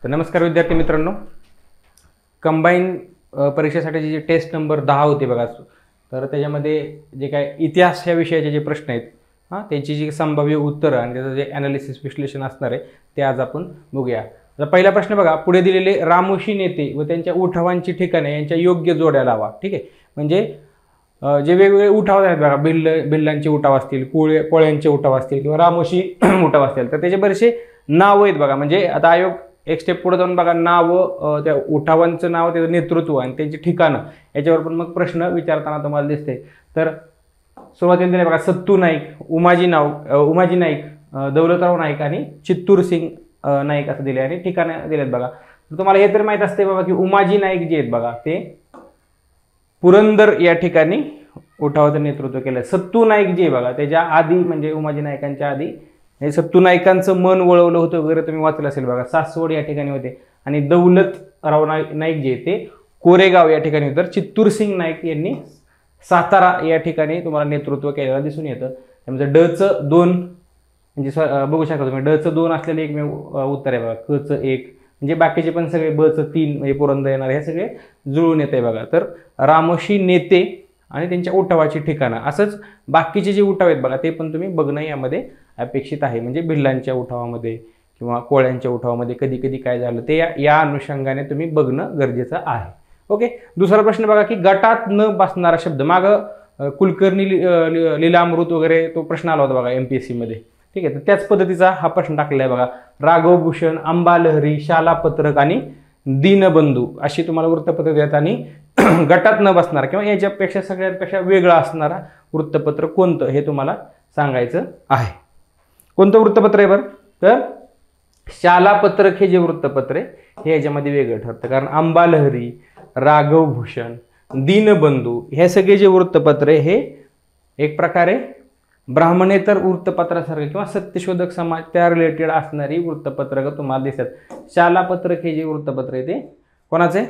तर नमस्कार विद्यार्थी मित्रांनो, कंबाईन परीक्षेसाठी जे टेस्ट नंबर 10 होते बघा, तर त्याच्यामध्ये जे काय इतिहास ह्या विषयाचे जे प्रश्न आहेत त्यांची जी संभाव्य उत्तरं आणि त्याचं जे ॲनालिसिस विश्लेषण असणार आहे ते आज आपण बघूया. तर पहिला प्रश्न बघा, पुढे दिलेले रामोशी नेते व त्यांच्या उठावांची ठिकाणे यांच्या योग्य जोड्या लावा. ठीक आहे, म्हणजे जे वेगवेगळे उठाव आहेत बघा, भिल्लांचे उठाव असतील, कोळ्यांचे उठाव असतील किंवा रामोशी उठाव असतील, तर त्याचे बरेचसे नाव आहेत बघा. म्हणजे आता आयोग एक स्टेप पुढे जाऊन बघा, नाव, त्या उठावांचं नाव, त्याचं नेतृत्व आणि त्यांची ठिकाणं याच्यावर पण मग प्रश्न विचारताना तुम्हाला दिसते. तर सुरुवातीला दिले बघा, सत्तू नाईक, उमाजी नाईक, दौलतराव नाईक आणि चित्तूर सिंग नाईक असं दिले आणि ठिकाणं दिलेत बघा. तर तुम्हाला हे तर माहीत असते बाबा की उमाजी नाईक जे आहेत बघा ते पुरंदर या ठिकाणी उठावाचं नेतृत्व केलं. सत्तू नाईक जे बघा त्याच्या आधी, म्हणजे उमाजी नाईकांच्या आधी हे सत्तू नाईकांचं मन वळवलं होतं वगैरे, तुम्ही वाचलं असेल बघा, सासवड या ठिकाणी होते. आणि दौलतराव नाईक जे ते कोरेगाव या ठिकाणी होते. तर चित्तूर सिंग नाईक यांनी सातारा या ठिकाणी तुम्हाला नेतृत्व केलेलं दिसून येतं. त्यामध्ये डचं 2, म्हणजे बघू शकता तुम्ही डचं 2 असलेले एकमेव उत्तर आहे बघा. कचं 1, म्हणजे बाकीचे पण सगळे बचं 3 म्हणजे पुरंदर येणार, हे सगळे जुळून येते बघा. तर रामोशी नेते आणि त्यांच्या उठावाची ठिकाणं, असंच बाकीचे जे उठाव आहेत बघा ते पण तुम्ही बघणं यामध्ये अपेक्षित आहे. म्हणजे भिल्लांच्या उठावामध्ये किंवा कोळ्यांच्या उठावामध्ये कधी कधी काय झालं ते या अनुषंगाने तुम्ही बघणं गरजेचं आहे. ओके, दुसरा प्रश्न बघा की गटात न बसणारा शब्द. मागं कुलकर्णी लीलामृत वगैरे तो प्रश्न आला होता बघा MPSC मध्ये. ठीक आहे, तर त्याच पद्धतीचा हा प्रश्न टाकलेला आहे बघा. राघवभूषण, अंबालहरी, शालापत्रक आणि दीनबंधू अशी तुम्हाला वृत्तपत्र देतात. आणि गटात न बसणारा किंवा याच्यापेक्षा सगळ्यांपेक्षा वेगळं असणारा वृत्तपत्र कोणतं हे तुम्हाला सांगायचं आहे. कोणतं वृत्तपत्र आहे बरं? तर शालापत्रक हे जे वृत्तपत्र आहे हे याच्यामध्ये वेगळं ठरतं. कारण अंबालहरी, राघवभूषण, दीनबंधू हे सगळे जे वृत्तपत्र आहे हे एक प्रकारे ब्राह्मणेतर वृत्तपत्रासारखं किंवा सत्यशोधक समाज त्या रिलेटेड असणारी वृत्तपत्रक तुम्हाला दिसतात. शालापत्रक हे जे वृत्तपत्र आहे ते कोणाचे?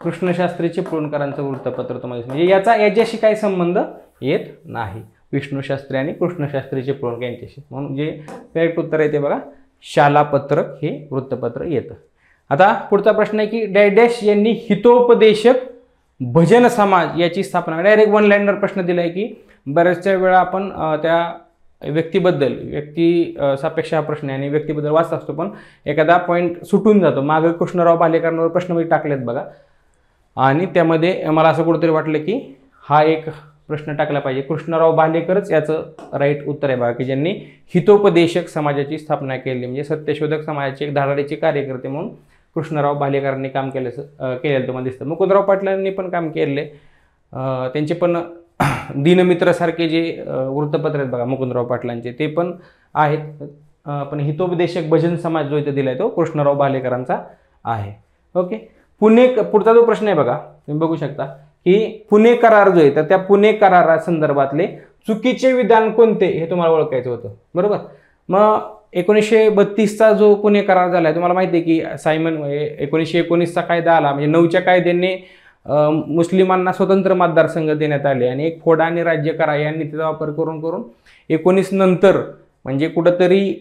कृष्णशास्त्री चिपळूणकरांचं वृत्तपत्र तुम्हाला दिसतं. म्हणजे याच्याशी काही संबंध येत नाही, विष्णुशास्त्री आणि कृष्णशास्त्री चिपळूणकर यांच्याशी. म्हणून जे करेक्ट उत्तर आहे ते बघा, शालापत्रक हे वृत्तपत्र येतं. आता पुढचा प्रश्न आहे की डॅश यांनी हितोपदेशक भजन समाज याची स्थापना. डायरेक्ट 1 लाईनर प्रश्न दिला आहे की बऱ्याचशा वेळा आपण त्या व्यक्ती सापेक्ष हा प्रश्न आहे आणि व्यक्तीबद्दल वाचत असतो, पण एखादा पॉईंट सुटून जातो. मागं कृष्णराव भालेकरांवर प्रश्न टाकलेत बघा, आणि त्यामध्ये मला असं कुठेतरी वाटलं की हा एक प्रश्न टाकला पाहिजे. कृष्णराव भालेकरच याचं राईट उत्तर आहे बघा, की ज्यांनी हितोपदेशक समाजाची स्थापना केली. म्हणजे सत्यशोधक समाजाचे एक धडाडीचे कार्यकर्ते म्हणून कृष्णराव भालेकरांनी काम केलेलं तुम्हाला दिसतं. मुकुंदराव पाटलांनी पण काम केले. त्यांचे पण दीनमित्रसारखे जे वृत्तपत्र आहेत बघा मुकुंदराव पाटलांचे ते पण आहेत. पण हितोपदेशक भजन समाज जो इथे दिलाय तो कृष्णराव भालेकरांचा आहे. ओके, पुढचा जो प्रश्न आहे बघा, तुम्ही बघू शकता की पुणे करार जो आहे, तर त्या पुणे करारा संदर्भातले चुकीचे विधान कोणते हे तुम्हाला ओळखायचं होतं, बरोबर. मग 1932चा जो पुणे करार झाला आहे, तुम्हाला माहिती आहे की सायमन 1919चा कायदा आला, म्हणजे 9च्या कायद्याने मुस्लिमांना स्वतंत्र मतदारसंघ देण्यात आले आणि एक फोडा आणि राज्य करा या नीतीचा वापर करून 19 नंतर म्हणजे कुठंतरी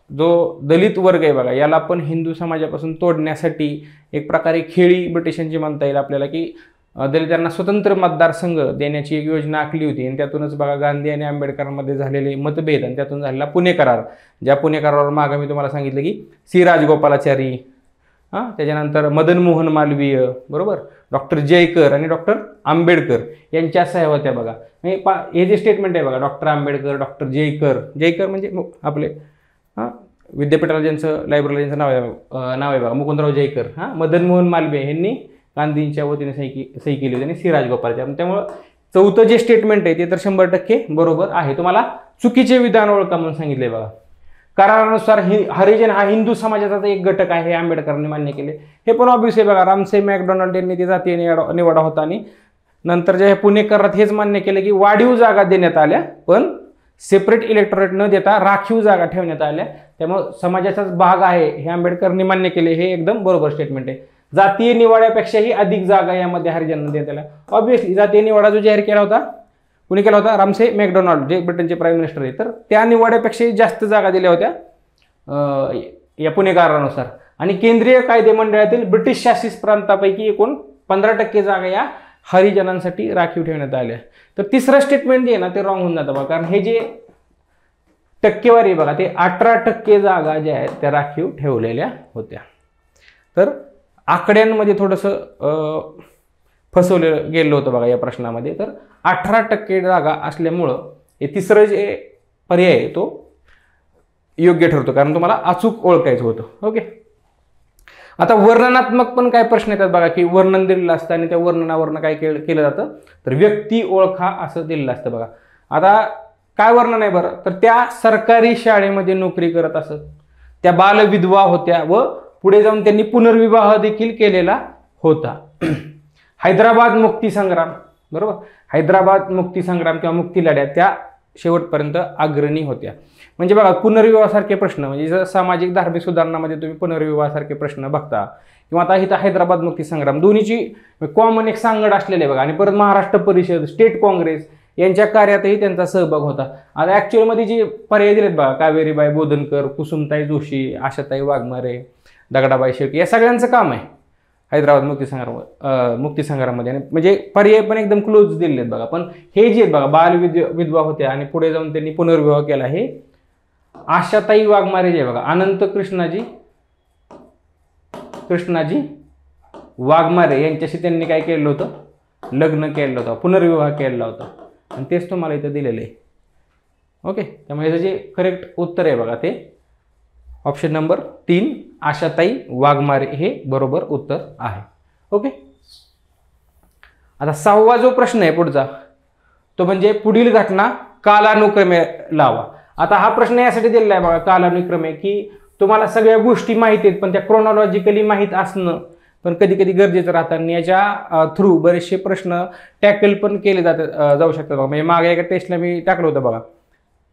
जो दलित वर्ग आहे बघा याला पण हिंदू समाजापासून तोडण्यासाठी एक प्रकारे खेळी ब्रिटिशांची म्हणता येईल आपल्याला, की दलितांना स्वतंत्र मतदारसंघ देण्याची एक योजना आखली होती. आणि त्यातूनच बघा गांधी आणि आंबेडकरांमध्ये झालेले मतभेद आणि त्यातून झालेला पुणे करार, ज्या पुणे करारावर मागं मी तुम्हाला सांगितलं की सी राजगोपालाचारी, त्याच्यानंतर मदन मोहन मालवीय, बरोबर, डॉक्टर जयकर आणि डॉक्टर आंबेडकर यांच्या सह्या होत्या बघा. हे जे स्टेटमेंट आहे बघा, डॉक्टर आंबेडकर, डॉक्टर जयकर म्हणजे आपले विद्यापीठाला ज्यांचं लायब्ररीला ज्यांचं नाव आहे बघा, मुकुंदराव जयकर. मदन मोहन मालवीय यांनी गांधींच्या वतीने सही केली होती आणि सी राजगोपालाचारी. त्यामुळं चौथं जे स्टेटमेंट आहे ते तर 100% बरोबर आहे. तुम्हाला चुकीचे विधान ओळखा म्हणून सांगितले बघा. करारानुसार हरिजन हा हिंदू समाजाचा एक घटक आहे हे आंबेडकरांनी मान्य केले. हे पण ऑब्व्हियस आहे बघा. रामसे मॅकडोनाल्ड यांनी ते जातीय निवाडा होता आणि नंतर जे पुणे करारात हेच मान्य केलं की वाढीव जागा देण्यात आल्या, पण सेपरेट इलेक्टोरेट न देता राखीव जागा ठेवण्यात आल्या. त्यामुळे समाजाचाच भाग आहे हे आंबेडकरांनी मान्य केले. हे एकदम बरोबर स्टेटमेंट आहे. जातीय निवाड्यापेक्षाही अधिक जागा यामध्ये हरिजनांना देण्यात आल्या. ऑब्व्हियसली जातीय निवाडा जो जाहीर केला होता कुणी केला होता? रामसे मॅकडोनाल्ड, जे ब्रिटनचे प्राईम मिनिस्टर आहे. तर त्या निवाड्यापेक्षाही जास्त जागा दिल्या होत्या या पुणेकरानुसार, आणि केंद्रीय कायदे मंडळातील ब्रिटिश शासित प्रांतापैकी एकूण 15% जागा या हरिजनांसाठी राखीव ठेवण्यात आल्या. तर तिसरं स्टेटमेंट जे आहे ना ते रॉंग होऊन जातं बघा, कारण हे जे टक्केवारी बघा ते 18% जागा ज्या आहेत त्या राखीव ठेवलेल्या होत्या. तर आकड्यांमध्ये थोडंसं फसवलं गेलं होतं बघा या प्रश्नामध्ये. तर 18% जागा असल्यामुळं हे तिसरं जे पर्याय आहे तो योग्य ठरतो, कारण तुम्हाला अचूक ओळखायचं होतं. ओके. आता वर्णनात्मक पण काय प्रश्न येतात बघा, की वर्णन दिलेलं असतं आणि त्या वर्णनावरनं काय केलं जातं, तर व्यक्ती ओळखा असं दिलेलं असतं बघा. आता काय वर्णन आहे बरं, तर त्या सरकारी शाळेमध्ये नोकरी करत असत, त्या बालविधवा होत्या व पुढे जाऊन त्यांनी पुनर्विवाह देखील केलेला होता. हैदराबाद मुक्ती संग्राम, बरोबर, हैदराबाद मुक्ती संग्राम किंवा मुक्ती लढ्या त्या शेवटपर्यंत अग्रणी होत्या. म्हणजे बघा पुनर्विवाहासारखे प्रश्न, म्हणजे सामाजिक धार्मिक सुधारणामध्ये तुम्ही पुनर्विवाहासारखे प्रश्न बघता, किंवा आता इथं हैदराबाद मुक्ती संग्राम दोन्हीची कॉमन एक सांगड असलेली आहे बघा. आणि परत महाराष्ट्र परिषद, स्टेट काँग्रेस यांच्या कार्यातही त्यांचा सहभाग होता. आता ॲक्च्युअलमध्ये जे पर्याय दिलेत बघा, कावेरीबाई बोधनकर, कुसुमताई जोशी, आशाताई वाघमारे, दगडाबाई शेळके, या सगळ्यांचं काम आहे हैदराबाद मुक्ती संग्राममध्ये. आणि म्हणजे पर्याय पण एकदम क्लोज दिलेले आहेत बघा. पण हे जे आहेत बघा, विधवा होत्या आणि पुढे जाऊन त्यांनी पुनर्विवाह केला, हे आशाताई वाघमारे जे आहे बघा, अनंत कृष्णाजी वाघमारे यांच्याशी त्यांनी काय केलं होतं, लग्न केलं होतं, पुनर्विवाह केलेला होता. आणि तेच तुम्हाला इथं दिलेलं आहे. ओके. त्यामुळे याचं जे करेक्ट उत्तर आहे बघा ते ऑप्शन नंबर 3 आशाताई वाघमारे हे बरोबर उत्तर आहे. ओके. आता 6वा जो प्रश्न आहे पुढचा, तो म्हणजे पुढील घटना कालानुक्रमे लावा. आता हा प्रश्न यासाठी दिलेला आहे बघा, कालानुक्रमे, की तुम्हाला सगळ्या गोष्टी माहिती आहेत पण त्या क्रोनॉलॉजिकली माहीत असणं पण कधी कधी गरजेचं राहतं. आणि याच्या थ्रू बरेचसे प्रश्न टॅकल पण केले जाऊ शकतात बघा. म्हणजे मागे एका टेस्टला मी टाकलं होतं बघा,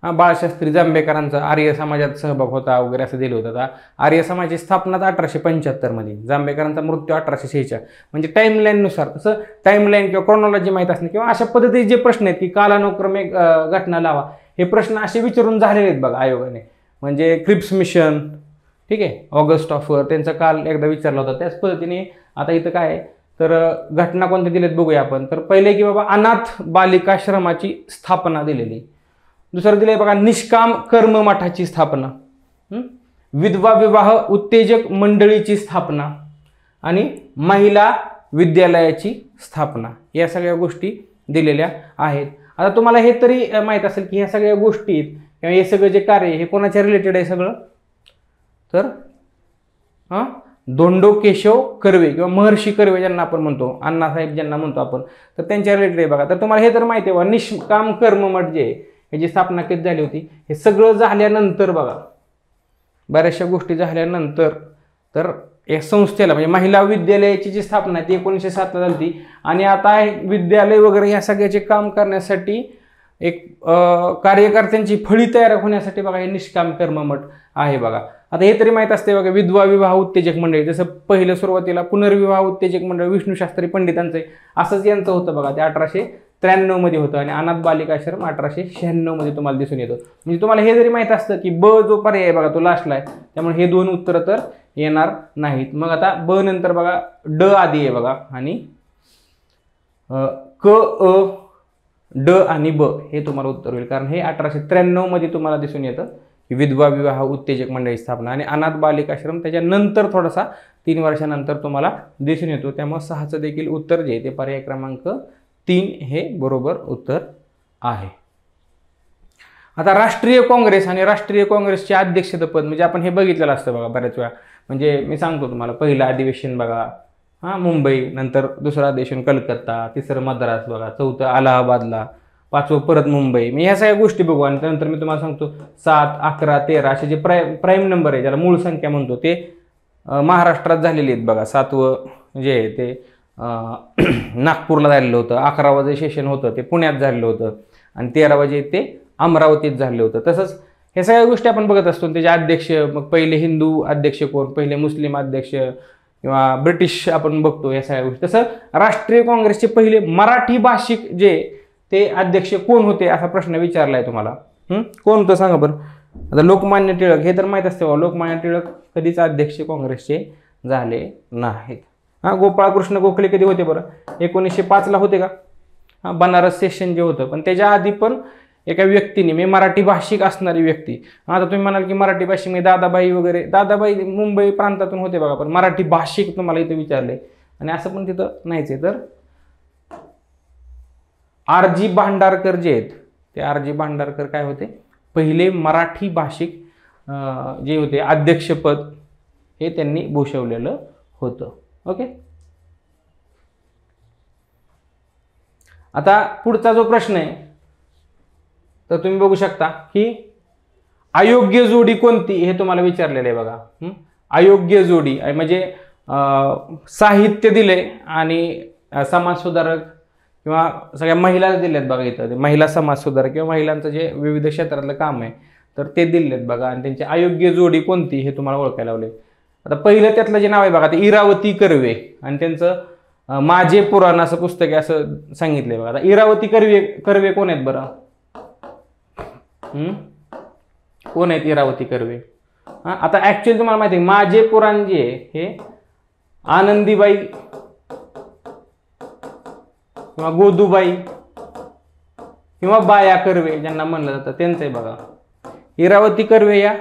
बाळशास्त्री जांभेकरांचा आर्य समाजात सहभाग होता वगैरे असं दिलं होतं. आता आर्य समाजाची स्थापना 1875 मध्ये, जांभेकरांचा मृत्यू 1846. म्हणजे टाईमलाईननुसार तसं टाईमलाईन किंवा क्रोनॉलॉजी माहीत असणं किंवा अशा पद्धतीचे जे प्रश्न आहेत की कालानुक्रमे घटना लावा, हे प्रश्न असे विचारून झालेले आहेत बघा आयोगाने. म्हणजे क्रिप्स मिशन, ठीक आहे, ऑगस्ट ऑफर, त्यांचा काल एकदा विचारला होता. त्याच पद्धतीने आता इथं काय आहे, तर घटना कोणत्या दिल्यात बघूया आपण. तर पहिले की बाबा अनाथ बालिकाश्रमाची स्थापना दिलेली. दुसरं दिलंय बघा निष्काम कर्म मठाची स्थापना, विधवा विवाह उत्तेजक मंडळीची स्थापना आणि महिला विद्यालयाची स्थापना. या सगळ्या गोष्टी दिलेल्या आहेत. आता तुम्हाला हे तरी माहीत असेल की ह्या सगळ्या गोष्टी किंवा हे सगळं जे कार्य हे कोणाच्या रिलेटेड आहे सगळं, तर धोंडो केशव कर्वे किंवा महर्षी कर्वे ज्यांना आपण म्हणतो, अण्णासाहेब ज्यांना म्हणतो आपण, तर त्यांच्या रिलेटेड आहे बघा. तर तुम्हाला हे तर माहिती आहे बघा, निष्काम कर्म मठ जे याची स्थापना कधी झाली होती, हे सगळं झाल्यानंतर बघा, बऱ्याचशा गोष्टी झाल्यानंतर तर या संस्थेला म्हणजे महिला विद्यालयाची जी स्थापना आहे ती 1907 झाली होती. आणि आता विद्यालय वगैरे या सगळ्याचे काम करण्यासाठी एक कार्यकर्त्यांची फळी तयार होण्यासाठी बघा हे निष्काम कर्म मठ आहे बघा. आता हे तरी माहीत असते बघा, विधवा विवाह उत्तेजक मंडळी, जसं पहिलं सुरुवातीला पुनर्विवाह उत्तेजक मंडळ विष्णू शास्त्री पंडितांचं असंच यांचं होतं बघा, ते 1893 मध्ये होतं. आणि अनाथ बालिकाश्रम 1896 मध्ये तुम्हाला दिसून येतं. म्हणजे तुम्हाला हे जरी माहीत असतं की ब जो पर्याय आहे बघा तो लास्टला आहे, त्यामुळे हे दोन उत्तर तर येणार नाहीत. मग आता ब नंतर बघा ड आधी आहे बघा, आणि क अ ड आणि ब हे तुम्हाला उत्तर होईल, कारण हे 1893 मध्ये तुम्हाला दिसून येतं की विधवा विवाह उत्तेजक मंडळी स्थापना. आणि अनाथ बालिकाश्रम त्याच्यानंतर थोडासा 3 वर्षानंतर तुम्हाला दिसून येतो. त्यामुळे 6चं देखील उत्तर जे ते पर्याय क्रमांक 3 हे बरोबर उत्तर आहे. आता राष्ट्रीय काँग्रेस आणि राष्ट्रीय काँग्रेसचे अध्यक्षपद म्हणजे आपण हे बघितलेलं असतं बघा बऱ्याच वेळा. म्हणजे मी सांगतो तुम्हाला, पहिलं अधिवेशन बघा मुंबई, नंतर दुसरं अधिवेशन कलकत्ता, तिसरं मद्रास बघा, चौथं अलाहाबादला, 5वं परत मुंबई. मी ह्या सगळ्या गोष्टी बघू. आणि त्यानंतर मी तुम्हाला सांगतो 7, 11, 13 असे जे प्राईम नंबर आहे ज्याला मूळ संख्या म्हणतो ते महाराष्ट्रात झालेले आहेत बघा. 7वं जे आहे ते नागपूरला झालेलं होतं, 11वं जे सेशन होतं ते पुण्यात झालेलं होतं, आणि 13वं जे ते अमरावतीत झालेलं होतं. तसंच हे सगळ्या गोष्टी आपण बघत असतो. त्याचे अध्यक्ष, मग पहिले हिंदू अध्यक्ष कोण, पहिले मुस्लिम अध्यक्ष किंवा ब्रिटिश आपण बघतो या सगळ्या गोष्टी. तसं राष्ट्रीय काँग्रेसचे पहिले मराठी भाषिक जे ते अध्यक्ष कोण होते असा प्रश्न विचारला आहे तुम्हाला. कोण होतं सांगा बरं. आता लोकमान्य टिळक हे तर माहीत असते, लोकमान्य टिळक कधीच अध्यक्ष काँग्रेसचे झाले नाहीत. गोपाळकृष्ण गोखले कधी होते बरं? 1905 होते का? बनारस सेशन जे होतं. पण त्याच्या आधी पण एका व्यक्तीने, मी मराठी भाषिक असणारी व्यक्ती, आता तुम्ही म्हणाल की मराठी भाषिक मी दादाबाई वगैरे, दादाबाई मुंबई प्रांतातून होते बघा, पण मराठी भाषिक तुम्हाला इथं विचारले आणि असं पण तिथं नाहीच आहे. तर आरजी भांडारकर जे आहेत, ते आरजी भांडारकर काय होते? पहिले मराठी भाषिक जे होते अध्यक्षपद हे त्यांनी भूषवलेलं होतं. ओके. आता पुढचा जो प्रश्न आहे तर तुम्ही बघू शकता की अयोग्य जोडी कोणती हे तुम्हाला विचारलेलं आहे बघा. अयोग्य जोडी म्हणजे साहित्य दिले आणि समाज सुधारक किंवा सगळ्या महिला दिल्यात बघा. इथं महिला समाज सुधारक किंवा महिलांचं जे विविध क्षेत्रातलं काम आहे तर ते दिलेत बघा, आणि त्यांची अयोग्य जोडी कोणती हे तुम्हाला ओळखायला लावले. आता पहिलं त्यातलं जे नाव आहे बघा ते इरावती कर्वे, आणि त्यांचं माझे पुराण असं पुस्तक आहे असं सांगितलंय बघा. आता इरावती कर्वे कोण आहेत बरं? कोण आहेत इरावती कर्वे? आता ऍक्च्युअली तुम्हाला माहिती आहे माझे पुराण जे आहे हे आनंदीबाई किंवा गोदूबाई किंवा बाया कर्वे ज्यांना म्हणलं जातं त्यांचं आहे बघा. इरावती कर्वे या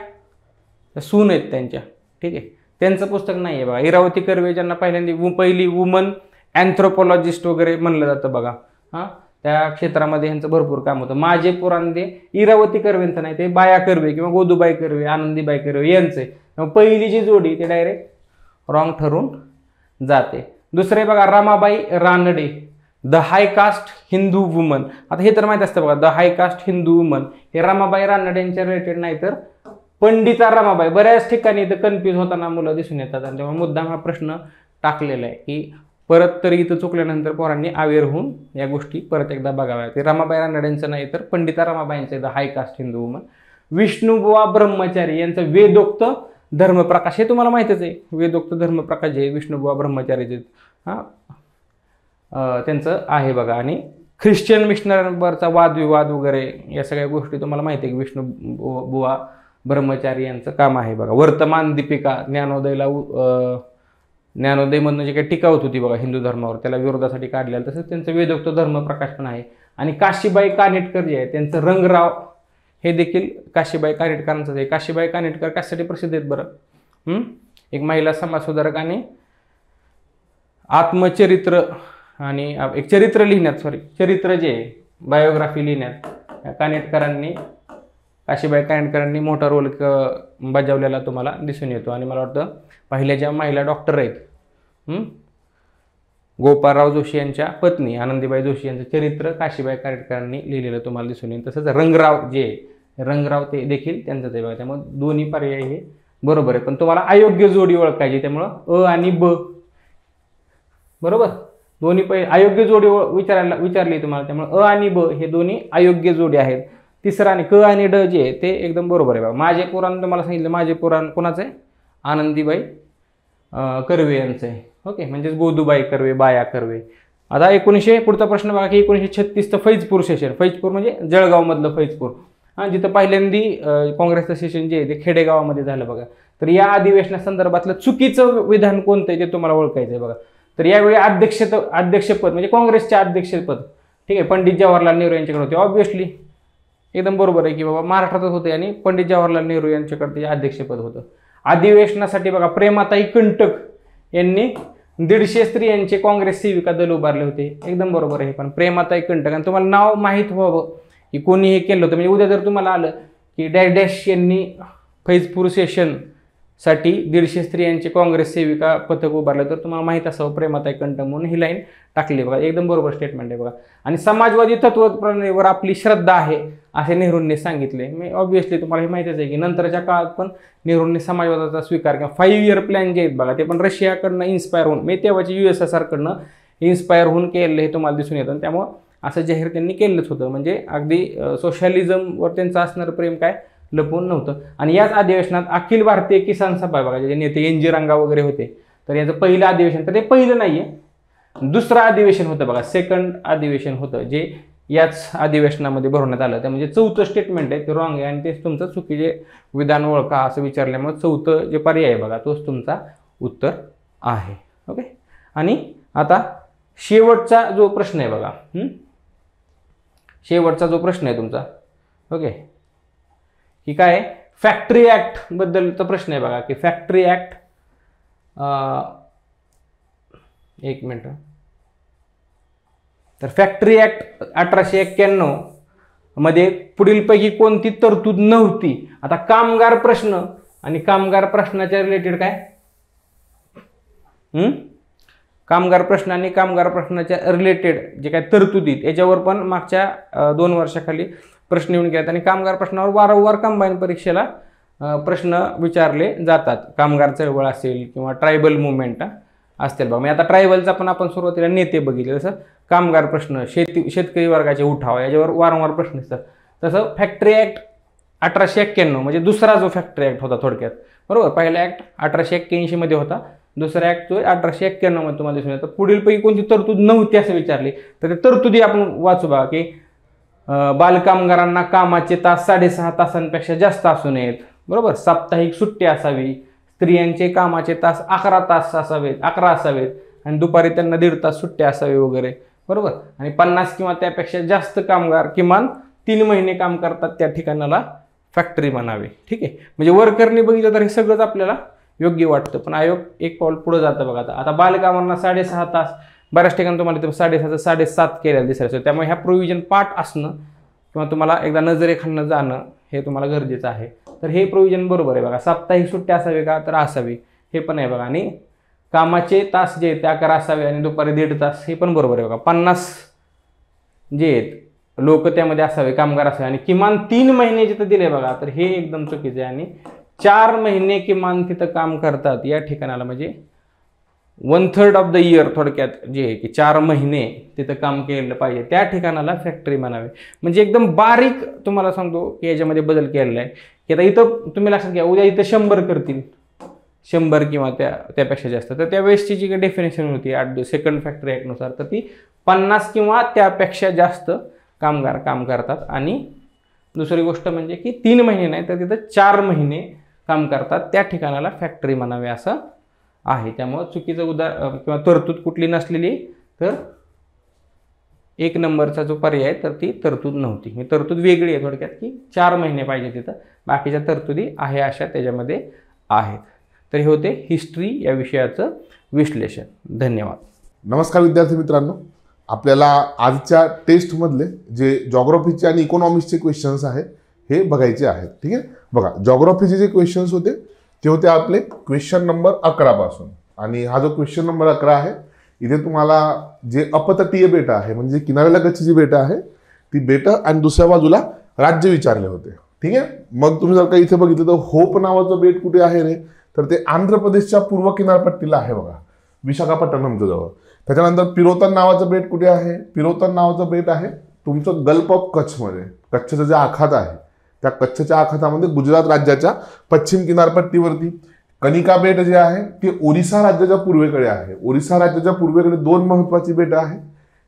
सून आहेत त्यांच्या, ठीक आहे, त्यांचं पुस्तक नाही आहे बघा. इरावती कर्वे ज्यांना पहिली वुमन अँथ्रोपॉलॉजिस्ट वगैरे म्हणलं जातं बघा. त्या क्षेत्रामध्ये यांचं भरपूर काम होतं. माझे पुराण ते इरावती कर्वेंचं नाही, ते बाया कर्वे किंवा गोदूबाई कर्वे, आनंदीबाई कर्वे यांचे. पहिली जी जोडी ते डायरेक्ट रॉंग ठरून जाते. दुसरे बघा Ramabai Ranade, the high caste Hindu woman. आता हे तर माहित असतं बघा, the high caste Hindu woman हे रमाबाई रानडेंच्या रिलेटेड नाही, तर पंडिता रमाबाई. बऱ्याच ठिकाणी इथं कन्फ्यूज होताना मुलं दिसून येतात, आणि त्यामुळे मुद्दाम हा प्रश्न टाकलेला आहे की परत तरी इथं चुकल्यानंतर पोरांनी अवेअर होऊन या गोष्टी परत एकदा बघाव्या. ते रमाबाई रानडेंचं नाही, तर पंडिता रमाबाईंचं the high caste Hindu woman. Vishnubuwa Brahmachari यांचं वेदोक्त धर्मप्रकाश हे तुम्हाला माहितच आहे. वेदोक्त धर्मप्रकाश जे विष्णुबुवा ब्रह्मचारीचे त्यांचं आहे बघा. आणि ख्रिश्चन मिशनरीवरचा वादविवाद वगैरे या सगळ्या गोष्टी तुम्हाला माहिती आहे की विष्णुबुवा ब्रह्मचारी यांचं काम आहे बघा. वर्तमान दीपिका ज्ञानोदयमधनं जे काही टीका होत होती बघा हिंदू धर्मावर, त्याला विरोधासाठी काढलेलं, तसंच त्यांचं वेदोक्त धर्मप्रकाश पण आहे. आणि काशीबाई कानेटकर जे आहे त्यांचं रंगराव हे देखील काशीबाई कानेटकरांचंच आहे. काशीबाई कानेटकर कशासाठी प्रसिद्ध आहेत बरं? एक महिला समाजसुधारक आणि आत्मचरित्र आणि एक चरित्र लिहिण्यात, चरित्र जे बायोग्राफी लिहिण्यात काशीबाई कानेटकरांनी मोठा रोल बजावलेला तुम्हाला दिसून येतो. आणि मला वाटतं पहिल्या ज्या महिला डॉक्टर आहेत गोपाळराव जोशी यांच्या पत्नी आनंदीबाई जोशी यांचं चरित्र काशीबाई कानेटकरांनी लिहिलेलं तुम्हाला दिसून येईल. तसंच रंगराव रंगराव ते देखील त्यांचंच आहे बघा. त्यामुळे दोन्ही पर्याय हे बरोबर आहे, पण तुम्हाला अयोग्य जोडी ओळखायची, त्यामुळं अ आणि ब बरोबर दोन्ही अयोग्य जोडी विचारली तुम्हाला, त्यामुळे अ आणि ब हे दोन्ही अयोग्य जोडी आहेत. तिसरा आणि क आणि ड जे ते एकदम बरोबर आहे बघा. माझे पुराण तुम्हाला सांगितलं, माझे पुराण कोणाचं आहे? आनंदीबाई कर्वे यांचं आहे. ओके, म्हणजेच गोदूबाई कर्वे, बाया कर्वे. आता पुढचा प्रश्न बघा की 1936चं फैजपूर सेशन. फैजपूर म्हणजे जळगावमधलं फैजपूर, जिथं पहिल्यांदी काँग्रेसचं सेशन जे आहे ते खेडेगावामध्ये झालं बघा. तर या अधिवेशनासंदर्भातलं चुकीचं विधान कोणतं आहे ते तुम्हाला ओळखायचं आहे बघा. तर यावेळी अध्यक्षपद म्हणजे काँग्रेसचे अध्यक्षपद, ठीक आहे, पंडित जवाहरलाल नेहरू यांच्याकडे होते. ऑब्व्हियसली एकदम बरोबर आहे की बाबा महाराष्ट्रातच होते आणि पंडित जवाहरलाल नेहरू यांच्याकडे ते अध्यक्षपद होतं. अधिवेशनासाठी बघा प्रेमाताई कंटक यांनी 150 स्त्रियांचे काँग्रेस सेविका दल उभारले होते. एकदम बरोबर आहे. पण प्रेमाताई कंटक, आणि तुम्हाला नाव माहीत व्हावं की कोणी हे केलं होतं, म्हणजे उद्या जर तुम्हाला आलं की डॅश यांनी फैजपूर सेशन साठी 150 स्त्रियांचे काँग्रेस सेविका पथक उभारलं, तर तुम्हाला माहित असावं प्रेमाताई कंटक म्हणून ही लाईन टाकली बघा. एकदम बरोबर स्टेटमेंट आहे बघा. आणि समाजवादी तत्वप्रणालीवर आपली श्रद्धा आहे असे नेहरूंनी सांगितले. मी ऑब्व्हियसली तुम्हाला हे माहितीच आहे की नंतरच्या काळात पण नेहरूंनी समाजवादाचा स्वीकार किंवा 5 इयर प्लॅन जे आहेत बघा ते पण रशियाकडनं इन्स्पायर होऊन, मी तेव्हाची USSRकडनं इन्स्पायर होऊन केलेलं हे तुम्हाला दिसून येतं. त्यामुळं असं जाहीर त्यांनी केलंच होतं. म्हणजे अगदी सोशलिझमवर त्यांचं असणारं प्रेम काय लपून नव्हतं. आणि याच अधिवेशनात अखिल भारतीय किसान सभा बघा, जे नेते NG रंगा वगैरे होते, तर याचं पहिलं अधिवेशन, तर ते पहिलं नाहीये, दुसरं अधिवेशन होतं बघा, सेकंड अधिवेशन होतं, जे याच अधिवेशनामध्ये भरवण्यात आलं. त्या म्हणजे चौथं स्टेटमेंट आहे ते रॉंग आहे आणि तेच तुमचं चुकीचे विधान ओळखा असं विचारल्यामुळे चौथं जे पर्याय आहे बघा तोच तुमचा उत्तर आहे. ओके. आणि आता शेवटचा जो प्रश्न आहे बघा, शेवटचा जो प्रश्न आहे तुमचा, ओके, की काय फॅक्टरी ऍक्ट बद्दलचा प्रश्न आहे बघा, की फॅक्टरी ऍक्ट, एक मिनिट, तर फॅक्टरी ऍक्ट 1891 मध्ये पुढीलपैकी कोणती तरतूद नव्हती. आता कामगार प्रश्न आणि कामगार प्रश्नाच्या रिलेटेड काय, कामगार प्रश्न आणि कामगार प्रश्नाच्या रिलेटेड जे काय तरतुदीत याच्यावर पण मागच्या 2 वर्षाखाली प्रश्न येऊन गेले आणि कामगार प्रश्नावर वारंवार कंबाईन परीक्षेला प्रश्न विचारले जातात. कामगार चळवळ असेल किंवा ट्रायबल मुवमेंट असतील बघा. म्हणजे आता ट्रायबलचा पण आपण सुरुवातीला नेते बघितले, जसं कामगार प्रश्न, शेतकरी वर्गाचे उठाव याच्यावर वारंवार प्रश्न असतात. तसं फॅक्टरी ऍक्ट 1891 म्हणजे दुसरा जो फॅक्टरी ऍक्ट होता थोडक्यात, बरोबर. पहिला ऍक्ट 1881 मध्ये होता, दुसरा ऍक्ट जो 1891 मध्ये तुम्हाला दिसून येतं. पुढीलपैकी कोणती तरतूद नव्हती असं विचारली तर ते तरतुदी आपण वाचू बघा, की बालकामगारांना कामाचे तास 6.5 तासांपेक्षा जास्त असू नयेत, बरोबर. साप्ताहिक सुट्टी असावी, स्त्रियांचे कामाचे तास 11 तास असावेत, 11 असावेत आणि दुपारी त्यांना 1.5 तास सुट्टी असावी वगैरे, बरोबर. आणि 50 किंवा त्यापेक्षा जास्त कामगार किमान 3 महिने काम करतात त्या ठिकाणाला फॅक्टरी म्हणावे. ठीक आहे. म्हणजे वर्करने बघितलं तर हे सगळंच आपल्याला योग्य वाटतं, पण आयोग एक पाऊल पुढे जातं बघा. आता बालकामांना 6.5 तास, बऱ्याच ठिकाणी तुम्हाला ते 6.5 7.5 केलेलं दिसायचं. त्यामुळे ह्या प्रोव्हिजन पाठ असणं किंवा तुम्हाला एकदा नजरेखालनं जाणं हे तुम्हाला गरजेचं आहे. तर हे प्रोव्हिजन बरोबर आहे बघा. साप्ताहिक सुट्टी असावी का, तर असावी, हे पण आहे बघा. आणि कामाचे तास जे ते 11 असावे आणि दुपारी 1.5 तास, हे पण बरोबर आहे बघा. 50 जे आहेत लोक त्यामध्ये असावे, कामगार असावे आणि किमान 3 महिने जिथं दिले बघा, तर हे एकदम चुकीचं आहे. आणि 4 महिने किमान तिथं काम करतात या ठिकाणाला, म्हणजे 1/3 ऑफ द इयर थोडक्यात जे आहे की 4 महिने तिथं काम केलं पाहिजे त्या ठिकाणाला फॅक्टरी म्हणावे. म्हणजे एकदम बारीक तुम्हाला सांगतो की याच्यामध्ये बदल केलेला आहे, की आता इथं तुम्ही लक्षात घ्या, उद्या इथं 100 करतील, 100 किंवा त्यापेक्षा जास्त, तर त्यावेळेसची जी काही डेफिनेशन होती सेकंड फॅक्टरी ॲक्टनुसार, तर ती 50 किंवा त्यापेक्षा जास्त कामगार काम करतात. आणि दुसरी गोष्ट म्हणजे की 3 महिने नाही तर तिथं 4 महिने काम करतात त्या ठिकाणाला फॅक्टरी म्हणावे असं आहे. त्यामुळं चुकीचं किंवा तरतूद कुठली नसलेली, तर 1 नंबरचा जो पर्याय आहे तर ती तरतूद नव्हती. ही तरतूद वेगळी आहे थोडक्यात, की 4 महिने पाहिजे तिथं, बाकीच्या तरतुदी आहे अशा त्याच्यामध्ये आहेत. तर हे होते हिस्ट्री या विषयाचं विश्लेषण. धन्यवाद. नमस्कार विद्यार्थी मित्रांनो, आपल्याला आजच्या टेस्टमधले जे जॉग्राफीचे आणि इकॉनॉमिक्सचे क्वेश्चन्स आहेत हे बघायचे आहेत. ठीक आहे. बघा, जॉग्राफीचे जे क्वेश्चन्स होते ते होते आपले क्वेश्चन नंबर 11 पासून. आणि हा जो क्वेश्चन नंबर 11 आहे, इथे तुम्हाला जे अपतटीय बेटं आहे म्हणजे किनाऱ्यालगतची जी बेटं आहे ती बेटं आणि दुसऱ्या बाजूला राज्य विचारले होते. ठीक आहे. मग तुम्ही जर का इथे बघितलं तर होप नावाचं बेट कुठे आहे रे, तर ते आंध्र प्रदेशच्या पूर्व किनारपट्टीला आहे बघा, विशाखापट्टणमच्या जवळ. त्याच्यानंतर पिरोतन नावाचं बेट कुठे आहे, पिरोतन नावाचं बेट आहे तुमचं गल्फ ऑफ कच्छमध्ये, कच्छचं जे आखात आहे त्या कच्छच्या आखातामध्ये गुजरात राज्याच्या पश्चिम किनारपट्टीवरती. कनिका बेट जे आहे ते ओरिसा राज्याच्या पूर्वेकडे आहे. ओरिसा राज्याच्या पूर्वेकडे 2 महत्वाची बेटं आहे,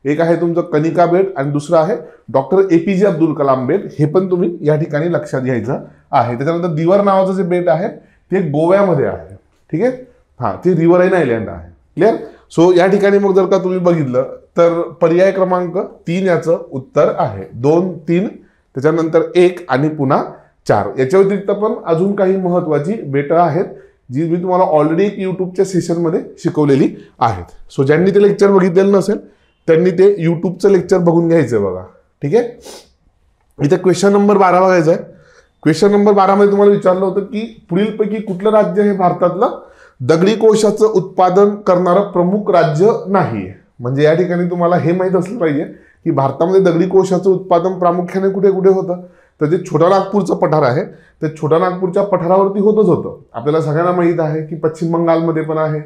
एक आहे तुमचं कनिका बेट आणि दुसरं आहे डॉक्टर APJ अब्दुल कलाम बेट. हे पण तुम्ही या ठिकाणी लक्षात घ्यायचं आहे. त्याच्यानंतर दिवर नावाचं जे बेट आहे ते गोव्यामध्ये आहे. ठीक आहे. हां, ते रिव्हराईन आयलँड आहे. क्लिअर. सो या ठिकाणी मग जर का तुम्ही बघितलं तर पर्याय क्रमांक 3 याचं उत्तर आहे. 2, 3 त्याच्यानंतर 1 आणि पुन्हा 4. याच्या व्यतिरिक्त पण अजून काही महत्वाची बेटं आहेत जी मी तुम्हाला ऑलरेडी यूट्यूबच्या सेशनमध्ये शिकवलेली आहेत. सो ज्यांनी ते लेक्चर बघितलेलं नसेल त्यांनी ते यूट्यूबचं लेक्चर बघून घ्यायचं बघा. ठीक आहे. इथे क्वेश्चन नंबर 12 बघायचा आहे. क्वेश्चन नंबर 12 मध्ये तुम्हाला विचारलं होतं की पुढीलपैकी कुठलं राज्य हे भारतातलं दगडी कोळशाचं उत्पादन करणारं प्रमुख राज्य नाही. म्हणजे या ठिकाणी तुम्हाला हे माहीत असलं पाहिजे की भारतामध्ये दगडी कोळशाचं उत्पादन प्रामुख्याने कुठे कुठे होतं, तर जे छोटा नागपूरचं पठार आहे ते छोटा नागपूरच्या पठारावरती होतच होतं. आपल्याला सगळ्यांना माहीत आहे की पश्चिम बंगालमध्ये पण आहे,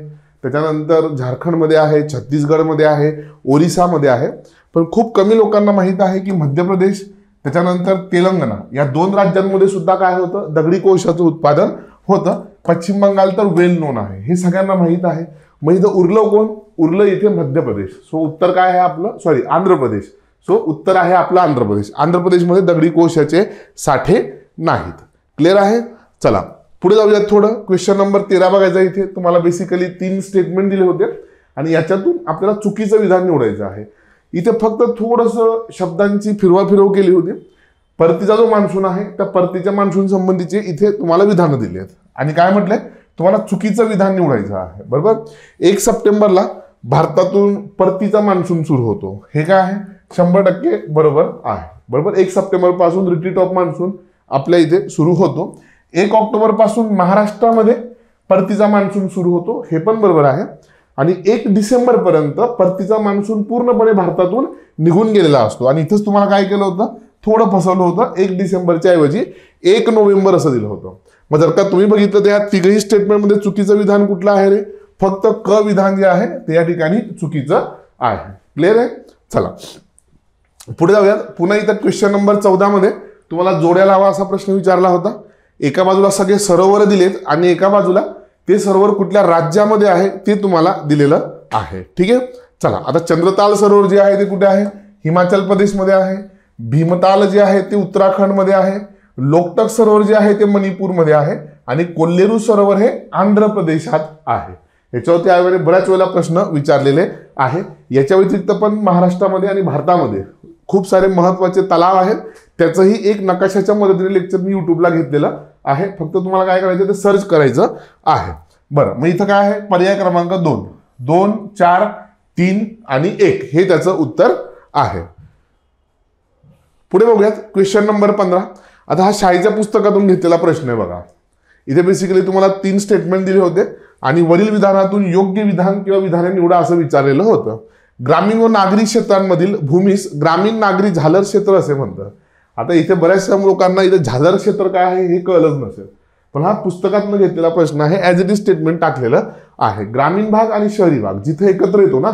त्याच्यानंतर झारखंडमध्ये आहे, छत्तीसगडमध्ये आहे, ओरिसामध्ये आहे. पण खूप कमी लोकांना माहीत आहे की मध्य प्रदेश त्याच्यानंतर तेलंगणा या 2 राज्यांमध्ये सुद्धा काय होतं, दगडी कोळशाचं उत्पादन होतं. पश्चिम बंगाल तर वेल नोन आहे, हे सगळ्यांना माहीत आहे. मग इथं उरलं कोण, उरलं इथे मध्य प्रदेश. सो उत्तर काय आहे आपलं, आंध्र प्रदेश. सो उत्तर आहे आपलं आंध्र प्रदेश. आंध्र प्रदेशमध्ये दगडी कोळशाचे साठे नाहीत. क्लिअर आहे. चला पुढे जाऊयात थोडं. क्वेश्चन नंबर 13 बघायचा. इथे तुम्हाला बेसिकली 3 स्टेटमेंट दिले होते आणि याच्यातून आपल्याला चुकीचं विधान निवडायचं आहे. इथे फक्त थोडंसं शब्दांची फिरवाफिरव केली होती. परतीचा जो मान्सून आहे त्या परतीच्या मान्सून संबंधीचे इथे तुम्हाला विधानं दिली आहेत आणि काय म्हटलंय तुम्हाला चुकीचं विधान निवडायचं आहे. बरोबर. 1 सप्टेंबरला भारतातून परतीचा मान्सून सुरू होतो. हे काय आहे 100% बरोबर आहे. बरोबर. 1 सप्टेंबर पासून रिट्रीट ऑफ मान्सून आपल्या इथे सुरू होतो. 1 ऑक्टोबर पासून महाराष्ट्रामध्ये परतीचा मान्सून सुरू होतो. हे पण बरोबर आहे. आणि 1 डिसेंबर पर्यंत परतीचा मान्सून पूर्णपणे भारतातून निघून गेलेला असतो. आणि इथंच तुम्हाला काय केलं होतं थोडं फसवलं होतं. 1 डिसेंबरच्या ऐवजी 1 नोव्हेंबर असं दिलं होतं. मग जर का तुम्ही बघितलं त्या तिघही स्टेटमेंटमध्ये चुकीचं विधान कुठलं आहे रे फक्त क विधान जे आहे ते या ठिकाणी चुकीचं आहे. क्लिअर आहे. चला पुढे जाऊयात. पुन्हा इथं क्वेश्चन नंबर 14 मध्ये तुम्हाला जोड्या लावा असा प्रश्न विचारला होता. एका बाजूला सगळे सरोवर दिलेत आणि एका बाजूला ते सरोवर कुठल्या राज्यामध्ये आहे ते तुम्हाला दिलेलं आहे. ठीक आहे. चला आता चंद्रताल सरोवर जे आहे ते कुठे आहे हिमाचल प्रदेशमध्ये आहे. भीमताल जे आहे ते उत्तराखंडमध्ये आहे. लोकटक सरोवर जे आहे ते मणिपूरमध्ये आहे आणि कोल्लेरू सरोवर हे आंध्र प्रदेशात आहे. याच्यावरती यावेळी बऱ्याच वेळेला प्रश्न विचारलेले आहे. याच्या व्यतिरिक्त पण महाराष्ट्रामध्ये आणि भारतामध्ये खूप सारे महत्वाचे तलाव आहेत. त्याचंही एक नकाशाच्या मदतीने लेक्चर मी युट्यूबला घेतलेलं आहे. फक्त तुम्हाला काय करायचं ते सर्च करायचं आहे. बरं मग इथं काय आहे पर्याय क्रमांक 2, 2, 4, 3 आणि 1 हे त्याचं उत्तर आहे. पुढे बघूयात क्वेश्चन नंबर 15. आता हा शाळेच्या पुस्तकातून घेतलेला प्रश्न आहे बघा. इथे बेसिकली तुम्हाला 3 स्टेटमेंट दिले होते आणि वरील विधानातून योग्य विधान किंवा विधाने निवडा असं विचारलेलं होतं. ग्रामीण व नागरी क्षेत्रांमधील भूमीस ग्रामीण नागरी झालर क्षेत्र असे म्हणतात. आता इथे बऱ्याचशा लोकांना इथे झालर क्षेत्र काय आहे हे कळलंच नसेल. पण हा पुस्तकातून घेतलेला प्रश्न आहे. ॲज इट इज स्टेटमेंट टाकलेलं आहे. ग्रामीण भाग आणि शहरी भाग जिथे एकत्र येतो ना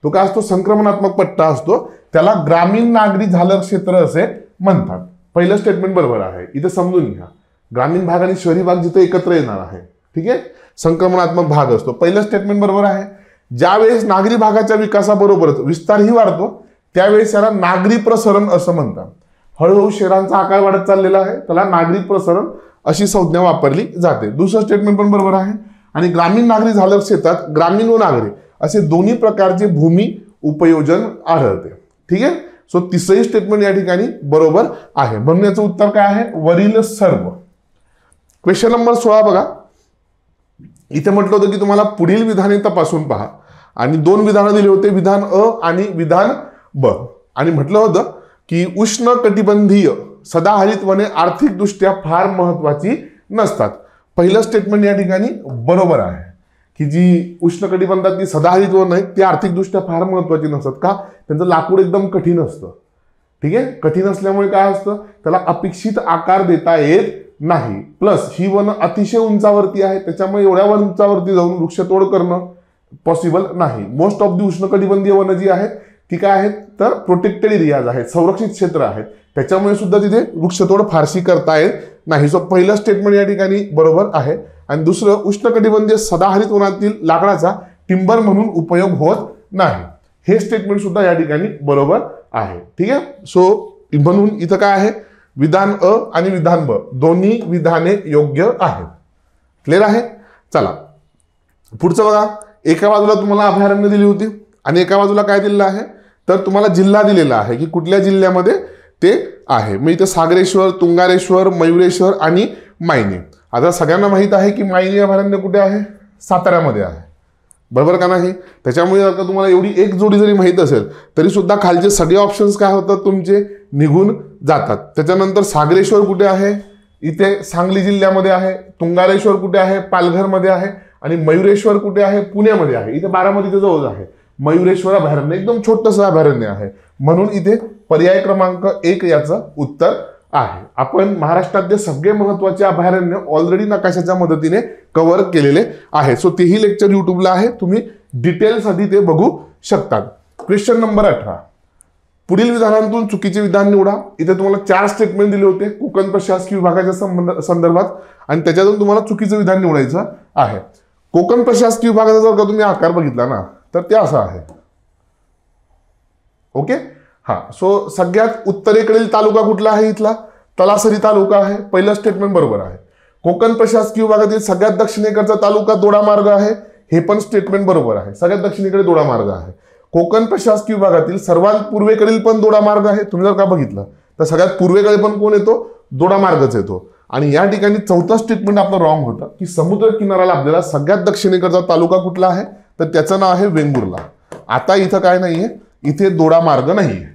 तो काय असतो संक्रमणात्मक पट्टा असतो. त्याला ग्रामीण नागरी झालर क्षेत्र असे म्हणतात. पहिलं स्टेटमेंट बरोबर आहे. इथे समजून घ्या ग्रामीण भाग आणि शहरी भाग जिथे एकत्र येणार आहे. ठीक आहे. संक्रमणात्मक भाग असतो. पहिलं स्टेटमेंट बरोबर आहे. ज्यावेळेस नागरी भागाच्या विकासाबरोबरच विस्तारही वाढतो त्यावेळेस याला नागरी प्रसरण असं म्हणतात. हळूहळू शहरांचा आकार वाढत चाललेला आहे त्याला नागरी प्रसरण अशी संज्ञा वापरली जाते. दुसरं स्टेटमेंट पण बरोबर आहे. आणि ग्रामीण नागरी झालर क्षेत्रात ग्रामीण व नागरी असे दोन्ही प्रकारचे भूमी उपयोजन आढळते. ठीक आहे. सो तिसरंही स्टेटमेंट या ठिकाणी बरोबर आहे. म्हणून याचं उत्तर काय आहे वरील सर्व. क्वेश्चन नंबर 16 बघा. इथे म्हटलं होतं की तुम्हाला पुढील विधाने तपासून पहा आणि 2 विधानं दिली होते विधान अ आणि विधान ब. आणि म्हटलं होतं की उष्ण कटिबंधीय सदाहरित वने आर्थिकदृष्ट्या फार महत्वाची नसतात. पहिलं स्टेटमेंट या ठिकाणी बरोबर आहे की जी उष्णकटिबंधातली सदाहरित वन आहेत ती आर्थिकदृष्ट्या फार महत्वाची नसतात. का त्यांचं लाकूड एकदम कठीण असतं. ठीक आहे. कठीण असल्यामुळे काय असतं त्याला अपेक्षित आकार देता येत नाही. प्लस ही वन अतिशय उंचावरती आहे त्याच्यामुळे एवढ्या उंचावरती जाऊन वृक्षतोड करणं पॉसिबल नाही. मोस्ट ऑफ दी उष्णकटिबंधीय वन जी आहेत ती काय आहेत तर प्रोटेक्टेड एरियाज आहेत संरक्षित क्षेत्र आहेत. त्याच्यामुळे सुद्धा तिथे वृक्षतोड फारशी करता येत नाही. सो पहिलं स्टेटमेंट या ठिकाणी बरोबर आहे. आणि दुसरं उष्णकटिबंधीय सदाहरित वनातील लाकडाचा टिंबर म्हणून उपयोग होत नाही हे स्टेटमेंट सुद्धा या ठिकाणी बरोबर आहे. ठीक आहे. सो म्हणून इथं काय आहे विधान अ आणि विधान ब दोन्ही विधाने योग्य आहेत. क्लिअर आहे. चला पुढचं बघा. एका बाजूला तुम्हाला अभयारण्य दिली होती आणि एका बाजूला काय दिलेलं आहे तर तुम्हाला जिल्हा दिलेला आहे की कुठल्या जिल्ह्यामध्ये ते आहे. मग इथं सागरेश्वर, तुंगारेश्वर, मयुरेश्वर आणि मायनी. आता सगळ्यांना माहित आहे की मायनी अभयारण्य कुठे आहे साताऱ्यामध्ये आहे. बरोबर का नाही. त्याच्यामुळे जर का तुम्हाला एवढी एक जोडी जरी माहीत असेल तरी सुद्धा खालचे सगळे ऑप्शन्स काय होतात तुमचे निघून जातात. त्याच्यानंतर सागरेश्वर कुठे आहे इथे सांगली जिल्ह्यामध्ये आहे. तुंगारेश्वर कुठे आहे पालघरमध्ये आहे. आणि मयुरेश्वर कुठे आहे पुण्यामध्ये आहे. इथे बारामतीच्या जवळ आहे. मयुरेश्वर अभयारण्य एकदम छोटंसं अभयारण्य आहे. म्हणून इथे पर्याय क्रमांक 1 याचं उत्तर आहे. आपण महाराष्ट्रातले सगळे महत्वाचे अभयारण्य ऑलरेडी नकाशाच्या मदतीने कव्हर केलेले आहे. सो तेही लेक्चर युट्यूबला आहे. तुम्ही डिटेल्स आधी ते बघू शकतात. Question number 18. पुढील विधानांतून चुकीचे विधान निवडा. इथे तुम्हाला 4 स्टेटमेंट दिले होते कोकण प्रशासकीय विभागाच्या संदर्भात आणि त्याच्यातून तुम्हाला चुकीचं विधान निवडायचं आहे. कोकण प्रशासकीय विभागाचा जर का तुम्ही आकार बघितला ना तर ते असा आहे. ओके. हा, सो सगळ्यात उत्तरेकडील तालुका कुठला आहे इथला? तलासरी तालुका आहे. पहिलं स्टेटमेंट बरोबर आहे. कोकण प्रशासकीय विभागातील सगळ्यात दक्षिणेकडचा तालुका दोडामार्ग आहे. हे पण स्टेटमेंट बरोबर आहे. सगळ्यात दक्षिणेकडे दोडामार्ग आहे. कोकण प्रशासकीय विभागातील सर्वात पूर्वेकडील पण दोडामार्ग आहे. तुम्ही जर का बघितलं तर सगळ्यात पूर्वेकडे पण कोण येतो? दोडामार्गच येतो. आणि या ठिकाणी चौथं स्टेटमेंट आपलं रॉंग होतं की समुद्र किनाऱ्याला आपल्याला सगळ्यात दक्षिणेकडचा तालुका कुठला आहे? तर त्याचं नाव आहे वेंगुर्ला. आता इथं काय नाहीये, इथे दोडामार्ग नाहीये.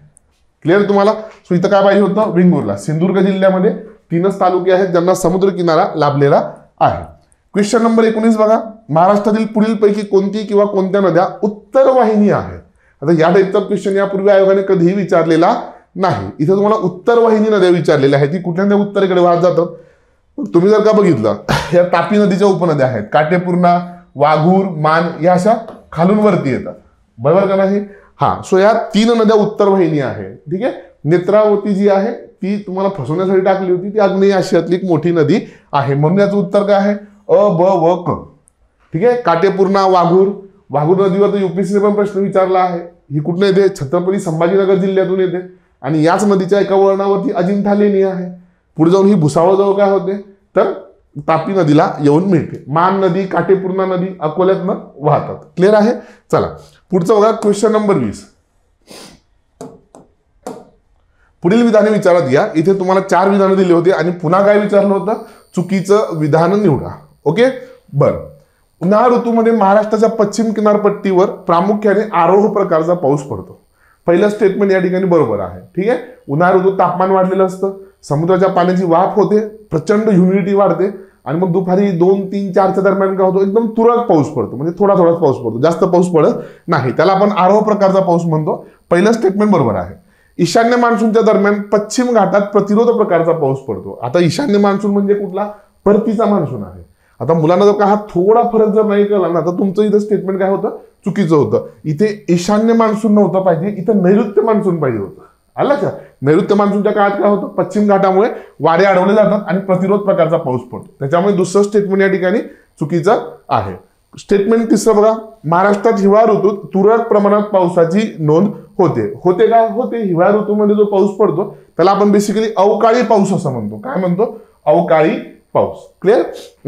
क्लिअर तुम्हाला? सो इथं काय पाहिजे होतं? वेंगुर्ला. सिंधुदुर्ग जिल्ह्यामध्ये 3च तालुके आहेत ज्यांना समुद्र किनारा लाभलेला आहे. क्वेश्चन नंबर 19 बघा. महाराष्ट्रातील पुढीलपैकी कोणती किंवा कोणत्या नद्या उत्तर वाहिनी आहेत? आता या टाईपचा क्वेश्चन यापूर्वी आयोगाने कधीही विचारलेला नाही. इथं तुम्हाला उत्तर वाहिनी नद्या विचारलेल्या आहेत. ती कुठल्या नद्या उत्तरेकडे वाहत जातात? तुम्ही जर का बघितलं, या तापी नदीच्या उपनद्या आहेत. काटेपूर्णा, वाघूर, मान या अशा खालून वरती येतात. बरोबर का नाही? हा, सो या 3 नद्या उत्तर वाहिनी आहे. ठीक आहे. नेत्रावती जी आहे ती तुम्हाला फसवण्यासाठी टाकली होती. ती आग्नेय आशियातली एक मोठी नदी आहे. म्हणून याचं उत्तर काय आहे? अ, ब, व, क. ठीक आहे. काटेपूर्णा, वाघूर नदीवर तर युपीएससीने पण प्रश्न विचारला आहे. ही कुठून येते? छत्रपती संभाजीनगर जिल्ह्यातून येते. आणि याच नदीच्या एका वळणावरती अजिंठा लेणी आहे. पुढे जाऊन ही भुसावळजवळ काय होते? तर तापी नदीला येऊन मिळते. मान नदी, काटेपूर्णा नदी अकोल्यातनं वाहतात. क्लिअर आहे? चला पुढचं बघा. Question number 20. पुढील विधाने विचारात घ्या. इथे तुम्हाला 4 विधानं दिली होती आणि पुन्हा काय विचारलं होतं? चुकीचं विधान निवडा. ओके, बरं. उन्हाळा ऋतूमध्ये महाराष्ट्राच्या पश्चिम किनारपट्टीवर प्रामुख्याने आरोह प्रकारचा पाऊस पडतो. पहिलं स्टेटमेंट या ठिकाणी बरोबर आहे. ठीक आहे. उन्हाळा ऋतूत तापमान वाढलेलं असतं, समुद्राच्या पाण्याची वाफ होते, प्रचंड ह्युमिडिटी वाढते आणि मग दुपारी 2, 3, 4च्या दरम्यान काय होतो? एकदम तुरळक पाऊस पडतो. म्हणजे थोडा थोडाच पाऊस पडतो, जास्त पाऊस पडत नाही. त्याला आपण आरोह प्रकारचा पाऊस म्हणतो. पहिलं स्टेटमेंट बरोबर आहे. ईशान्य मान्सूनच्या दरम्यान पश्चिम घाटात प्रतिरोध प्रकारचा पाऊस पडतो. आता ईशान्य मान्सून म्हणजे कुठला? परतीचा मान्सून आहे. आता मुलांना जर का हा थोडा फरक जर नाही कळला ना, तर तुमचं इथं स्टेटमेंट काय होतं? चुकीचं होतं. इथे ईशान्य मान्सून नव्हतं पाहिजे, इथं नैऋत्य मान्सून पाहिजे होतं. आलं का? नैऋत्य मान्सूनच्या काळात काय होतं? पश्चिम घाटामुळे वारे अडवले जातात आणि प्रतिरोध प्रकारचा पाऊस पडतो. त्याच्यामुळे दुसरं स्टेटमेंट या ठिकाणी चुकीचं आहे. स्टेटमेंट तिसरं बघा. महाराष्ट्रात हिवाळा ऋतूत तुरळक प्रमाणात पावसाची नोंद होते. होते का? होते. हिवाळा ऋतूमध्ये जो पाऊस पडतो त्याला आपण बेसिकली अवकाळी पाऊस असं म्हणतो. काय म्हणतो? अवकाळी पाऊस. क्लिअर?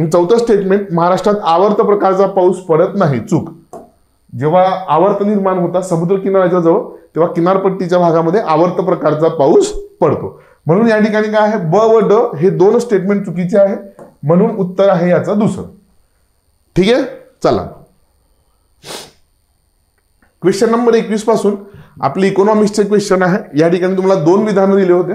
चौथं स्टेटमेंट. महाराष्ट्रात आवर्त प्रकारचा पाऊस पडत नाही. चूक. जेव्हा आवर्त निर्माण होता समुद्र किनाऱ्याच्या जवळ, तेव्हा किनारपट्टीच्या भागामध्ये आवर्त प्रकारचा पाऊस पडतो. म्हणून या ठिकाणी काय आहे? ब व ड हे 2 स्टेटमेंट चुकीचे आहे. म्हणून उत्तर आहे याचं दुसरं. ठीक आहे. चला क्वेश्चन नंबर 21 पासून आपले इकॉनॉमिक्सचे क्वेश्चन आहे. या ठिकाणी तुम्हाला 2 विधानं दिले होते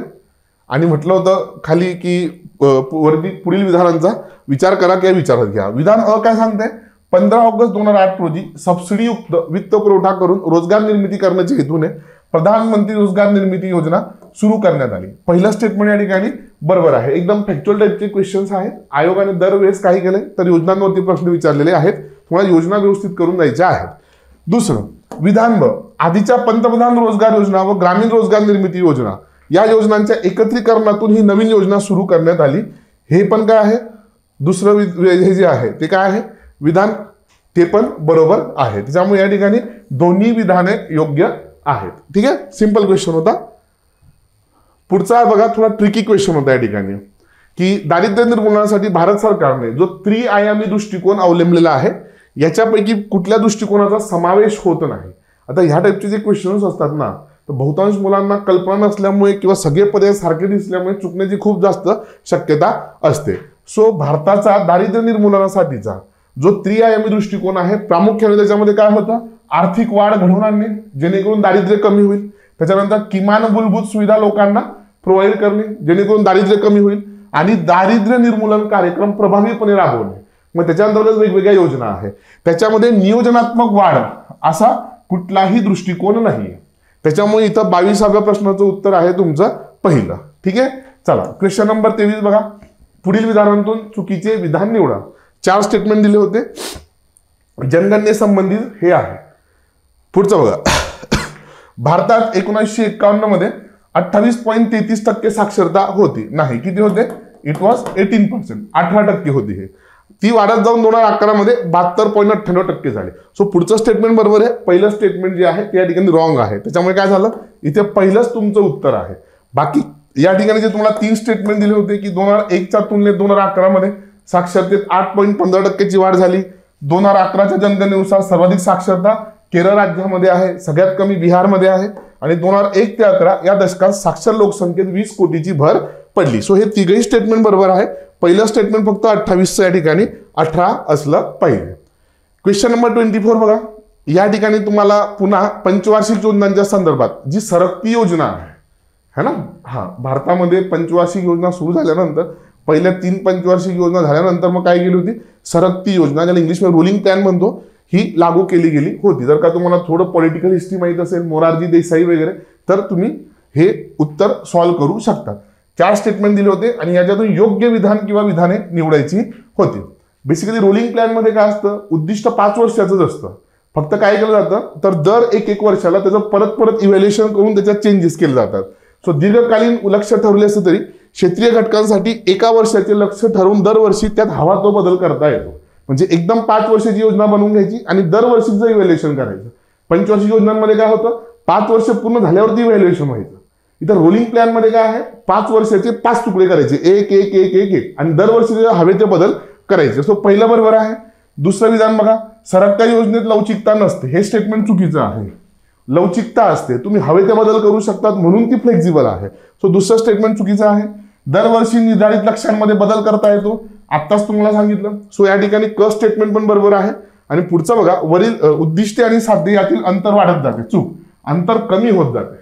आणि म्हटलं होतं खाली की वरती पुढील विधानांचा विचार करा किंवा विचारात घ्या. विधान अ काय सांगते? 15 ऑगस्ट 2008 रोजी सबसिडीयुक्त वित्त पुरवठा करून रोजगार निर्मिती करण्याच्या हेतूने प्रधानमंत्री रोजगार निर्मिती योजना सुरू करण्यात आली. पहिलं स्टेटमेंट या ठिकाणी बरोबर आहे. एकदम फॅक्च्युअल टाईपचे क्वेश्चन्स आहेत. आयोगाने दरवेळेस काही केले तर योजनांवरती प्रश्न विचारलेले आहेत. तुम्हाला योजना व्यवस्थित करून द्यायच्या आहेत. दुसरं विधान ब. आधीच्या पंतप्रधान रोजगार योजना व ग्रामीण रोजगार निर्मिती योजना या योजनांच्या एकत्रीकरणातून ही नवीन योजना सुरू करण्यात आली. हे पण काय आहे? दुसरं हे जे आहे ते काय आहे? विधान. ते पण बरोबर आहे. त्याच्यामुळे या ठिकाणी दोन्ही विधाने योग्य आहेत. ठीक आहे. सिंपल क्वेश्चन होता. पुढचा बघा थोडा ट्रिकी क्वेश्चन होता या ठिकाणी की दारिद्र्य निर्मूलनासाठी भारत सरकारने जो त्रिआयामी दृष्टिकोन अवलंबलेला आहे याच्यापैकी कुठल्या दृष्टिकोनाचा समावेश होत नाही. आता ह्या टाईपचे जे क्वेश्चन्स असतात ना, तर बहुतांश मुलांना कल्पना नसल्यामुळे किंवा सगळे पर्याय सारखे दिसल्यामुळे चुकण्याची खूप जास्त शक्यता असते. सो भारताचा दारिद्र्य निर्मूलनासाठीचा जो त्रिआयामी दृष्टिकोन आहे प्रामुख्याने त्याच्यामध्ये काय होतं? आर्थिक वाढ घडवून आणणे जेणेकरून दारिद्र्य कमी होईल. त्याच्यानंतर किमान मूलभूत सुविधा लोकांना प्रोव्हाइड करणे जेणेकरून दारिद्र्य कमी होईल आणि दारिद्र्य निर्मूलन कार्यक्रम प्रभावीपणे राबवणे. मग त्याच्या अंतर्गत वेगवेगळ्या योजना आहेत. त्याच्यामध्ये नियोजनात्मक वाढ असा कुठलाही दृष्टिकोन नाही. त्याच्यामुळे इथं 22व्या प्रश्नाचं उत्तर आहे तुमचं पहिलं. ठीक आहे. चला क्वेश्चन नंबर 23 बघा. पुढील विधानांतून चुकीचे विधान निवडा. 4 स्टेटमेंट दिले होते. जनगणनेसंबंधित हे आहे. पुढचं बघा. भारतात 1951 मध्ये 28.33% साक्षरता होती. नाही, किती होते? It was 18%. 18% होती. हे ती वाढत जाऊन 2011 मध्ये 72.98% झाली. सो पुढचं स्टेटमेंट बरोबर आहे. पहिलं स्टेटमेंट जे आहे ते या ठिकाणी रॉंग आहे. त्याच्यामुळे काय झालं, इथे पहिलंच तुमचं उत्तर आहे. बाकी या ठिकाणी जे तुम्हाला 3 स्टेटमेंट दिले होते की 2001च्या तुलनेत 2011 मध्ये साक्षरतेत 8.15% वाढ झाली. 2011च्या जनगणनेनुसार सर्वाधिक साक्षरता केरळ राज्यामध्ये आहे, सगळ्यात कमी बिहारमध्ये आहे आणि 2001 ते 11 या दशकात साक्षर लोकसंख्येत 20 कोटीची भर पडली. सो हे तिघही स्टेटमेंट बरोबर आहे. पहिलं स्टेटमेंट फक्त 28चं या ठिकाणी 18 असलं पाहिजे. क्वेश्चन नंबर 24 बघा. या ठिकाणी तुम्हाला पुन्हा पंचवार्षिक योजनांच्या संदर्भात जी सरकती योजना आहे ना, भारतामध्ये पंचवार्षिक योजना सुरू झाल्यानंतर पहिल्या 3 पंचवार्षिक योजना झाल्यानंतर मग काय केली होती, सरकती योजना, ज्याला इंग्लिशमध्ये रोलिंग प्लॅन म्हणतो, ही लागू केली गेली होती. जर का तुम्हाला थोडं पॉलिटिकल हिस्ट्री माहित असेल, मोरारजी देसाई वगैरे, तर तुम्ही हे उत्तर सॉल्व्ह करू शकता. 4 स्टेटमेंट दिले होते आणि याच्यातून योग्य विधान किंवा विधाने निवडायची होती. बेसिकली रोलिंग प्लॅन मध्ये काय असतं, उद्दिष्ट 5 वर्षाचंच असतं. फक्त काय केलं जातं तर दर 1 वर्षाला त्याचं परत इव्हॅल्युएशन करून त्याच्यात चेंजेस केले जातात. सो दीर्घकालीन लक्ष्य ठरवले असं तरी क्षेत्रीय घटकांसाठी 1 वर्षाचे लक्ष्य ठरवून दरवर्षी त्यात हवा तो बदल करता येतो. म्हणजे एकदम 5 वर्षाची योजना बनवून घ्यायची आणि दरवर्षीचं इव्हॅल्युएशन करायचं. पंचवार्षिक योजनांमध्ये काय होतं, 5 वर्ष पूर्ण झाल्यावरती इव्हॅल्युएशन व्हायचं. इथं रोलिंग प्लॅन मध्ये काय आहे, 5 वर्षाचे 5 तुकडे करायचे, 1 आणि दरवर्षी हवे ते बदल करायचे. सो पहिलं बरोबर आहे. दुसरं विधान बघा, सरकत्या योजनेत लवचिकता नसते, हे स्टेटमेंट चुकीचं आहे. लवचिकता असते, तुम्ही हवे ते बदल करू शकतात म्हणून ती फ्लेक्झिबल आहे. सो दुसरं स्टेटमेंट चुकीचं आहे. दरवर्षी निर्धारित लक्ष्यांमध्ये बदल करता येतो, आत्ताच तुम्हाला सांगितलं. सो या ठिकाणी क स्टेटमेंट पण बरोबर आहे. आणि पुढचं बघा, वरील उद्दिष्टे आणि साध्य यातील अंतर वाढत जाते. चूक, अंतर कमी होत जाते,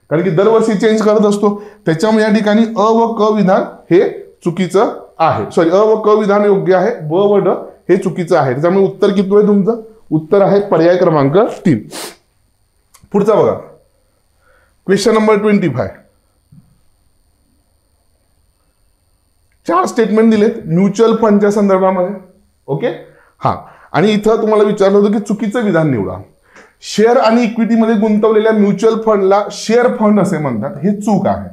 कारण की दरवर्षी चेंज करत असतो. त्याच्यामुळे या ठिकाणी अ व क विधान हे चुकीचं आहे. सॉरी, अ व क विधान योग्य आहे, ब व ड हे चुकीचं आहे. त्याच्यामुळे उत्तर किती आहे तुमचं, उत्तर आहे पर्याय क्रमांक 3. पुढचा बघा, क्वेश्चन नंबर 25. 4 स्टेटमेंट दिलेत म्युच्युअल फंडच्या संदर्भामध्ये. ओके, आणि इथं तुम्हाला विचारलं होतं की चुकीचं विधान निवडा. शेअर आणि इक्विटीमध्ये गुंतवलेल्या म्युच्युअल फंडला शेअर फंड असे म्हणतात, हे चूक आहे.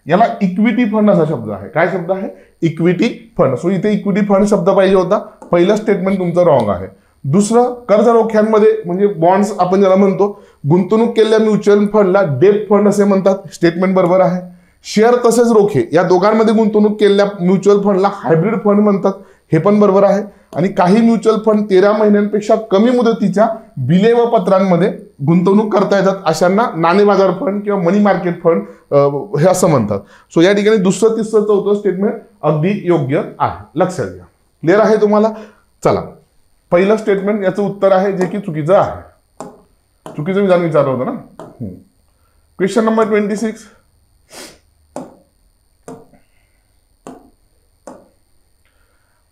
याला इक्विटी फंड असा शब्द आहे. काय शब्द आहे, इक्विटी फंड. सो इथे इक्विटी फंड शब्द पाहिजे होता. पहिलं स्टेटमेंट तुमचं रॉंग आहे. दुसरं, कर्ज रोख्यांमध्ये म्हणजे बॉन्ड्स आपण ज्याला म्हणतो, गुंतवणूक केलेल्या म्युच्युअल फंडला डेट फंड असे म्हणतात, स्टेटमेंट बरोबर आहे. शेअर तसेच रोखे या दोघांमध्ये गुंतवणूक केलेल्या म्युच्युअल फंडला हायब्रिड फंड म्हणतात, हे पण बरोबर आहे. आणि काही म्युच्युअल फंड 13 महिन्यांपेक्षा कमी मुदतीच्या बिले व पत्रांमध्ये गुंतवणूक करता येतात, अशांना नाणे बाजार फंड किंवा मनी मार्केट फंड हे असं म्हणतात. सो या ठिकाणी दुसरं, तिसरं, चौथं स्टेटमेंट अगदी योग्य आहे. लक्षात घ्या. क्लिअर आहे तुम्हाला. चला, पहिलं स्टेटमेंट याचं उत्तर आहे जे की चुकीचं आहे. चुकीचं विधान विचारलं होतं ना. Question number 26.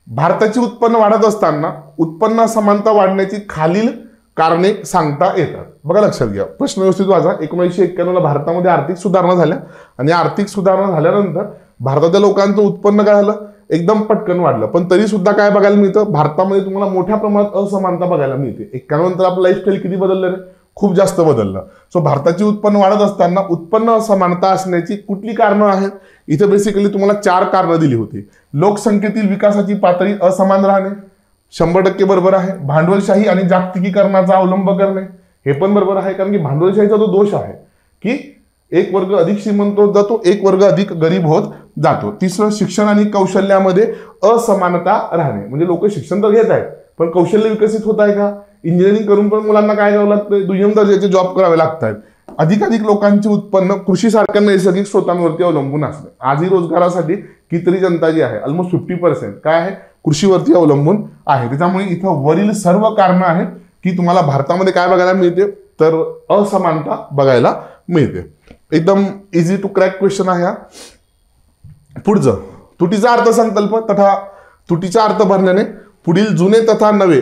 भारताची उत्पन्न वाढत असताना उत्पन्न असमानता वाढण्याची खालील कारणे सांगता येतात. बघा, लक्षात घ्या, प्रश्न व्यवस्थित वाचा. 1991 ला भारतामध्ये आर्थिक सुधारणा झाल्या आणि आर्थिक सुधारणा झाल्यानंतर भारताच्या लोकांचं उत्पन्न काय झालं, एकदम पटकन वाढलं. पण तरी सुद्धा काय बघायला मिळतं, भारतामध्ये तुम्हाला मोठ्या प्रमाणात असमानता बघायला मिळते. 91 नंतर आपलं लाईफस्टाईल किती बदललं रे, खूप जास्त बदललं. सो भारताची उत्पन्न वाढत असताना उत्पन्न असमानता असण्याची कुठली कारणं आहेत, इथे बेसिकली तुम्हाला 4 कारणं दिली होती. लोकसंख्येतील विकासाची पातळी असमान राहणे, 100% बरोबर आहे. भांडवलशाही आणि जागतिकीकरणाचा अवलंब करणे, हे पण बरोबर आहे, कारण की भांडवलशाहीचा तो दोष आहे की एक वर्ग अधिक श्रीमंत होत जातो, एक वर्ग अधिक गरीब होत जातो. तिसरं, शिक्षण आणि कौशल्यामध्ये असमानता राहणे, म्हणजे लोक शिक्षण तर घेत आहेत पण कौशल्य विकसित होत आहे का, इंजिनिअरिंग करून पण मुलांना काय करावं लागतं, दुय्यम दर्जाचे जॉब करावे लागतात. अधिकाधिक लोकांचे उत्पन्न कृषीसारख्या नैसर्गिक स्रोतांवरती अवलंबून असणे. आजही रोजगारासाठी कितीतरी जनता जी आहे, ऑलमोस्ट 50% काय आहे, कृषीवरती अवलंबून आहे. त्याच्यामुळे इथं वरील सर्व कारणं आहेत की तुम्हाला भारतामध्ये काय बघायला मिळते, तर असमानता बघायला मिळते. एकदम इझी टू क्रॅक क्वेश्चन आहे हा. पुढचं, तुटीचा अर्थसंकल्प तथा तुटीचा अर्थ भरण्याने पुढील जुने तथा नवे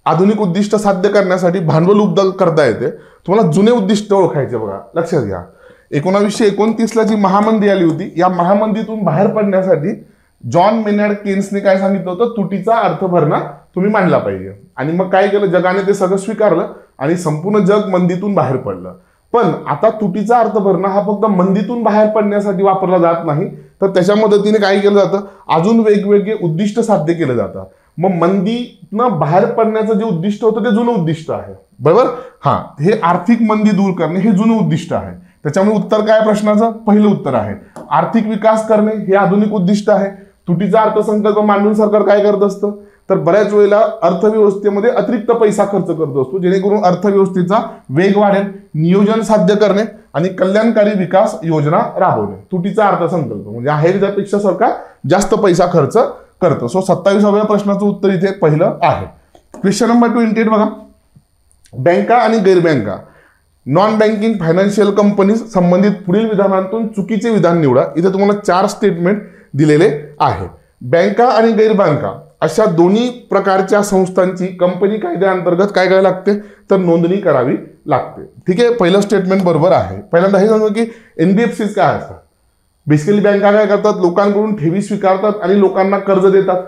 आधुनिक उद्दिष्ट साध्य करण्यासाठी भांडवल उपलब्ध करता येते. तुम्हाला जुने उद्दिष्ट ओळखायचे. बघा, लक्षात घ्या, 1929 ला जी महामंदी आली होती, या महामंदीतून बाहेर पडण्यासाठी जॉन मेनार्ड केन्सने काय सांगितलं होतं, तुटीचा अर्थ भरणा तुम्ही मांडला पाहिजे. आणि मग काय केलं, जगाने ते सगळं स्वीकारलं आणि संपूर्ण जग मंदीतून बाहेर पडलं. पण आता तुटीचा अर्थ भरणा हा फक्त मंदीतून बाहेर पडण्यासाठी वापरला जात नाही, तर त्याच्या मदतीने काय केलं जातं, अजून वेगवेगळे उद्दिष्ट साध्य केले जातात. मग मंदीनं बाहेर पडण्याचं जे उद्दिष्ट होतं ते जुनं उद्दिष्ट आहे, बरोबर. हे आर्थिक मंदी दूर करणे हे जुनं उद्दिष्ट आहे. त्याच्यामुळे उत्तर काय प्रश्नाचं, पहिलं उत्तर आहे. आर्थिक विकास करणे हे आधुनिक उद्दिष्ट आहे. तुटीचा अर्थसंकल्प मांडून सरकार काय करत असतं, तर बऱ्याच वेळेला अर्थव्यवस्थेमध्ये अतिरिक्त पैसा खर्च करत असतो, जेणेकरून अर्थव्यवस्थेचा वेग वाढेल, नियोजन साध्य करणे आणि कल्याणकारी विकास योजना राबवणे. तुटीचा अर्थसंकल्प म्हणजे आहे त्यापेक्षा सरकार जास्त पैसा खर्च करतं. सो 27व्या प्रश्नाचं उत्तर इथे पहिलं आहे. क्वेश्चन नंबर 28 बघा. बँका आणि गैरबँका नॉन बँकिंग फायनान्शियल कंपनीज संबंधित पुढील विधानांतून चुकीचे विधान निवडा. इथे तुम्हाला 4 स्टेटमेंट दिलेले आहे. बँका आणि गैरबँका अशा दोन्ही प्रकारच्या संस्थांची कंपनी कायद्याअंतर्गत काय करायला लागते, तर नोंदणी करावी लागते. ठीक आहे, पहिलं स्टेटमेंट बरोबर आहे. पहिल्यांदा हे सांगतो की एनबीएफसी काय असतात. बेसिकली बँका काय करतात, लोकांकडून ठेवी स्वीकारतात आणि लोकांना कर्ज देतात,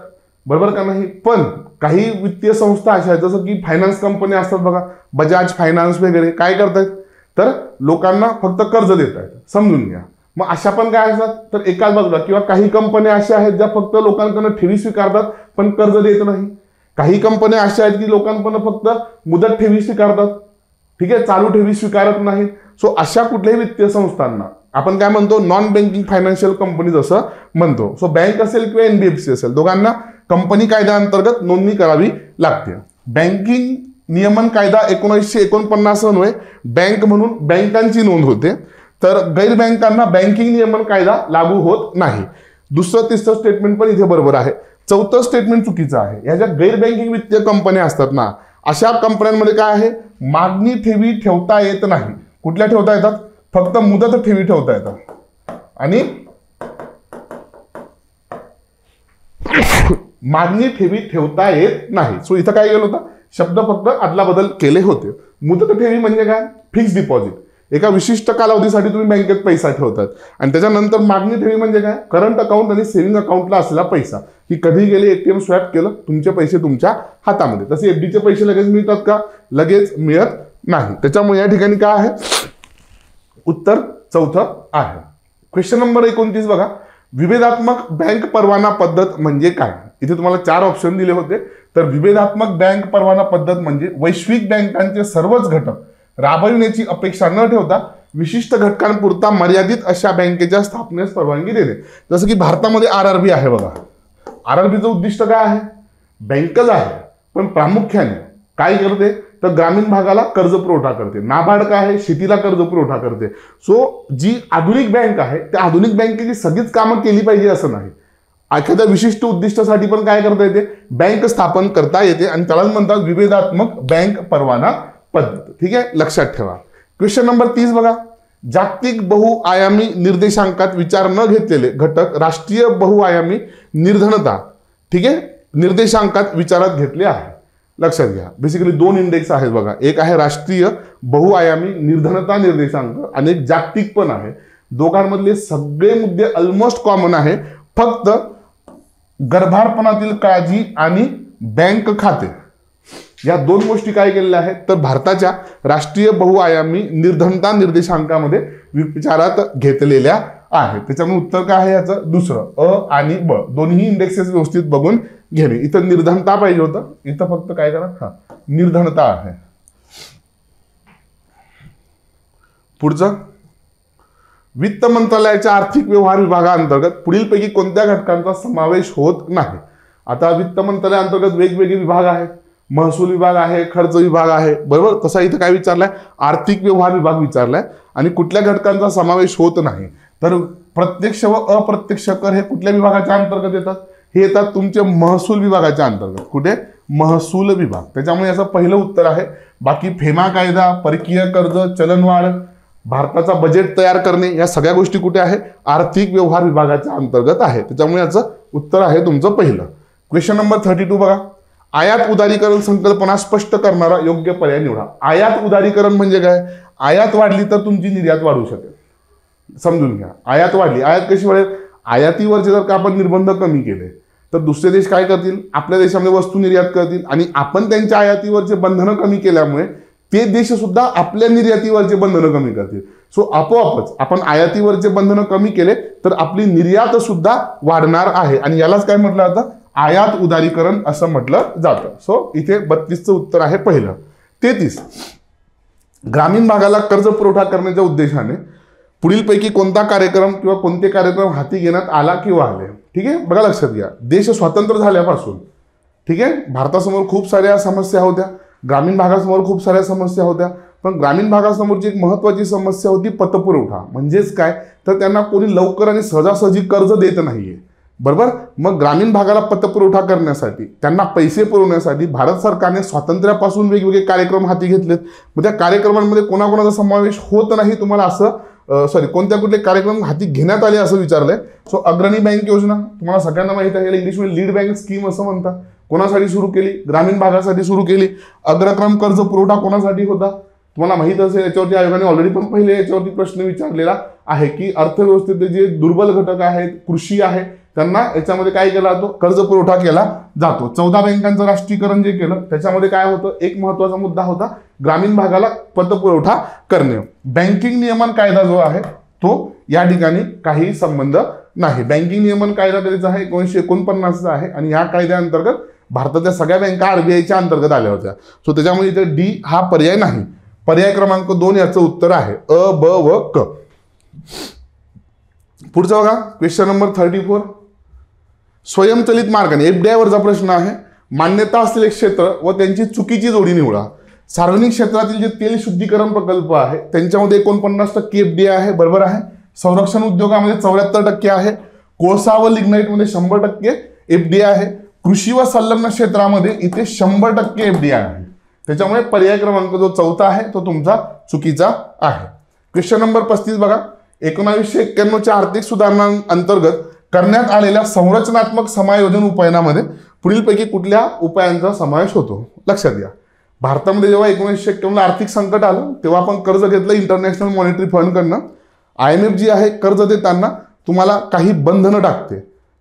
बरोबर का नाही. पण काही वित्तीय संस्था अशा आहेत जसं की फायनान्स कंपनी असतात बघा, बजाज फायनान्स वगैरे, काय करतायत तर लोकांना फक्त कर्ज देत आहेत, समजून घ्या. मग अशा पण काय असतात तर एकाच बाजूला, किंवा काही कंपन्या अशा आहेत ज्या फक्त लोकांकडून ठेवी स्वीकारतात पण कर्ज देत नाही. काही कंपन्या अशा आहेत की लोकांकडून फक्त मुदत ठेवी स्वीकारतात, ठीक आहे, चालू ठेवी स्वीकारत नाहीत. सो अशा कुठल्याही वित्तीय संस्थांना आपण काय म्हणतो, नॉन बँकिंग फायनान्शियल कंपनीज असं म्हणतो. सो बँक असेल किंवा एनबीएफसी असेल, दोघांना कंपनी कायद्याअंतर्गत नोंदणी करावी लागते. बँकिंग नियमन कायदा 1949 अन्वये बँक म्हणून बँकांची नोंद होते, तर गैरबँकांना बँकिंग नियमन कायदा लागू होत नाही. दुसरं तिसरं स्टेटमेंट पण इथे बरोबर आहे. चौथं स्टेटमेंट चुकीचं आहे. ह्या ज्या गैरबँकिंग वित्तीय कंपन्या असतात ना, अशा कंपन्यांमध्ये काय आहे, मागणी ठेवी ठेवता येत नाही. कुठल्या ठेवता येतात, फक्त मुदत ठेवी ठेवता येतात आणि मागणी ठेवी ठेवता येत नाही. सो इथं काय केलं होतं, शब्द फक्त अदला बदल केले होते. मुदत ठेवी म्हणजे काय, फिक्स डिपॉझिट, एका विशिष्ट कालावधीसाठी तुम्ही बँकेत पैसा ठेवतात. आणि त्याच्यानंतर मागणी ठेवी म्हणजे काय, करंट अकाउंट आणि सेव्हिंग अकाउंटला असलेला पैसा, की कधी गेले एटीएम स्वॅप केलं, तुमचे पैसे तुमच्या हातामध्ये. तसे एफडीचे पैसे लगेच मिळतात का, लगेच मिळत नाही. त्याच्यामुळे या ठिकाणी काय आहे, उत्तर चौथं आहे. क्वेश्चन नंबर 29 बघा. विभेदात्मक बँक परवाना पद्धत म्हणजे काय. इथे तुम्हाला 4 ऑप्शन दिले होते. तर विभेदात्मक बँक परवाना पद्धत म्हणजे वैश्विक बँकांचे सर्वच घटक राबविण्याची अपेक्षा न ठेवता विशिष्ट घटकांपुरता मर्यादित अशा बँकेच्या स्थापनेस परवानगी देणे. जसं की भारतामध्ये आरआरबी आहे बघा. आरआरबीचं उद्दिष्ट काय आहे, बँकच आहे, पण प्रामुख्याने काय करते तर ग्रामीण भागाला कर्ज पुरवठा करते. नाबार्ड काय आहे, शेतीला कर्ज पुरवठा करते. सो जी आधुनिक बँक आहे त्या आधुनिक बँकेची सगळीच कामं केली पाहिजे असं नाही. एखाद्या विशिष्ट उद्दिष्टासाठी पण काय करता येते, बँक स्थापन करता येते आणि त्यालाच म्हणतात विभेदात्मक बँक परवाना पद्धत. ठीक आहे, लक्षात ठेवा. क्वेश्चन नंबर 30 बघा. जागतिक बहुआयामी निर्देशांकात विचार न घेतलेले घटक राष्ट्रीय बहुआयामी निर्धनता, ठीक आहे, निर्देशांकात विचारात घेतले आहे. लक्षात घ्या. बेसिकली 2 इंडेक्स आहेत बघा. एक आहे राष्ट्रीय बहुआयामी निर्धनता निर्देशांक आणि एक जागतिक पण आहे. दोघांमधले सगळे मुद्दे ऑलमोस्ट कॉमन आहे. फक्त गर्भारपणातील काळजी आणि बँक खाते या 2 गोष्टी काय केलेल्या आहेत तर भारताच्या राष्ट्रीय बहुआयामी निर्धनता निर्देशांकामध्ये विचारात घेतलेल्या आहेत. त्याच्यामुळे उत्तर काय आहे याचं, दुसरं अ आणि ब दोन्ही इंडेक्सेस व्यवस्थित बघून घेणे. इथं निर्धनता पाहिजे होतं, इथं फक्त काय करा, निर्धनता आहे. पुढचं, वित्त मंत्रालयाच्या आर्थिक व्यवहार विभागाअंतर्गत पुढीलपैकी कोणत्या घटकांचा समावेश होत नाही. आता वित्त मंत्रालयाअंतर्गत वेगवेगळे विभाग आहेत. महसूल विभाग आहे, खर्च विभाग आहे, बरोबर. तसा इथं काय विचारलाय, आर्थिक व्यवहार विभाग विचारलाय. आणि कुठल्या घटकांचा समावेश होत नाही तर प्रत्यक्ष व अप्रत्यक्ष कर हे कुठल्या विभागाच्या अंतर्गत येतात, हे येतात तुमचे महसूल विभागाच्या अंतर्गत. कुठे, महसूल विभाग. त्याच्यामुळे याचं पहिलं उत्तर आहे. बाकी फेमा कायदा, परकीय कर्ज, चलनवाढ, भारताचा बजेट तयार करणे या सगळ्या गोष्टी कुठे आहे, आर्थिक व्यवहार विभागाच्या अंतर्गत आहे. त्याच्यामुळे याचं उत्तर आहे तुमचं पहिलं. क्वेश्चन नंबर 32 बघा. आयात उदारीकरण संकल्पना स्पष्ट करणारा योग्य पर्याय निवडा. आयात उदारीकरण म्हणजे काय, आयात वाढली तर तुमची निर्यात वाढू शकेल. समजून घ्या. आयात वाढली, आयात कशी वाढेल, आयातीवरचे जर का आपण निर्बंध कमी केले तर दुसरे देश काय करतील, आपल्या देशामध्ये वस्तू निर्यात करतील आणि आपण त्यांच्या आयातीवरचे बंधनं कमी केल्यामुळे ते देश सुद्धा आपल्या निर्यातीवरचे बंधनं कमी करतील. सो आपोआपच आपण आयातीवरचे बंधनं कमी केले तर आपली निर्यात सुद्धा वाढणार आहे आणि यालाच काय म्हटलं जातं, आयात उदारीकरण असं म्हटलं जातं. सो इथे 32चं उत्तर आहे पहिलं. 33, ग्रामीण भागाला कर्ज पुरवठा करण्याच्या उद्देशाने पुढीलपैकी कोणता कार्यक्रम किंवा कोणते कार्यक्रम हाती घेण्यात आला किंवा आले. ठीक आहे, बघा लक्षात घ्या, देश स्वतंत्र झाल्यापासून ठीक आहे भारतासमोर खूप साऱ्या समस्या होत्या, ग्रामीण भागासमोर खूप साऱ्या समस्या होत्या, पण ग्रामीण भागासमोरची एक महत्त्वाची समस्या होती पतपुरवठा. म्हणजेच काय तर त्यांना कोणी लवकर आणि सहजासहजी कर्ज देत नाहीये, बरोबर. मग ग्रामीण भागाला पतपुरवठा करण्यासाठी, त्यांना पैसे पुरवण्यासाठी भारत सरकारने स्वातंत्र्यापासून वेगवेगळे कार्यक्रम हाती घेतलेत. मग त्या कार्यक्रमांमध्ये कोणाकोणाचा समावेश होत नाही तुम्हाला असं कोणत्या कुठले कार्यक्रम हाती घेण्यात आले असं विचारलंय. सो अग्रणी बँक योजना तुम्हाला सगळ्यांना माहिती आहे, इंग्लिशमध्ये लीड बँक स्कीम असं म्हणतात. कोणासाठी सुरू केली, ग्रामीण भागासाठी सुरू केली. अग्रक्रम कर्ज पुरवठा कोणासाठी होता तुम्हाला माहित असेल, याच्यावरती आयोगाने ऑलरेडी पण पहिले याच्यावरती प्रश्न विचारलेला आहे की अर्थव्यवस्थेतले जे दुर्बल घटक आहेत, कृषी आहे, त्यांना याच्यामध्ये काय केला जातो, कर्ज पुरवठा केला जातो. 14 बँकांचं राष्ट्रीयकरण जे केलं त्याच्यामध्ये काय होतं, एक महत्वाचा मुद्दा होता ग्रामीण भागाला पतपुरवठा करणे. बँकिंग नियमन कायदा जो आहे तो या ठिकाणी काही संबंध नाही. बँकिंग नियमन कायदा कधीचा आहे, 1949चा आहे आणि या कायद्याअंतर्गत भारताच्या सगळ्या बँका आरबीआयच्या अंतर्गत आल्या होत्या. सो त्याच्यामुळे इथे डी हा पर्याय नाही. पर्याय क्रमांक 2 याचं उत्तर आहे अ, ब व क. पुढचा बघा क्वेश्चन नंबर 34, स्वयंचलित मार्गाने एफडीआय वरचा प्रश्न आहे. मान्यता असलेले क्षेत्र व त्यांची चुकीची जोडी निवडा. सार्वजनिक क्षेत्रातील जे तेल शुद्धीकरण प्रकल्प आहे त्यांच्यामध्ये 49% एफडीआय आहे, बरोबर आहे. संरक्षण उद्योगामध्ये 74% आहे. कोळसा व लिग्नाईटमध्ये 100% एफडीआय आहे. कृषी व संलग्न क्षेत्रामध्ये इथे 100% एफडीआय आहे. त्याच्यामुळे पर्याय क्रमांक जो 4 आहे तो तुमचा चुकीचा आहे. क्वेश्चन नंबर 35 बघा, 1991च्या आर्थिक सुधारणांअंतर्गत करण्यात आलेल्या संरचनात्मक समायोजन उपायनामध्ये पुढीलपैकी कुठल्या उपायांचा समावेश होतो. लक्षात घ्या, भारतामध्ये जेव्हा 1951ला आर्थिक संकट आलं तेव्हा आपण कर्ज घेतलं इंटरनॅशनल मॉनिटरी फंडकडनं. IMF जी आहे कर्ज देताना तुम्हाला काही बंधनं टाकते,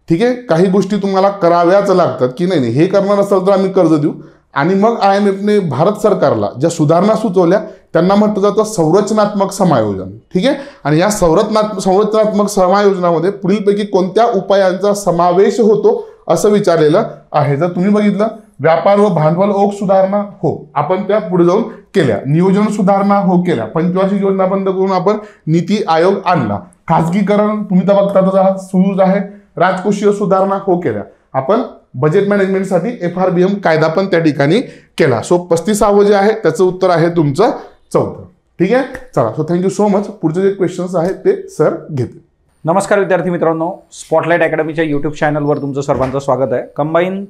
ठीक आहे, काही गोष्टी तुम्हाला कराव्याच लागतात की नाही हे करणार असेल तर आम्ही कर्ज देऊ. आणि मग IMFने भारत सरकारला ज्या सुधारणा सुचवल्या त्यांना म्हटलं जातं संरचनात्मक समायोजन. ठीक आहे, आणि या संरचनात्मक समायोजनामध्ये पुढीलपैकी कोणत्या उपायांचा समावेश होतो असं विचारलेलं आहे. जर तुम्ही बघितलं व्यापार व भांडवल ओघ सुधारणा हो आपण त्या पुढे जाऊन केल्या, नियोजन सुधारणा हो केल्या, पंचवार्षिक योजना बंद करून आपण नीती आयोग आणला, खाजगीकरण तुम्ही तर बघता सुरूच आहे, राजकोषीय सुधारणा हो केल्या, आपण बजेट मॅनेजमेंटसाठी FRBM कायदा पण त्या ठिकाणी केला. सो 35वे जे आहे त्याचं उत्तर आहे तुमचं 4. ठीक आहे, चला. So thank you so much. पुढचे जे क्वेश्चन्स आहेत ते सर घेतील. नमस्कार विद्यार्थी मित्रांनो, स्पॉटलाइट अकॅडमीच्या यूट्यूब चॅनलवर तुमचं सर्वांचं स्वागत आहे. कंबाईन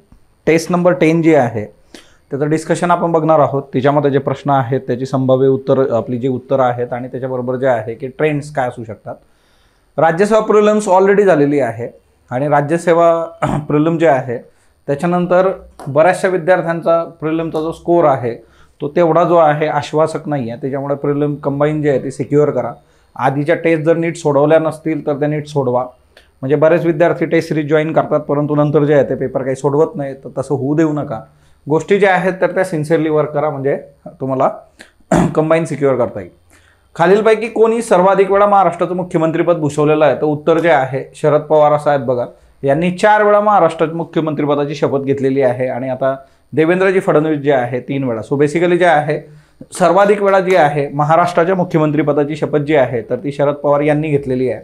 टेस्ट नंबर 10 जी आहे त्याचं डिस्कशन आपण बघणार आहोत. त्याच्यामध्ये जे प्रश्न आहेत त्याची संभाव्य उत्तर, आपली जी उत्तरं आहेत आणि त्याच्याबरोबर जे आहे की ट्रेंड्स काय असू शकतात. राज्यसेवा प्रिलिम्स ऑलरेडी झालेली आहे आणि राज्यसेवा प्रिलिम जे आहे त्याच्यानंतर बऱ्याचशा विद्यार्थ्यांचा प्रिलिमचा जो स्कोअर आहे तो तेवढा जो आहे आश्वासक नाही आहे. त्याच्यामुळे प्रिलिम कंबाईन जे आहे ती सिक्युअर करा. आधीच्या टेस्ट जर नीट सोडवल्या नसतील तर त्या नीट सोडवा. म्हणजे बरेच विद्यार्थी टेस्ट सिरीज जॉईन करतात परंतु नंतर जे आहे ते पेपर काही सोडवत नाही, तर तसं होऊ देऊ नका. गोष्टी ज्या आहेत तर त्या सिन्सिअरली वर्क करा, म्हणजे तुम्हाला कंबाईन सिक्युअर करता येईल. खालीलपैकी कोणी सर्वाधिक वेळा महाराष्ट्राचं मुख्यमंत्रीपद भूषवलेलं आहे, तर उत्तर जे आहे शरद पवार साहेब बघा, यांनी 4 वेळा महाराष्ट्राच्या मुख्यमंत्रीपदाची शपथ घेतलेली आहे आणि आता देवेंद्रजी फडणवीस जे आहे 3 वेळा. सो बेसिकली जे आहे सर्वाधिक वेळा जी आहे महाराष्ट्राच्या मुख्यमंत्रीपदाची शपथ जी आहे तर ती शरद पवार यांनी घेतलेली आहे.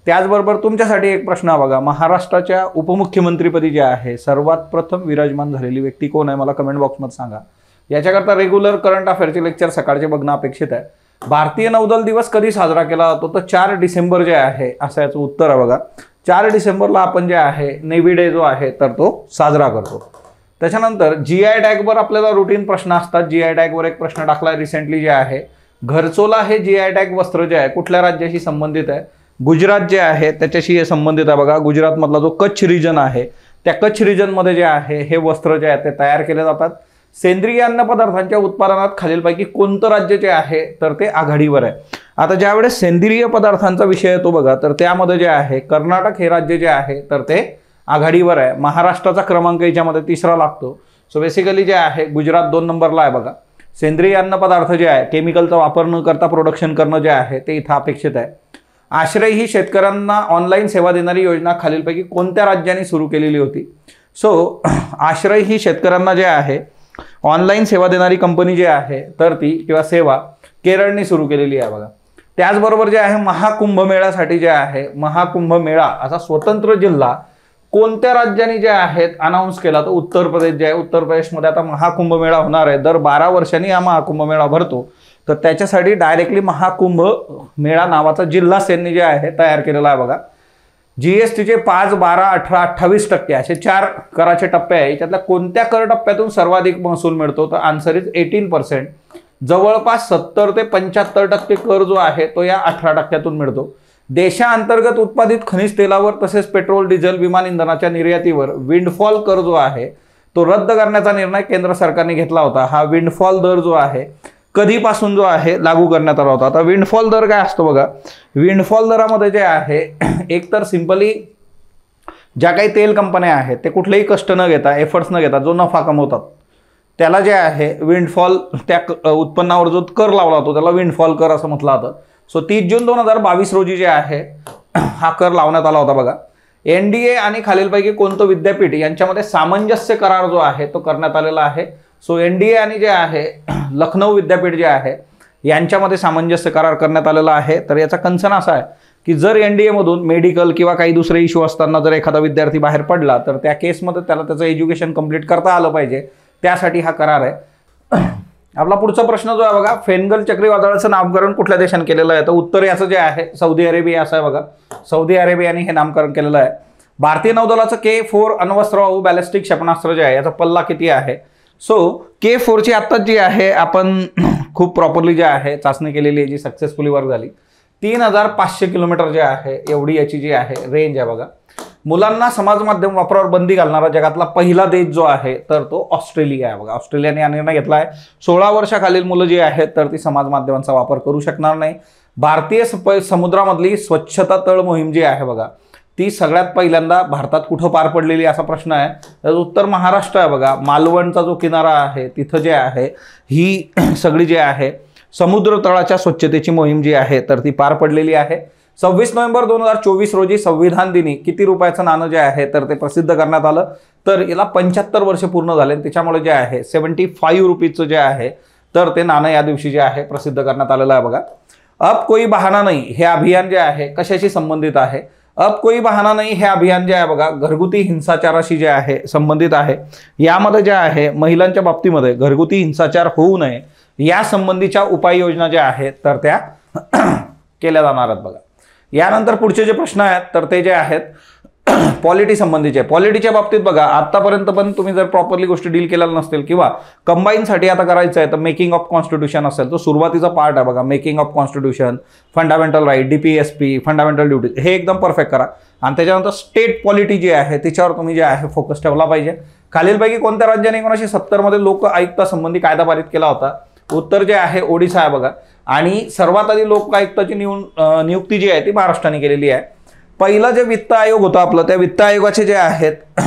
त्याचबरोबर तुमच्यासाठी एक प्रश्न बघा, महाराष्ट्राच्या उपमुख्यमंत्रीपदी जे आहे सर्वात प्रथम विराजमान झालेली व्यक्ती कोण आहे मला कमेंट बॉक्समध्ये सांगा. याच्याकरता रेग्युलर करंट अफेअरचे लेक्चर सकाळचे बघणं अपेक्षित आहे. भारतीय नौदल दिवस कधी साजरा केला जातो, तर 4 डिसेंबर जे आहे असं याचं उत्तर आहे बघा. 4 डिसेंबरला आपण जे आहे नेव्ही डे जो आहे तर तो साजरा करतो. त्याच्यानंतर GI टॅगवर आपल्याला रुटीन प्रश्न असतात. GI टॅगवर एक प्रश्न टाकला रिसेंटली जे आहे, घरचोला हे GI टॅग वस्त्र जे आहे कुठल्या राज्याशी संबंधित आहे, गुजरात जे आहे त्याच्याशी संबंधित आहे बघा. गुजरातमधला जो कच्छ रिजन आहे त्या कच्छ रिजनमध्ये जे आहे हे वस्त्र जे आहे ते तयार केले जातात. सेंद्रिय अन्न पदार्थांच्या उत्पादनात खालीलपैकी कोणतं राज्य जे आहे तर ते आघाडीवर आहे. आता ज्यावेळेस सेंद्रिय पदार्थांचा विषय येतो बघा तर त्यामध्ये जे आहे कर्नाटक हे राज्य जे आहे तर ते आघाडीवर आहे. महाराष्ट्राचा क्रमांक याच्यामध्ये 3रा लागतो. सो बेसिकली जे आहे गुजरात 2 नंबरला आहे बघा. सेंद्रिय अन्नपदार्थ जे आहे केमिकलचा वापर न करता प्रोडक्शन करणं जे आहे ते इथं अपेक्षित आहे. आश्रय ही शेतकऱ्यांना ऑनलाईन सेवा देणारी योजना खालीलपैकी कोणत्या राज्यांनी सुरू केलेली होती? सो आश्रय ही शेतकऱ्यांना जे आहे ऑनलाईन सेवा देणारी कंपनी जी आहे तर ती किंवा सेवा केरळने सुरू केलेली आहे बघा. त्याचबरोबर जे आहे महाकुंभमेळ्यासाठी जे आहे महाकुंभमेळा असा स्वतंत्र जिल्हा कोणत्या राज्यांनी जे आहेत अनाऊन्स केला? तर उत्तर प्रदेश जे आहे, उत्तर प्रदेशमध्ये आता महाकुंभमेळा होणार आहे. दर 12 वर्षांनी हा महाकुंभमेळा भरतो. तर त्याच्यासाठी डायरेक्टली महाकुंभमेळा नावाचा जिल्हा त्यांनी जे आहे तयार केलेला आहे बघा. जीएसटीचे 5, 12, 18, 28% असे 4 कराचे टप्पे आहे. याच्यातल्या कोणत्या कर टप्प्यातून सर्वाधिक महसूल मिळतो? तर आन्सर इज 18%. जवळपास 70 ते 75% कर जो आहे तो या 18%तून मिळतो. देशांतर्गत उत्पादित खनिज तेलावर तसेच पेट्रोल, डिझेल, विमान इंधनाच्या निर्यातीवर विंडफॉल कर जो आहे तो रद्द करण्याचा निर्णय केंद्र सरकारने घेतला होता. हा विंडफॉल दर जो आहे कधीपासून जो आहे लागू करण्यात आला होता? आता विंडफॉल दर काय असतो बघा. विंडफॉल दरामध्ये जे आहे एकतर सिंपली ज्या काही तेल कंपन्या आहेत ते कुठलेही कष्ट न घेता, एफर्ट्स न घेता जो नफा कमवतात त्याला जे आहे विंडफॉल, त्या उत्पन्नावर जो कर लावला होता त्याला विंडफॉल कर असं म्हटलं जातं. सो 30 जून 2022 रोजी जे आहे हा कर लावण्यात आला होता बघा. एनडीए आणि खालीलपैकी कोणतं विद्यापीठ यांच्यामध्ये सामंजस्य करार जो आहे तो करण्यात आलेला आहे? सो एनडीए आणि जे आहे लखनौ विद्यापीठ जे आहे यांच्यामध्ये सामंजस्य करार करण्यात आलेला आहे. तर याचा कन्सर्न असा आहे की जर एनडीए मधून मेडिकल किंवा काही दुसरे इश्यू असताना जर एखादा विद्यार्थी बाहेर पडला तर त्या केसमध्ये त्याला त्याचं एज्युकेशन कंप्लीट करता आलं पाहिजे, त्यासाठी हा करार आहे. आपला पुढचा प्रश्न जो आहे बघा, फेंगल चक्रीवादळाचं नामकरण कुठल्या देशाने केलेलं आहे? तर उत्तर याचं जे आहे सौदी अरेबिया असं आहे बघा. सौदी अरेबियाने हे नामकरण केलेलं आहे. भारतीय नौदलाचं K4 अण्वस्त्रवाहू बॅलिस्टिक क्षेपणास्त्र जे आहे याचा पल्ला किती आहे? सो K4ची आत्ताच जी आहे आपण खूप प्रॉपरली जे आहे चाचणी केलेली आहे जी सक्सेसफुली वर्क झाली. 3500 किलोमीटर जे आहे एवढी याची जी आहे रेंज आहे बघा. मुलांना समाज माध्यम वापरावर बंदी घालणारा जगातला पहिला देश जो आहे तर तो ऑस्ट्रेलिया आहे बघा. ऑस्ट्रेलियाने हा निर्णय घेतला आहे. 16 वर्षाखालील मुलं जी आहेत तर ती समाज माध्यमांचा वापर करू शकणार नाही. भारतीय समुद्रामधली स्वच्छता तळ मोहीम जी आहे बघा ती सगळ्यात पहिल्यांदा भारतात कुठं पार पडलेली असा प्रश्न आहे. तर उत्तर महाराष्ट्र आहे बघा. मालवणचा जो किनारा आहे तिथं जे आहे ही सगळी जी आहे समुद्र तळाच्या स्वच्छतेची मोहीम जी आहे तर ती पार पडलेली आहे. 26 नोव्हेंबर 2024 रोजी संविधान दिनी किती रुपयाचं नाणं जे आहे तर ते प्रसिद्ध करण्यात आलं? तर याला 75 वर्ष पूर्ण झाले. त्याच्यामुळे जे आहे 75 रुपीजचं जे आहे तर ते नाणं या दिवशी जे आहे प्रसिद्ध करण्यात आलेलं आहे बघा. अब कोई बहाना नाही हे अभियान जे आहे कशाशी संबंधित आहे? अब कोई बहाना नाही हे अभियान जे आहे बघा घरगुती हिंसाचाराशी जे आहे संबंधित आहे. यामध्ये जे आहे महिलांच्या बाबतीमध्ये घरगुती हिंसाचार होऊ नये या संबंधीच्या उपाययोजना ज्या आहेत तर त्या केल्या जाणार आहेत बघा. यानंतर पुढचे जे प्रश्न आहेत तर ते जे आहेत पॉलिटी संबंधीचे. पॉलिटीच्या बाबतीत बघा आतापर्यंत पण तुम्ही जर प्रॉपरली गोष्टी डील केलेल्या नसतील किंवा कंबाईनसाठी आता करायचं आहे तर मेकिंग ऑफ कॉन्स्टिट्यूशन असेल तो सुरुवातीचा पार्ट आहे बघा. Making of constitution, fundamental right, DPSP, fundamental duty हे एकदम परफेक्ट करा. आणि त्याच्यानंतर स्टेट पॉलिटी जी आहे तिच्यावर तुम्ही जे आहे फोकस ठेवला पाहिजे. खालीलपैकी कोणत्या राज्याने 1970 मध्ये लोक आयुक्तासंबंधी कायदा पारित केला होता? उत्तर जे आहे ओडिशा आहे बघा. आणि सर्वात आधी लोक आयुक्ताची नियुक्ती जी आहे ती महाराष्ट्राने केलेली आहे. पहिलं जे वित्त आयोग होतं आपलं त्या वित्त आयोगाचे जे आहेत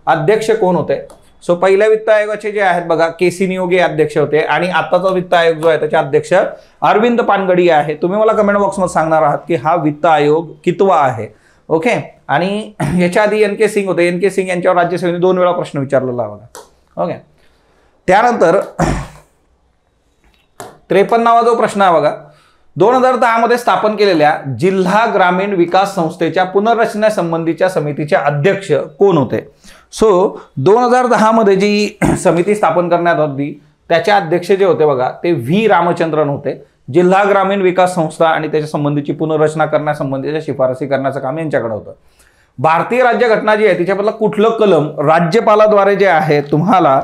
अध्यक्ष कोण होते? सो पहिल्या वित्त आयोगाचे जे आहेत बघा KC नियोगी अध्यक्ष होते. आणि आताचा वित्त आयोग जो आहे त्याचे अध्यक्ष अरविंद पानगडी आहे. तुम्ही मला कमेंट बॉक्समध्ये सांगणार आहात की हा वित्त आयोग कितवा आहे. ओके. आणि याच्या आधी NK सिंग होते. NK सिंग यांच्यावर राज्यसभेने 2 वेळा प्रश्न विचारलेला बघा. ओके. त्यानंतर 53वा जो प्रश्न आहे बघा 2010 मध्ये स्थापन केलेल्या जिल्हा ग्रामीण विकास संस्थेच्या पुनर्रचनेसंबंधीच्या समितीचे अध्यक्ष कोण होते? सो 2010 मध्ये जी समिती स्थापन करण्यात होती त्याचे अध्यक्ष जे होते बघा ते V रामचंद्रन होते. जिल्हा ग्रामीण विकास संस्था आणि त्याच्या संबंधीची पुनर्रचना करण्यासंबंधीच्या शिफारसी करण्याचं काम यांच्याकडे होतं. भारतीय राज्यघटना जी आहे तिच्याबद्दल कुठलं कलम राज्यपालाद्वारे जे आहे तुम्हाला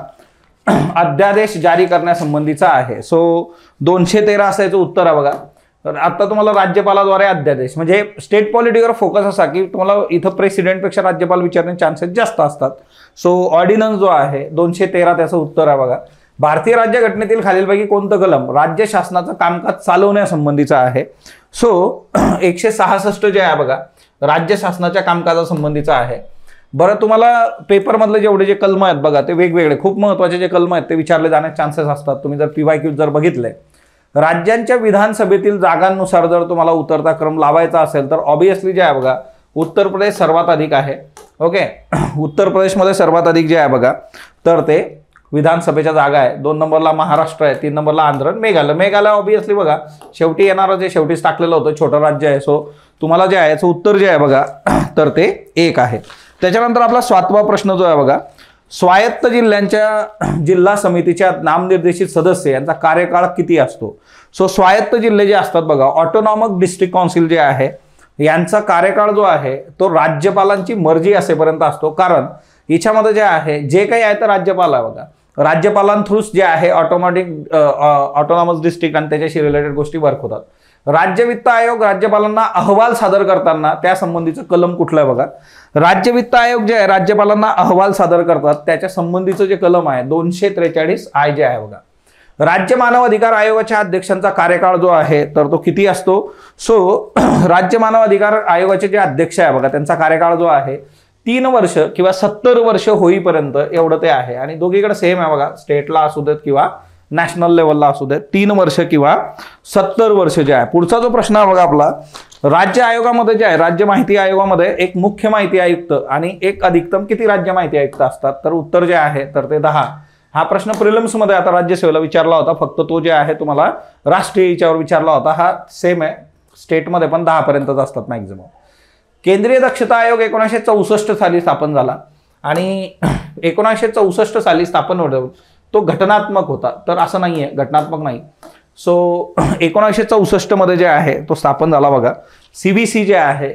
अध्यादेश जारी करण्यासंबंधीचा आहे? सो 213 असायचं उत्तर आहे बघा. तर आता तुम्हाला राज्यपालाद्वारे अध्यादेश म्हणजे स्टेट पॉलिटीवर फोकस असा की तुम्हाला इथं प्रेसिडेंटपेक्षा राज्यपाल विचारण्याचे चान्सेस जास्त असतात. सो ऑर्डिनन्स जो आहे 213 त्याचं उत्तर आहे बघा. भारतीय राज्यघटनेतील खालीलपैकी कोणतं कलम राज्य शासनाचं कामकाज चालवण्यासंबंधीचं आहे? सो 166 जे आहे बघा राज्य शासनाच्या कामकाजासंबंधीचं आहे. बरं, तुम्हाला पेपरमधले जेवढे जे कलम आहेत बघा ते वेगवेगळे खूप महत्त्वाचे जे कलम आहेत ते विचारले जाण्याचे चान्सेस असतात. तुम्ही जर PYQ जर बघितले, राज्यांच्या विधानसभेतील जागांनुसार जर तुम्हाला उतरता क्रम लावायचा असेल तर ऑब्विसली जे आहे बघा उत्तर प्रदेश सर्वात अधिक आहे. ओके, उत्तर प्रदेशमध्ये सर्वात अधिक जे आहे बघा तर ते विधानसभेच्या जागा आहे. 2 नंबरला महाराष्ट्र आहे, 3 नंबरला आंध्र, मेघालय ऑब्विसली बघा शेवटी येणारं जे शेवटीच टाकलेलं होतं छोटं राज्य आहे. सो तुम्हाला जे आहे याचं उत्तर जे आहे बघा तर ते 1 आहे. त्याच्यानंतर आपला 7वा प्रश्न जो आहे बघा, स्वायत्त जिल्ह्यांच्या जिल्हा समितीच्या नामनिर्देशित सदस्य यांचा कार्यकाळ किती असतो? सो स्वायत्त जिल्हे जे असतात बघा, ऑटोनॉमस डिस्ट्रिक्ट काउन्सिल जे आहे यांचा कार्यकाळ जो आहे तो राज्यपालांची मर्जी असेपर्यंत असतो. कारण याच्यामध्ये जे आहे जे काही आहे तर राज्यपाल आहे बघा, राज्यपालांथ्रूच जे आहे ऑटोनॉमस डिस्ट्रिक्ट आणि त्याच्याशी रिलेटेड गोष्टी वर्क होतात. राज्य वित्त आयोग राज्यपालांना अहवाल सादर करताना त्या संबंधीचं कलम कुठलं आहे बघा, राज्य वित्त आयोग जे आहे राज्यपालांना अहवाल सादर करतात त्याच्या संबंधीचं जे कलम आहे 243I जे आहे बघा. राज्य मानव अधिकार आयोगाच्या अध्यक्षांचा कार्यकाळ जो आहे तर तो किती असतो? सो राज्य मानव अधिकार आयोगाचे जे अध्यक्ष आहे बघा त्यांचा कार्यकाळ जो आहे 3 वर्ष किंवा 70 वर्ष होईपर्यंत एवढं ते आहे. आणि दोघीकडे सेम आहे बघा, स्टेटला असू देत किंवा नॅशनल लेवलला असू देत, 3 वर्ष किंवा 70 वर्ष जे आहे. पुढचा जो प्रश्न आहे बघा आपला, राज्य आयोगामध्ये जे आहे राज्य माहिती आयोगामध्ये एक मुख्य माहिती आयुक्त आणि एक अधिकतम किती राज्य माहिती आयुक्त असतात? तर उत्तर जे आहे तर ते 10. हा प्रश्न प्रिलिम्समध्ये आता राज्यसेवेला विचारला होता, फक्त तो जे आहे तुम्हाला राष्ट्रीय याच्यावर विचारला होता. हा सेम आहे, स्टेटमध्ये पण 10 पर्यंतच असतात मॅक्झिमम. केंद्रीय दक्षता आयोग 1964 साली स्थापन झाला आणि 1964 साली स्थापन होतो तो घटनात्मक होता, तर असं नाही आहे, घटनात्मक नाही. सो 1964 मध्ये जे आहे तो स्थापन झाला बघा. CVC जे आहे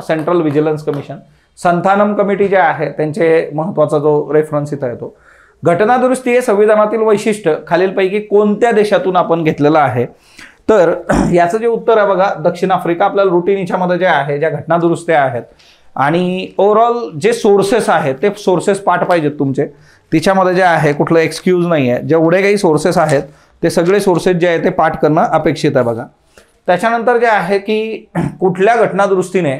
central vigilance commission, Santhanam committee जे आहे त्यांचे महत्त्वाचा जो रेफरन्स इथं येतो. घटनादुरुस्ती हे संविधानातील वैशिष्ट्य खालीलपैकी कोणत्या देशातून आपण घेतलेलं आहे? तर याचं जे उत्तर आहे बघा दक्षिण आफ्रिका. आपल्याला रुटीन याच्यामध्ये जे आहे ज्या घटनादुरुस्त्या आहेत आणि ओव्हरऑल जे सोर्सेस आहेत ते सोर्सेस पाठ पाहिजेत तुमचे. तिच्यामध्ये जे आहे कुठलं एक्सक्यूज नाही आहे, जेवढे काही सोर्सेस आहेत ते सगळे सोर्सेस जे आहे ते पाठ करणं अपेक्षित आहे बघा. त्याच्यानंतर जे आहे की कुठल्या घटनादुरुस्तीने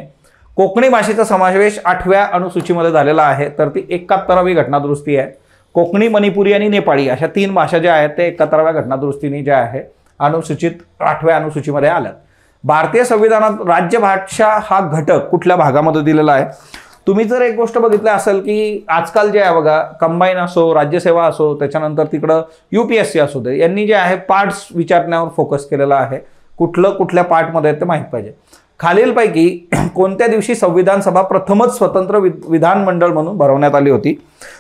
कोकणी भाषेचा समावेश 8व्या अनुसूचीमध्ये झालेला आहे? तर ती 71वी घटनादुरुस्ती आहे. कोकणी, मणिपुरी आणि नेपाळी अशा 3 भाषा ज्या आहेत ते 71व्या घटनादुरुस्तीने ज्या आहे अनुसूचित 8व्या अनुसूचीमध्ये आल्यात. भारतीय संविधानात राज्यभाषा हा घटक कुठल्या भागामध्ये दिलेला आहे? तुम्ही जर एक गोष्ट बघितली असेल की आजकाल जे आहे बघा कंबाईन असो, राज्यसेवा असो, त्याच्यानंतर तिकडं UPSC असू दे, यांनी जे आहे पार्ट्स विचारण्यावर फोकस केलेला आहे. कुठल्या पार्टमध्ये ते माहीत पाहिजे. खालीलपैकी कोणत्या दिवशी संविधान सभा प्रथमच स्वतंत्र विधानमंडळ म्हणून भरवण्यात आली होती?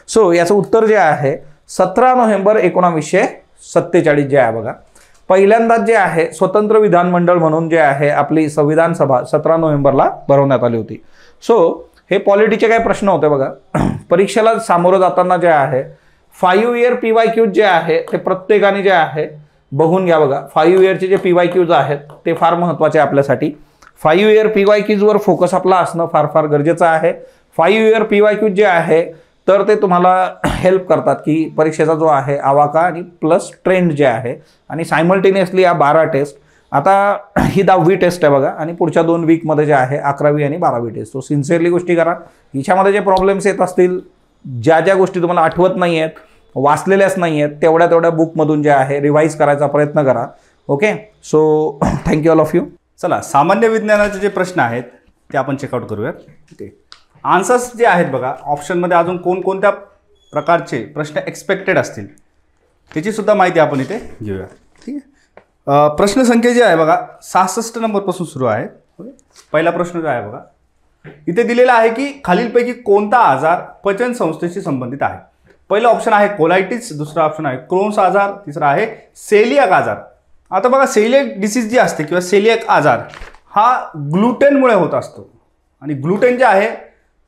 सो याचं उत्तर जे आहे 17 नोव्हेंबर 1947 जे आहे बघा. पहिल्यांदाच जे आहे स्वतंत्र विधानमंडळ म्हणून जे आहे आपली संविधान सभा 17 नोव्हेंबरला भरवण्यात आली होती. सो हे पॉलिटीचे काही प्रश्न होते बघा. परीक्षेला सामोरं जाताना जे आहे 5 इयर PYQ जे आहे ते प्रत्येकाने जे आहे बघून घ्या बघा. 5 इयरचे जे PYQज आहेत ते फार महत्त्वाचे आपल्यासाठी. 5 इयर PYQजवर फोकस आपला असणं फार गरजेचं आहे. 5 इयर PYQ जे आहे तर ते तुम्हाला हेल्प करतात की परीक्षेचा जो आहे आवाका आणि प्लस ट्रेंड जे आहे आणि सायमल्टेनियसली या 12 टेस्ट. आता ही 10वी टेस्ट आहे बघा आणि पुढच्या 2 वीकमध्ये जे आहे 11वी आणि 12वी टेस्ट. तो सिन्सिअरली गोष्टी करा. हिच्यामध्ये जे प्रॉब्लेम्स येत असतील, ज्या गोष्टी तुम्हाला आठवत नाही आहेत, वाचलेल्याच नाही आहेत, तेवढ्या बुकमधून जे आहे रिवाईज करायचा प्रयत्न करा. Okay, so thank you all of you. चला, सामान्य विज्ञानाचे जे प्रश्न आहेत ते आपण चेकआउट करूयात. ओके, आन्सर्स जे आहेत बघा ऑप्शनमध्ये अजून कोणकोणत्या प्रकारचे प्रश्न एक्सपेक्टेड असतील त्याची सुद्धा माहिती आपण इथे घेऊया. ठीक आहे. प्रश्न संख्या जी आहे बघा 66 नंबरपासून सुरू आहे. पहिला प्रश्न जो आहे बघा इथे दिलेला आहे की खालीलपैकी कोणता आजार पचन संस्थेशी संबंधित आहे? पहिला ऑप्शन आहे कोलायटिस, दुसरा ऑप्शन आहे क्रोन्स आजार, तिसरा आहे सेलियाक आजार. आता बघा सेलियाक डिसीज जी असते किंवा सेलियाक आजार हा ग्लुटेनमुळे होत असतो आणि ग्लुटेन जे आहे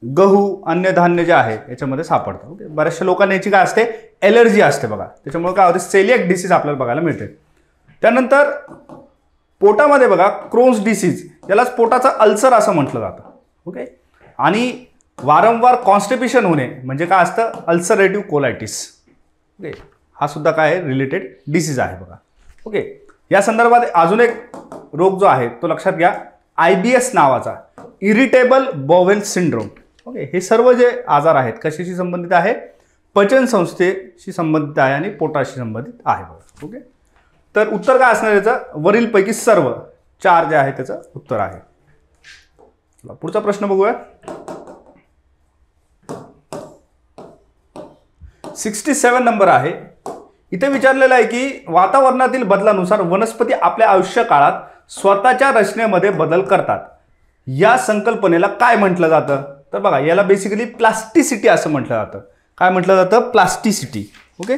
गहू, अन्नधान्य जे आहे याच्यामध्ये सापडतं. ओके, बऱ्याचशा लोकांना याची काय असते ॲलर्जी असते बघा, त्याच्यामुळे काय होते सेलियाक डिसीज आपल्याला बघायला मिळते. त्यानंतर पोटामध्ये बघा क्रोन्स डिसीज, यालाच पोटाचा अल्सर असं म्हटलं जातं. ओके, आणि वारंवार कॉन्स्टिपेशन होणे म्हणजे काय असतं अल्सरेटिव्ह कोलायटिस. ओके, हा सुद्धा काय रिलेटेड डिसीज आहे बघा. ओके, या संदर्भात अजून एक रोग जो आहे तो लक्षात घ्या, IBS नावाचा इरिटेबल बॉवेल सिंड्रोम. ओके, हे सर्व जे आजार आहेत कशाशी संबंधित आहे, पचन संस्थेशी संबंधित आहे आणि पोटाशी संबंधित आहे बघा. ओके, तर उत्तर काय असणार याचं, वरीलपैकी सर्व 4 जे आहे त्याचं उत्तर आहे. पुढचा प्रश्न बघूया. 67 नंबर आहे. इथे विचारलेलं आहे की वातावरणातील बदलानुसार वनस्पती आपल्या आयुष्य काळात स्वतःच्या रचनेमध्ये बदल करतात. या संकल्पनेला काय म्हटलं जातं? तर बघा, याला बेसिकली प्लास्टिसिटी असं म्हटलं जातं. काय म्हटलं जातं? प्लास्टिसिटी. ओके,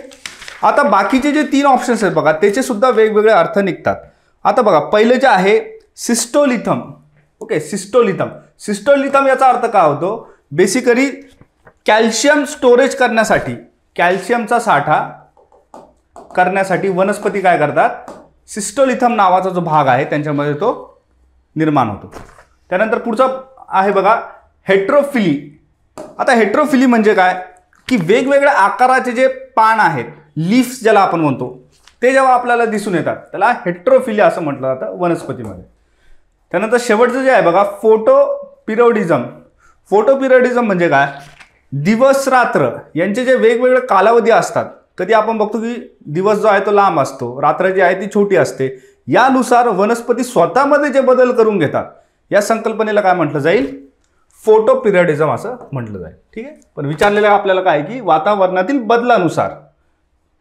आता बाकीचे जे 3 ऑप्शन्स आहेत बघा, त्याचे सुद्धा वेगवेगळे अर्थ निघतात. आता बघा, पहिले जे आहे सिस्टोलिथम. ओके, सिस्टोलिथम याचा अर्थ काय होतो? बेसिकली कॅल्शियम स्टोरेज करण्यासाठी, कॅल्शियमचा साठा करण्यासाठी वनस्पती काय करतात? सिस्टोलिथम नावाचा जो भाग आहे त्यांच्यामध्ये तो निर्माण होतो. त्यानंतर पुढचा आहे बघा हेट्रोफिली. आता हेट्रोफिली म्हणजे काय की वेगवेगळ्या आकाराचे जे पान आहेत, लीफ्स ज्याला आपण म्हणतो, ते जेव्हा आपल्याला दिसून येतात त्याला हेट्रोफिली असं म्हटलं जातं वनस्पतीमध्ये. त्यानंतर शेवटचं जे आहे बघा फोटोपिरियडिझम. फोटोपिरियडिझम म्हणजे काय? दिवस रात्र यांचे जे वेगवेगळे कालावधी असतात. कधी आपण बघतो की दिवस जो आहे तो लांब असतो, रात्र जी आहे ती छोटी असते. यानुसार वनस्पती स्वतःमध्ये जे बदल करून घेतात, या संकल्पनेला काय म्हटलं जाईल? फोटोपिरियडिझम असं म्हटलं जाईल. ठीक आहे, पण विचारलेलं आपल्याला काय की वातावरणातील बदलानुसार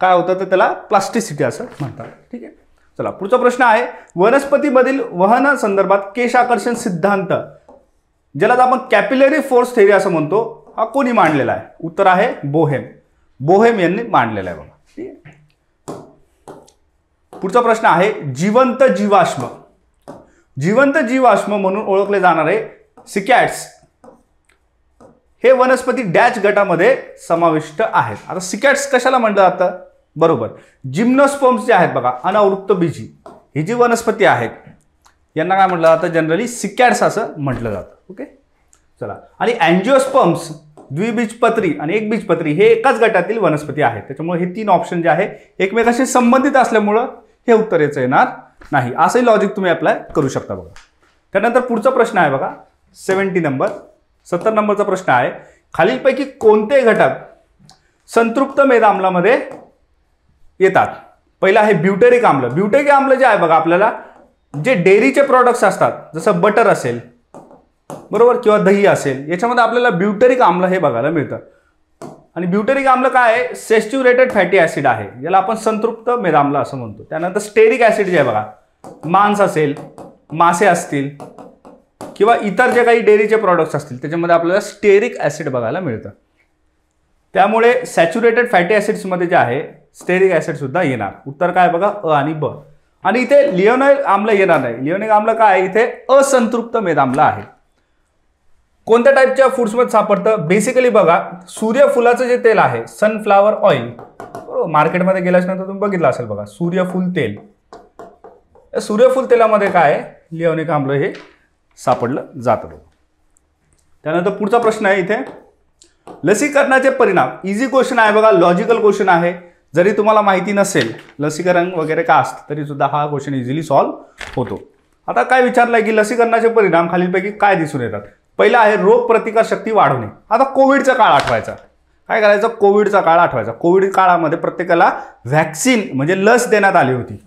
काय होतं तर त्याला प्लास्टिसिटी असं म्हणतात. ठीक आहे, चला पुढचा प्रश्न आहे वनस्पतीमधील वहन संदर्भात केश आकर्षण सिद्धांत, ज्याला आपण कॅपिलरी फोर्स थेरी असं म्हणतो, हा कोणी मांडलेला आहे? उत्तर आहे बोहेम. बोहेम यांनी मांडलेला आहे बघा. ठीक आहे, पुढचा प्रश्न आहे जिवंत जीवाश्म. जिवंत जीवाश्म म्हणून ओळखले जाणारे सिकॅट्स हे वनस्पती डॅच गटामध्ये समाविष्ट आहेत. आता सिकॅट्स कशाला म्हटलं जातं? बरोबर, जिम्नोस्पर्म्स जे आहेत बघा, अनावृत्तबीजी, ही जी वनस्पती आहेत यांना काय म्हटलं जातं? जनरली सिकॅट्स असं म्हटलं जातं. ओके, चला, आणि अँजिओस्पर्म्स द्विबीजपत्री आणि एकबीजपत्री हे एकाच गटातील वनस्पती आहेत. त्याच्यामुळे हे 3 ऑप्शन जे आहे एकमेकाशी संबंधित असल्यामुळं हे उत्तर याचं येणार नाही. असंही लॉजिक तुम्ही अप्लाय करू शकता बघा. त्यानंतर पुढचा प्रश्न आहे बघा 70 नंबरचा प्रश्न आहे खालीलपैकी कोणते घटक संतृप्त मेदाम्लामध्ये येतात? पहिला आहे ब्युटेरिक आम्ल. ब्युटेरिक आम्ल जे आहे बघा, आपल्याला जे डेअरीचे प्रॉडक्ट्स असतात जसं बटर असेल बरोबर किंवा दही असेल, याच्यामध्ये आपल्याला ब्युटेरिक आम्ल हे बघायला मिळतं. आणि ब्युटेरिक आम्ल काय आहे? सॅच्युरेटेड फॅटी ऍसिड आहे, याला आपण संतृप्त मेदाम्ल असं म्हणतो. त्यानंतर स्टेरिक ऍसिड जे आहे बघा, मांस असेल, मासे असतील किंवा इतर जे काही डेअरीचे प्रॉडक्ट्स असतील त्याच्यामध्ये आपल्याला स्टेरिक ऍसिड बघायला मिळतं. त्यामुळे सॅच्युरेटेड फॅटी ऍसिड्समध्ये जे आहे स्टेरिक ऍसिड सुद्धा येणार. उत्तर काय बघा? अ आणि ब. आणि इथे लिओनिक आम्ल येणार नाही. लिओनिक आम्ल काय आहे? इथे असंतृप्त मेदाम्ल आहे. कोणत्या टाईपच्या फूड्समध्ये सापडतं? बेसिकली बघा, सूर्यफुलाचं जे तेल आहे, सनफ्लावर ऑइल, बरोबर, मार्केटमध्ये गेल्याच्यानंतर तुम्ही बघितलं असेल बघा, सूर्यफूल तेल. सूर्यफूल तेलामध्ये काय आहे? लिओनिक आम्ल हे सापडलं जातं. त्यानंतर पुढचा प्रश्न आहे इथे लसीकरणाचे परिणाम. इझी क्वेश्चन आहे बघा, लॉजिकल क्वेश्चन आहे. जरी तुम्हाला माहिती नसेल लसीकरण वगैरे का असतं तरी सुद्धा हा क्वेश्चन इझिली सॉल्व्ह होतो. आता काय विचारलंय की लसीकरणाचे परिणाम खालीलपैकी काय दिसून येतात? पहिला आहे रोग प्रतिकार शक्ती वाढवणे. आता कोविडचा काळ आठवायचा. काय करायचं? कोविडचा काळ आठवायचा. कोविड काळामध्ये प्रत्येकाला व्हॅक्सिन म्हणजे लस देण्यात आली होती.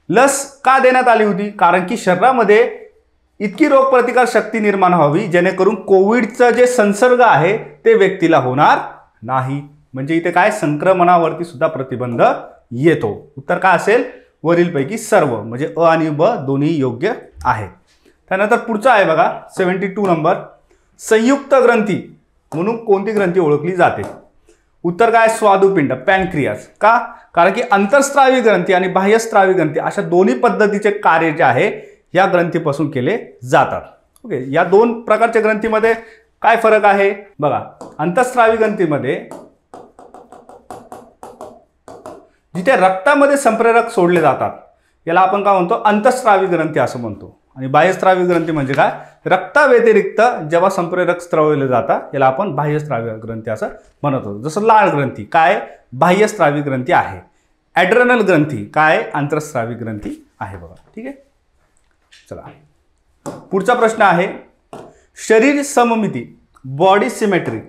लस का देण्यात आली होती? कारण की शरीरामध्ये इतकी रोगप्रतिकार शक्ती निर्माण व्हावी जेणेकरून कोविडचा जे संसर्ग आहे ते व्यक्तीला होणार नाही. म्हणजे इथे काय? संक्रमणावरती सुद्धा प्रतिबंध येतो. उत्तर काय असेल? वरीलपैकी सर्व, म्हणजे अ आणि ब दोन्ही योग्य आहे. त्यानंतर पुढचा आहे बघा 72 नंबर, संयुक्त ग्रंथी म्हणून कोणती ग्रंथी ओळखली जाते? उत्तर काय? स्वादुपिंड, पॅनक्रियास. का? कारण की अंतरस्त्रावी ग्रंथी आणि बाह्यस्त्रावी ग्रंथी अशा दोन्ही पद्धतीचे कार्य जे आहे या ग्रंथीपासून केले जातात. ओके, या 2 प्रकारच्या ग्रंथीमध्ये काय फरक आहे बघा. अंतस्त्रावी ग्रंथीमध्ये जिथे रक्तामध्ये संप्रेरक सोडले जातात याला आपण काय म्हणतो? अंतस्त्रावी ग्रंथी असं म्हणतो. आणि बाह्यस्त्रावी ग्रंथी म्हणजे काय? रक्ताव्यतिरिक्त जेव्हा संप्रेरक स्त्रवले जातात याला आपण बाह्यस्त्रावी ग्रंथी असं म्हणतो. जसं लाळ ग्रंथी काय? बाह्यस्त्रावी ग्रंथी आहे. ॲड्रेनल ग्रंथी काय? अंतरस्त्रावी ग्रंथी आहे बघा. ठीक आहे, चला पुढचा प्रश्न आहे शरीर सममिती बॉडी सिमेट्री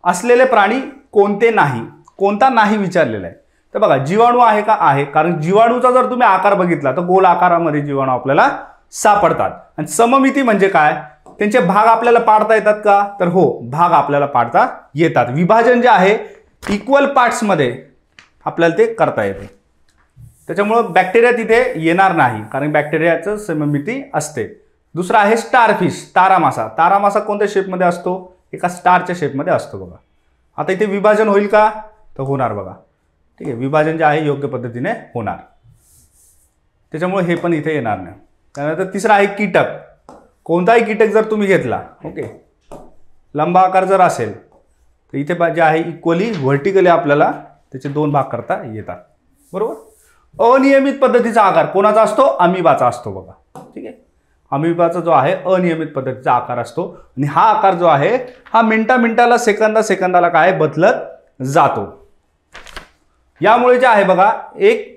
असलेले प्राणी कोणते नाही, कोणता नाही विचारलेला आहे. तर बघा जीवाणू आहे का, आहे. कारण जीवाणूचा जर तुम्ही आकार बघितला तर गोल आकारामध्ये जीवाणू आपल्याला सापडतात. आणि सममिती म्हणजे काय, त्यांचे भाग आपल्याला पाडता येतात का, तर हो, भाग आपल्याला पाडता येतात. विभाजन जे आहे इक्वल पार्ट्समध्ये आपल्याला ते करता येते. त्याच्यामुळं बॅक्टेरिया तिथे येणार नाही, कारण बॅक्टेरियाचं सममिती असते. दुसरा आहे स्टारफिश, तारा मासा. तारा मासा कोणत्या शेपमध्ये असतो, एका स्टारच्या शेपमध्ये असतो बघा. आता इथे विभाजन होईल का, तर होणार बघा. ठीक आहे, विभाजन जे आहे योग्य पद्धतीने होणार, त्याच्यामुळे हे पण इथे येणार नाही. त्यानंतर तिसरा आहे कीटक. कोणताही कीटक जर तुम्ही घेतला, ओके, लंबा आकार जर असेल तर इथे जे आहे इक्वली व्हर्टिकली आपल्याला त्याचे दोन भाग करता येतात. बरोबर. अनियमित पद्धतीचा आकार कोणाचा असतो, अमिबाचा असतो बघा. ठीक आहे, अमिबाचा जो आहे अनियमित पद्धतीचा आकार असतो. आणि हा आकार जो आहे हा मिनिटाला सेकंदाला काय बदलत जातो. यामुळे जे आहे बघा एक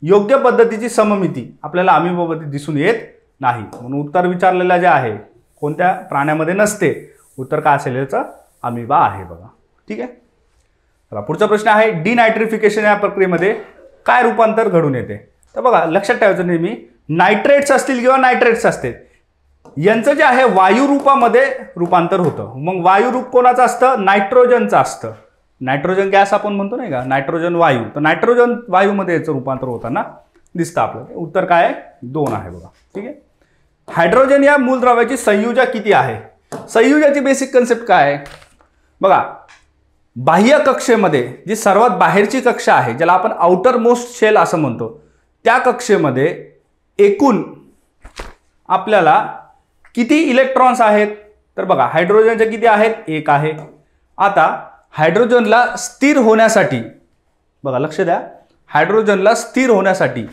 योग्य पद्धतीची सममिती आपल्याला अमिबामध्ये दिसून येत नाही. म्हणून उत्तर विचारलेलं जे आहे कोणत्या प्राण्यामध्ये नसते, उत्तर काय असेल याचं, अमिबा आहे बघा. ठीक आहे. चला पुढचा प्रश्न आहे डिनायट्रिफिकेशन या प्रक्रियेमध्ये काय रूपांतर घडून येते. तर बघा लक्षात ठेवायचं नेहमी, नायट्रेट्स असतील किंवा नायट्रेट्स असतील यांचं जे आहे वायू रूपामध्ये रूपांतर होतं. मग वायू रूप कोणाचं असतं, नायट्रोजनचं असतं. नायट्रोजन गॅस आपण म्हणतो नाही का, नायट्रोजन वायू, तर नायट्रोजन वायूमध्ये याचं रूपांतर होताना दिसतं आपल्याला. उत्तर काय आहे, 2 आहे बघा. ठीक आहे. हायड्रोजन या मूलद्रव्याची संयुजा किती आहे. संयुजाची बेसिक कन्सेप्ट काय आहे बघा, बाह्य कक्षेमध्ये जी सर्वात बाहेरची कक्षा आहे ज्याला आपण आउटर मोस्ट शेल असं म्हणतो, त्या कक्षेमध्ये एकूण आपल्याला किती इलेक्ट्रॉन्स आहेत, तर बघा हायड्रोजनचे किती आहेत, 1 आहे. आता हायड्रोजनला स्थिर होण्यासाठी बघा लक्ष द्या, हायड्रोजनला स्थिर होण्यासाठी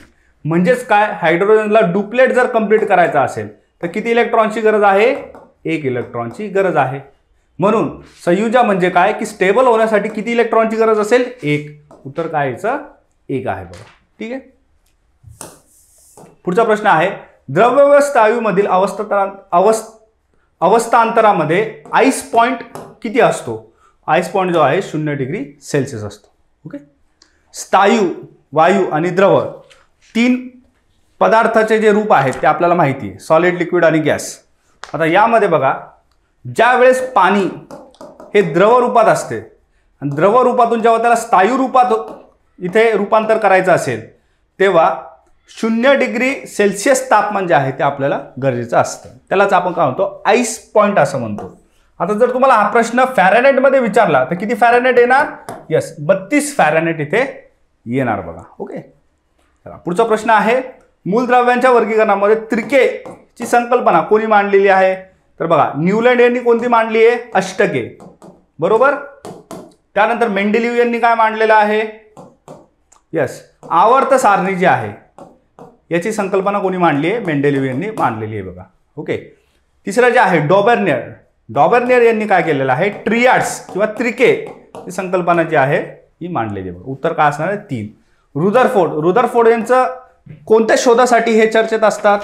म्हणजेच काय, हायड्रोजनला डुप्लेट जर कंप्लीट करायचा असेल तर किती इलेक्ट्रॉनची गरज आहे, 1 इलेक्ट्रॉनची गरज आहे. म्हणून संयुजा म्हणजे काय की स्टेबल होण्यासाठी किती इलेक्ट्रॉनची गरज असेल, 1. उत्तर काय याचं 1 आहे बघा. ठीक आहे. पुढचा प्रश्न आहे द्रव्यवस्थायूमधील अवस्थांतरामध्ये आईस पॉइंट किती असतो. आईस पॉइंट जो आहे 0 डिग्री सेल्सिअस असतो. ओके. स्थायू, वायू आणि द्रव 3 पदार्थाचे जे रूप आहेत ते आपल्याला माहिती आहे, सॉलिड, लिक्विड आणि गॅस. आता यामध्ये बघा ज्या वेळेस पाणी हे द्रव रूपात असते आणि द्रव रूपातून जेव्हा त्याला स्थायू रूपात इथे रूपांतर करायचं असेल तेव्हा 0 डिग्री सेल्सिअस तापमान जे आहे ते आपल्याला गरजेचं असतं. त्यालाच आपण काय म्हणतो, आईस पॉइंट असं म्हणतो. आता जर तुम्हाला हा प्रश्न फॅरेनहाइटमध्ये विचारला तर किती फॅरेनहाइट येणार, यस 32 फॅरेनहाइट इथे येणार बघा. ओके. चला पुढचा प्रश्न आहे मूलद्रव्यांच्या वर्गीकरणामध्ये त्रिकेची संकल्पना कोणी मांडलेली आहे. तर बघा न्यूलँड यांनी कोणती मांडली आहे, अष्टके. बरोबर. त्यानंतर मेंडेलिव्ह यांनी काय मांडलेलं आहे, यस आवर्त सारणी जी आहे याची संकल्पना कोणी मांडली आहे, मेंडेलिव्ह यांनी मांडलेली आहे बघा. ओके. तिसरं जे आहे डॉबर्नियर यांनी काय केलेलं आहे, ट्रियाड्स किंवा त्रिके ही संकल्पना जी आहे ही मांडलेली आहे. उत्तर काय असणार आहे, 3. रुदरफोर्ड यांचं कोणत्या शोधासाठी हे चर्चेत असतात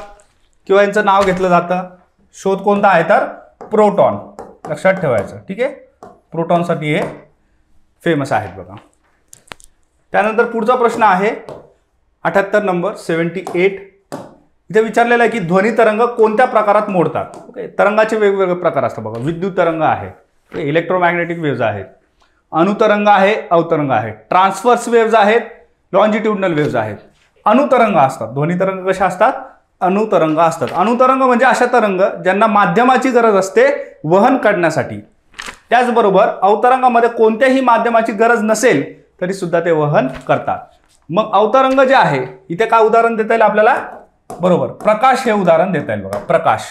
किंवा यांचं नाव घेतलं जातं, शोध कोणता आहे तर प्रोटॉन. लक्षात ठेवायचं. ठीक आहे. प्रोटॉनसाठी हे फेमस आहेत बघा. त्यानंतर पुढचा प्रश्न आहे 78 नंबर 78. इथे विचारलेलं आहे की ध्वनी तरंग कोणत्या प्रकारात मोडतात. ओके. तरंगाचे वेगवेगळे प्रकार असतात बघा. विद्युत तरंग आहे, इलेक्ट्रोमॅग्नेटिक वेव्ज आहेत, अणुतरंग आहे, अवतरंग आहे, ट्रान्सव्हर्स वेव्ज आहेत, लॉन्जिट्युडनल वेव्ज आहेत. अणुतरंग असतात. ध्वनी तरंग कशा असतात, अणुतरंग असतात. अणुतरंग म्हणजे अशा तरंग ज्यांना माध्यमाची गरज असते वहन करण्यासाठी. त्याचबरोबर अवतरंगामध्ये कोणत्याही माध्यमाची गरज नसेल तरी सुद्धा ते वहन करतात. मग अवतरंग जे आहे इथे काय उदाहरण देता येईल आपल्याला, बरोबर प्रकाश हे उदाहरण देता येईल बघा. प्रकाश,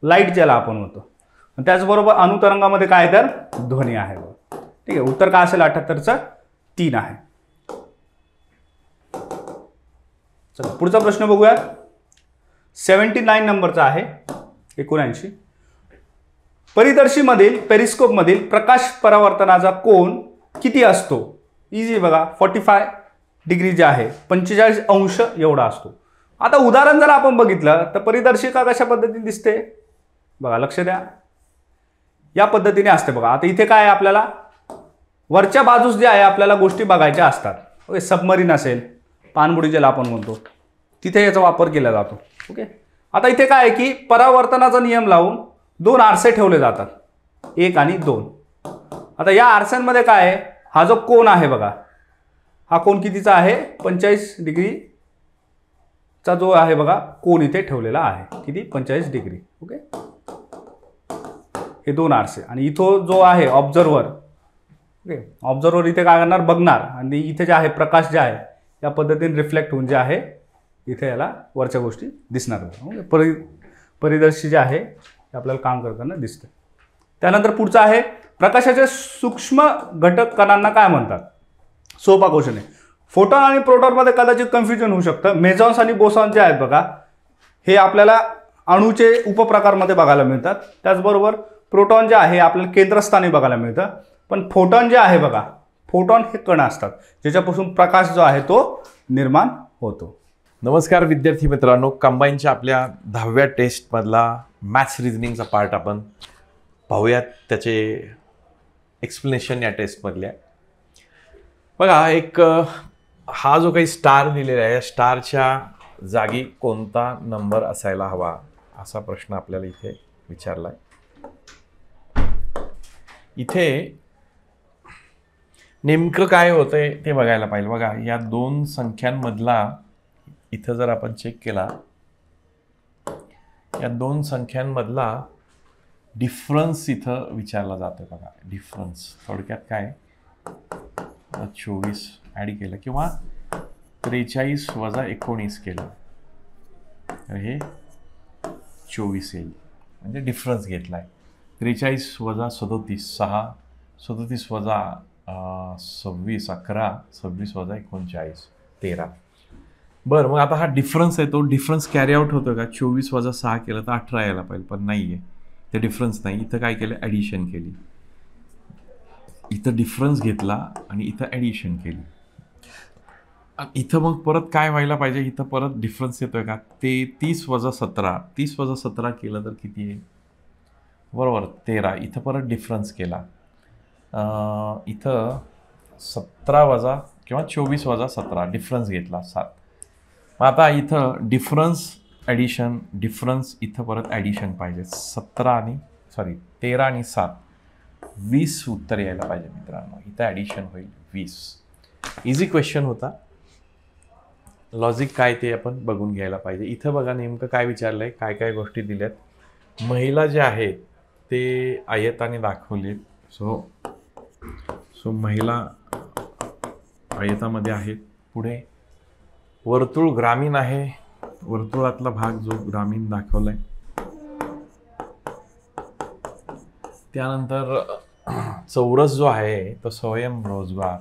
लाईट ज्याला आपण म्हणतो. त्याचबरोबर अणुतरंगामध्ये काय तर ध्वनी आहे बघा. ठीक आहे. उत्तर काय असेल 78चं 3 आहे. चला पुढचा प्रश्न बघूया. 79 नंबरचा आहे 79. परिदर्शीमधील पेरिस्कोपमधील प्रकाश परावर्तनाचा कोन किती असतो. इझी बघा. 45 डिग्री जे आहे 45 अंश एवढा असतो. आता उदाहरण जर आपण बघितलं तर परिदर्शिका कशा पद्धतीने दिसते बघा. लक्ष द्या. या पद्धतीने असते बघा. आता इथे काय आहे, आपल्याला वरच्या बाजूस जे आहे आपल्याला गोष्टी बघायच्या असतात. ओके, सबमरीन असेल, पाणबुडी ज्याला आपण म्हणतो, तिथे याचा वापर केला जातो. ओके, आता इथे काय आहे की परावर्तनाचा नियम लावून 2 आरसे ठेवले जातात, 1 आणि 2. आता या आरशांमध्ये काय आहे, हा जो कोन आहे बघा, हा कोन कितीचा आहे, 45 डिग्रीचा जो आहे बघा कोन इथे ठेवलेला आहे. किती, 45 डिग्री. ओके, हे 2 आरसे. आणि इथं जो आहे ऑब्झर्वर, ओके, ऑब्झर्वर इथे काय करणार, बघणार, आणि इथे जे आहे प्रकाश जे आहे या पद्धतीने रिफ्लेक्ट होऊन जे आहे इथे याला वरच्या गोष्टी दिसणार. ओके, परिदर्शी जे आहे ते आपल्याला काम करताना दिसतं. त्यानंतर पुढचं आहे प्रकाशाचे सूक्ष्म घटक कणांना काय म्हणतात. सोपा क्वेश्चन आहे. फोटॉन आणि प्रोटॉनमध्ये कदाचित कन्फ्युजन होऊ शकतं. मेझॉन्स आणि बोसॉन्स जे आहेत बघा, हे आपल्याला अणूचे उपप्रकारमध्ये बघायला मिळतात. त्याचबरोबर प्रोटॉन जे आहे आपल्याला केंद्रस्थानी बघायला मिळतं. पण फोटॉन जे आहे बघा, फोटॉन हे कण असतात ज्याच्यापासून प्रकाश जो आहे तो निर्माण होतो. नमस्कार विद्यार्थी मित्रांनो, कंबाईनच्या आपल्या 10व्या टेस्टमधला मॅथ्स रिझनिंगचा पार्ट आपण पाहूयात. त्याचे एक्सप्लेनेशन या टेस्टमधल्या बघा. एक हा जो काही स्टार दिलेला आहे, या स्टारच्या जागी कोणता नंबर असायला हवा असा प्रश्न आपल्याला इथे विचारला आहे. इथे नेमकं काय होतंय ते बघायला पाहिजे. बघा, या 2 संख्यांमधला इथं जर आपण चेक केला, या 2 संख्यांमधला डिफरन्स इथं विचारला जातो. बघा, डिफरन्स थोडक्यात काय, 24 ॲड केलं किंवा 43 वजा 19 केलं तर हे 24 येईल, म्हणजे डिफरन्स घेतला आहे. 43 वजा 37 6, 37 वजा 26 11, 26 वजा 39 13. बरं, मग आता हा डिफरन्स आहे, तो डिफरन्स कॅरी आउट होतो का. 24 वजा 6 केलं तर 18 यायला पाहिजे, पण नाही आहे, ते डिफरन्स नाही. इथं काय केलं, ॲडिशन केली. इथं डिफरन्स घेतला आणि इथं ॲडिशन केली. इथं मग परत काय व्हायला पाहिजे, इथं परत डिफरन्स येतोय का, ते 30 वजा 17, 30 वजा 17 केलं तर किती आहे, बरोबर 13. इथं परत डिफरन्स केला, इथं 17 वजा किंवा 24 वजा 17 डिफरन्स घेतला 7. मग आता इथं डिफरन्स ॲडिशन, डिफरन्स इथं परत ॲडिशन पाहिजे. 13 आणि 7 20 उत्तर यायला पाहिजे मित्रांनो. इथं ॲडिशन होईल 20. इझी क्वेश्चन होता. लॉजिक काय ते आपण बघून घ्यायला पाहिजे. इथं बघा नेमकं काय विचारलं आहे, काय काय गोष्टी दिल्यात. महिला जे आहेत ते आयताने दाखवलेत. सो महिला आयतामध्ये आहेत. पुढे वर्तुळ ग्रामीण आहे, वर्तुळातला भाग जो ग्रामीण दाखवला आहे. त्यानंतर चौरस जो आहे तो स्वयंरोजगार.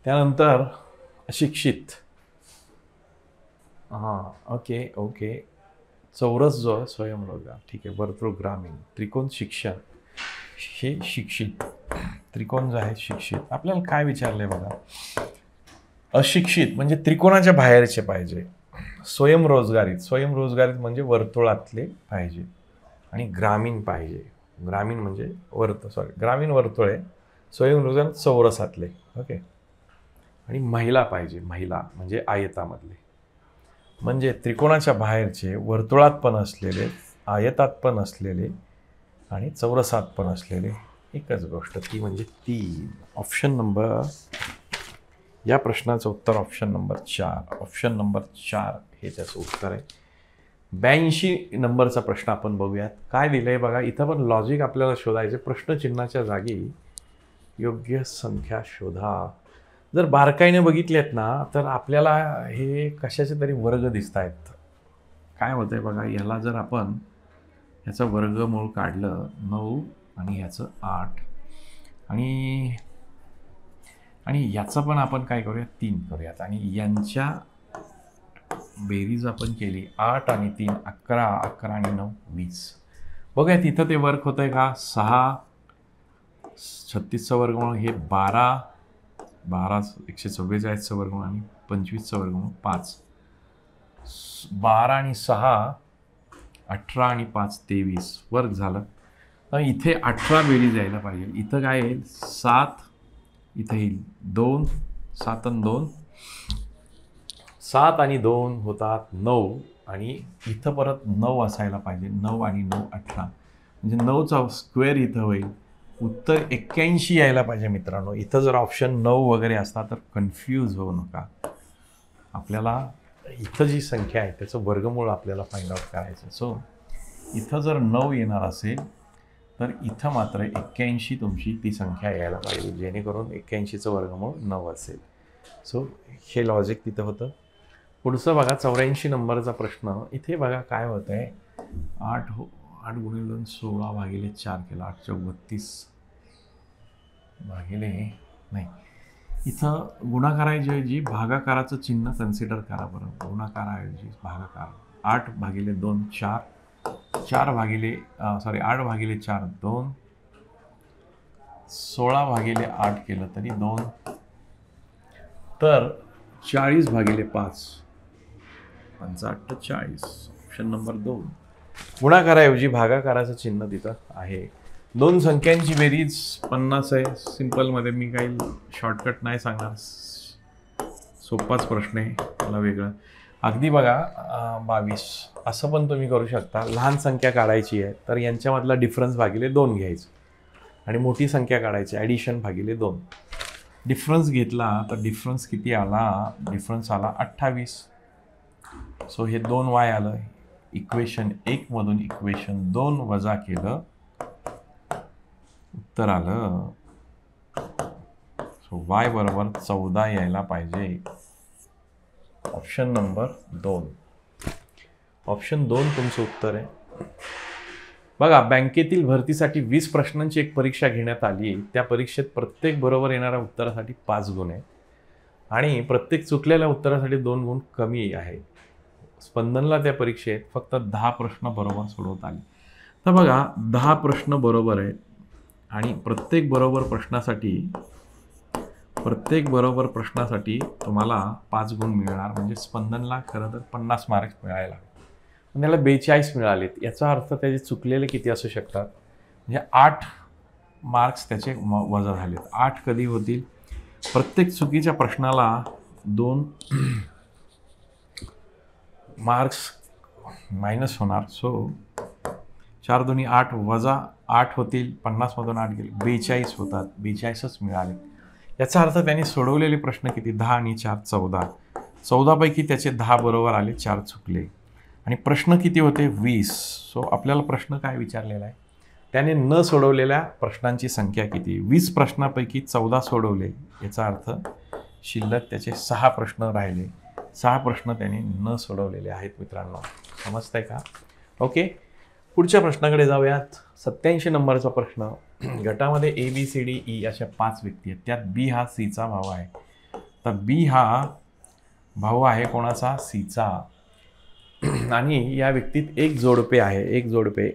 त्यानंतर अशिक्षित. ओके चौरस जो आहे स्वयंरोजगार, ठीक आहे. वर्तुळ ग्रामीण, त्रिकोण शिक्षण, हे शिक्षित. त्रिकोण जो आहे शिक्षित. आपल्याला काय विचारलंय बघा, अशिक्षित म्हणजे त्रिकोणाच्या बाहेरचे पाहिजे. स्वयंरोजगारीत म्हणजे वर्तुळातले पाहिजे. आणि ग्रामीण पाहिजे. ग्रामीण म्हणजे ग्रामीण वर्तुळ आहे, स्वयंरोजगार चौरसातले. ओके. आणि महिला पाहिजे. महिला म्हणजे आयतामधले, म्हणजे त्रिकोणाच्या बाहेरचे, वर्तुळात पण असलेले, आयतात पण असलेले आणि चौरसात पण असलेले. एकच गोष्ट ती म्हणजे 3. ऑप्शन नंबर, या प्रश्नाचं उत्तर ऑप्शन नंबर 4. ऑप्शन नंबर 4 हे त्याचं उत्तर आहे. 82 नंबरचा प्रश्न आपण बघूयात. काय दिलं आहे बघा. इथं पण लॉजिक आपल्याला शोधायचे. प्रश्नचिन्हाच्या जागी योग्य संख्या शोधा. जर बारकाईने बघितलेत ना तर आपल्याला हे कशाचे तरी वर्ग दिसत आहेत. काय होतं आहे बघा, याला जर आपण ह्याचं वर्गमूळ काढलं 9 आणि ह्याचं 8 आणि याचं पण आपण काय करूयात 3 करूयात. आणि यांच्या बेरीज आपण केली 8 आणि 3 11, 11 आणि 9 20. बघूयात इथं ते वर्क होतं आहे का. 6 36चं वर्गमूळ हे 12 144चं वर्गमूळ आणि 25चं वर्गमूळ 5. 12 आणि 6 18 आणि 5 23 वर्क झालं. तर इथे 18 बेरीज यायला पाहिजे. इथं काय येईल 7, इथं येईल 2, 7 आणि 2, 7 आणि 2 होतात 9 आणि इथं परत 9 असायला पाहिजे. 9 आणि 9 18 म्हणजे 9चा स्क्वेअर इथं होईल. उत्तर 81 यायला पाहिजे मित्रांनो. इथं जर ऑप्शन 9 वगैरे असता तर कन्फ्यूज होऊ नका. आपल्याला इथं जी संख्या आहे त्याचं वर्गमूळ आपल्याला फाइंड आउट करायचं. सो इथं जर 9 येणार असेल तर इथं मात्र 81 तुमची ती संख्या यायला पाहिजे, जेणेकरून 81चं वर्गमूळ 9 असेल. सो हे लॉजिक तिथं होतं. पुढचं बघा 84 नंबरचा प्रश्न. इथे बघा काय होतं आहे, 8 गुणिले 2 16 भागिले 4 केला, 8 चौक 32 भागिले नाही. इथं गुणाकाराऐवजी भागाकाराचं चिन्ह कन्सिडर करा बरं. गुणाकाराऐवजी भागाकार. 8 भागिले 2 4, 8 भागिले 4 2, 16 भागिले 8 केलं तरी 2, तर 40 भागिले 5 58 40. Option number 2. गुणाकाराऐवजी भागाकाराचं चिन्ह तिथं आहे. 2 संख्यांची बेरीज 50 आहे. सिंपलमध्ये मी काही शॉर्टकट नाही सांगणार, सोपाच प्रश्न आहे, मला वेगळं. अगदी बघा 22 असं पण तुम्ही करू शकता. लहान संख्या काढायची आहे तर यांच्यामधला डिफरन्स भागिले 2 घ्यायचं आणि मोठी संख्या काढायची, ॲडिशन भागिले 2. डिफरन्स घेतला तर डिफरन्स किती आला? डिफरन्स आला 28. सो हे 2y आलं. इक्वेशन 1 मधून इक्वेशन 2 वजा केलं, उत्तर आलं. सो y बरोबर 14 यायला पाहिजे. Option number 2. ऑप्शन 2 तुमचं उत्तर आहे. बघा बँकेतील भरतीसाठी 20 प्रश्नांची एक परीक्षा घेण्यात आली. त्या परीक्षेत प्रत्येक बरोबर येणाऱ्या उत्तरासाठी 5 गुण आहे आणि प्रत्येक चुकलेल्या उत्तरासाठी 2 गुण कमी आहे. स्पंदनला त्या परीक्षेत फक्त 10 प्रश्न बरोबर सोडवता आले. तर बघा 10 प्रश्न बरोबर आहेत आणि प्रत्येक बरोबर प्रश्नासाठी तुम्हाला 5 गुण मिळणार. म्हणजे स्पंदनला खरं तर 50 मार्क्स मिळायला, पण त्याला 42 मिळालेत. याचा अर्थ त्याचे चुकलेले किती असू शकतात? म्हणजे 8 मार्क्स त्याचे वजा झालेत. 8 कधी होतील? प्रत्येक चुकीच्या प्रश्नाला 2 मार्क्स मायनस होणार. सो 4 दुनी 8 वजा 8 होतील. 50मधून 8 गेले 42 होतात. 42च मिळाले. याचा अर्थ त्यांनी सोडवलेले प्रश्न किती? 10 आणि 4 14. 14पैकी त्याचे 10 बरोबर आले, 4 चुकले. आणि प्रश्न किती होते? 20. सो आपल्याला प्रश्न काय विचारलेला आहे? त्याने न सोडवलेल्या प्रश्नांची संख्या किती? 20 प्रश्नापैकी 14 सोडवले. याचा अर्थ शिल्लक त्याचे 6 प्रश्न राहिले. 6 प्रश्न त्याने न सोडवलेले आहेत मित्रांनो. समजतंय का? ओके, पुढच्या प्रश्नाकडे जाऊयात. 87 नंबरचा प्रश्न. गटामध्ये ABCDE अशा 5 व्यक्ती आहेत. त्यात B हा Cचा भाऊ आहे. तर B हा भाऊ आहे कोणाचा? Cचा. आणि या व्यक्तीत एक जोडपे आहे.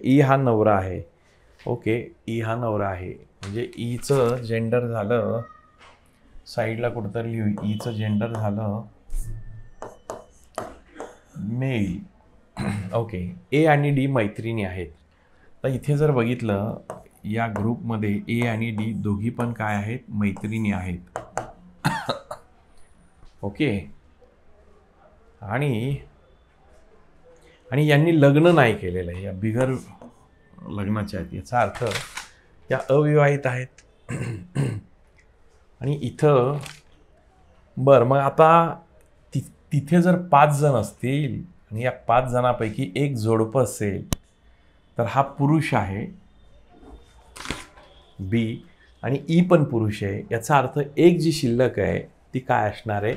E हा नवरा आहे. ओके, E हा नवरा आहे. म्हणजे Eचं जेंडर झालं, साईडला कुठंतरी लिहू, Eचं जेंडर झालं मेल. ओके, A आणि D मैत्रिणी आहेत. तर इथे जर बघितलं या ग्रुपमध्ये A आणि D दोघी पण काय आहेत? मैत्रिणी आहेत. ओके, आणि यांनी लग्न नाही केलेलं आहे. या बिगर लग्नाच्या आहेत. याचा अर्थ या अविवाहित आहेत. आणि इथं बरं, मग आता तिथे जर 5 जण असतील आणि या 5 जणांपैकी एक जोडपं असेल तर हा पुरुष आहे B आणि E पण पुरुष आहे. याचा अर्थ एक जी शिल्लक आहे ती काय असणार आहे?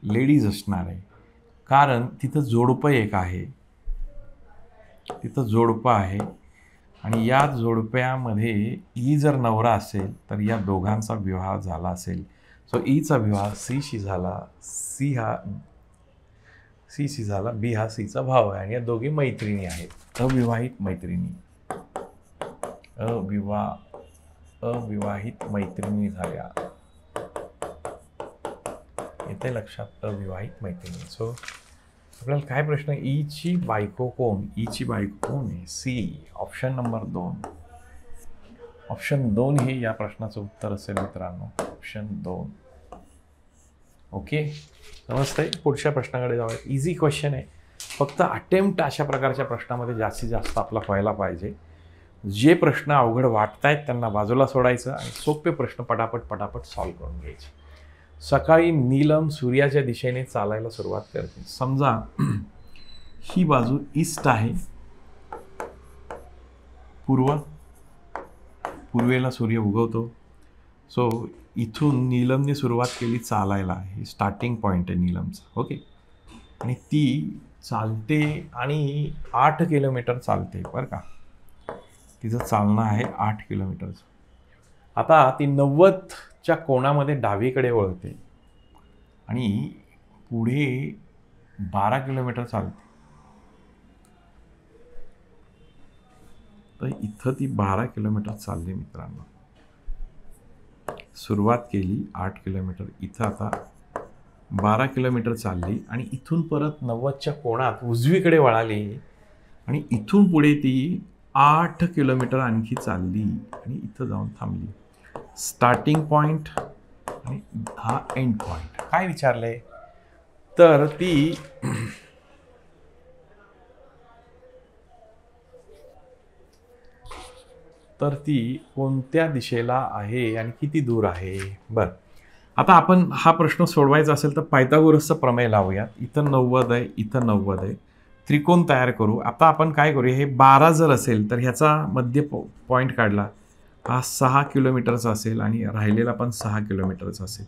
लेडीज असणार आहे. कारण तिथं जोडपं एक आहे, तिथं जोडपं आहे आणि या जोडप्यामध्ये E जर नवरा असेल तर या दोघांचा विवाह झाला असेल. सो Eचा विवाह Cशी झाला, Cशी झाला, B हा Cचा भाव आहे आणि या दोघी मैत्रिणी आहेत, अविवाहित मैत्रिणी. अविवाहित मैत्रिणी झाल्या. येते लक्षात? अविवाहित मैत्रिणी. सो आपल्याला काय प्रश्न, ईची बायको कोण, ईची बायको कोण आहे? C, option number 2. ऑप्शन 2 हे या प्रश्नाचं उत्तर असेल मित्रांनो, ऑप्शन 2. ओके, समजतंय? पुढच्या प्रश्नाकडे जाऊया. इझी क्वेश्चन आहे, फक्त अटेम्प्ट अशा प्रकारच्या प्रश्नामध्ये जास्तीत जास्त आपला व्हायला पाहिजे. जे प्रश्न अवघड वाटतायत त्यांना बाजूला सोडायचं आणि सोपे प्रश्न पटापट सॉल्व्ह करून घ्यायचे. सकाळी नीलम सूर्याच्या दिशेने चालायला सुरुवात करते. समजा ही बाजू ईस्ट आहे, पूर्वेला सूर्य उगवतो. सो इथून नीलमने सुरुवात केली चालायला, ही स्टार्टिंग पॉईंट आहे नीलमचा. ओके, आणि ती चालते आणि 8 किलोमीटर चालते बरं का. तिचं चालणं आहे 8 किलोमीटरचं. आता ती 90च्या कोणामध्ये डावीकडे वळते आणि पुढे 12 किलोमीटर चालते. तर इथं ती 12 किलोमीटर चालली मित्रांनो. सुरुवात केली 8 किलोमीटर, इथं आता 12 किलोमीटर चालली आणि इथून परत 90च्या कोणात उजवीकडे वळाली आणि इथून पुढे ती 8 किलोमीटर आणखी चालली आणि इथं जाऊन थांबली. स्टार्टिंग पॉईंट आणि हा एंड पॉईंट. काय विचारलंय तर ती कोणत्या दिशेला आहे आणि किती दूर आहे. बरं, आता आपण हा प्रश्न सोडवायचा असेल तर पायथागोरसचं प्रमेय लावूयात. इथं 90 आहे, इथं 90 आहे. त्रिकोण तयार करू. आता आपण काय करूया, हे 12 जर असेल तर ह्याचा मध्य पॉईंट काढला, हा 6 किलोमीटरचा असेल आणि राहिलेला पण 6 किलोमीटरचा असेल.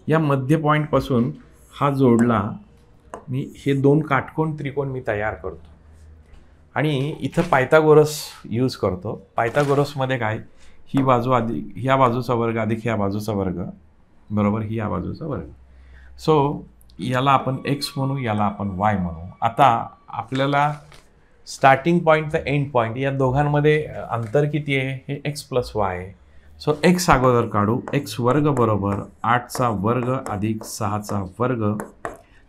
या मध्य पॉईंटपासून हा जोडला मी हे 2 काटकोन त्रिकोण मी तयार करतो आणि इथं पायथागोरस यूज करतो. पायथागोरसमध्ये काय, ही बाजू अधिक ह्या बाजूचा वर्ग अधिक ह्या बाजूचा वर्ग बरोबर ही या बाजूचा वर्ग. सो याला आपण एक्स म्हणू, याला आपण वाय म्हणू. आता आपल्याला स्टार्टिंग पॉईंट तर एंड पॉईंट या दोघांमध्ये अंतर किती आहे, हे एक्स प्लस वाय आहे. सो एक्स अगोदर काढू. एक्स वर्ग बरोबर 8चा वर्ग अधिक 6चा वर्ग.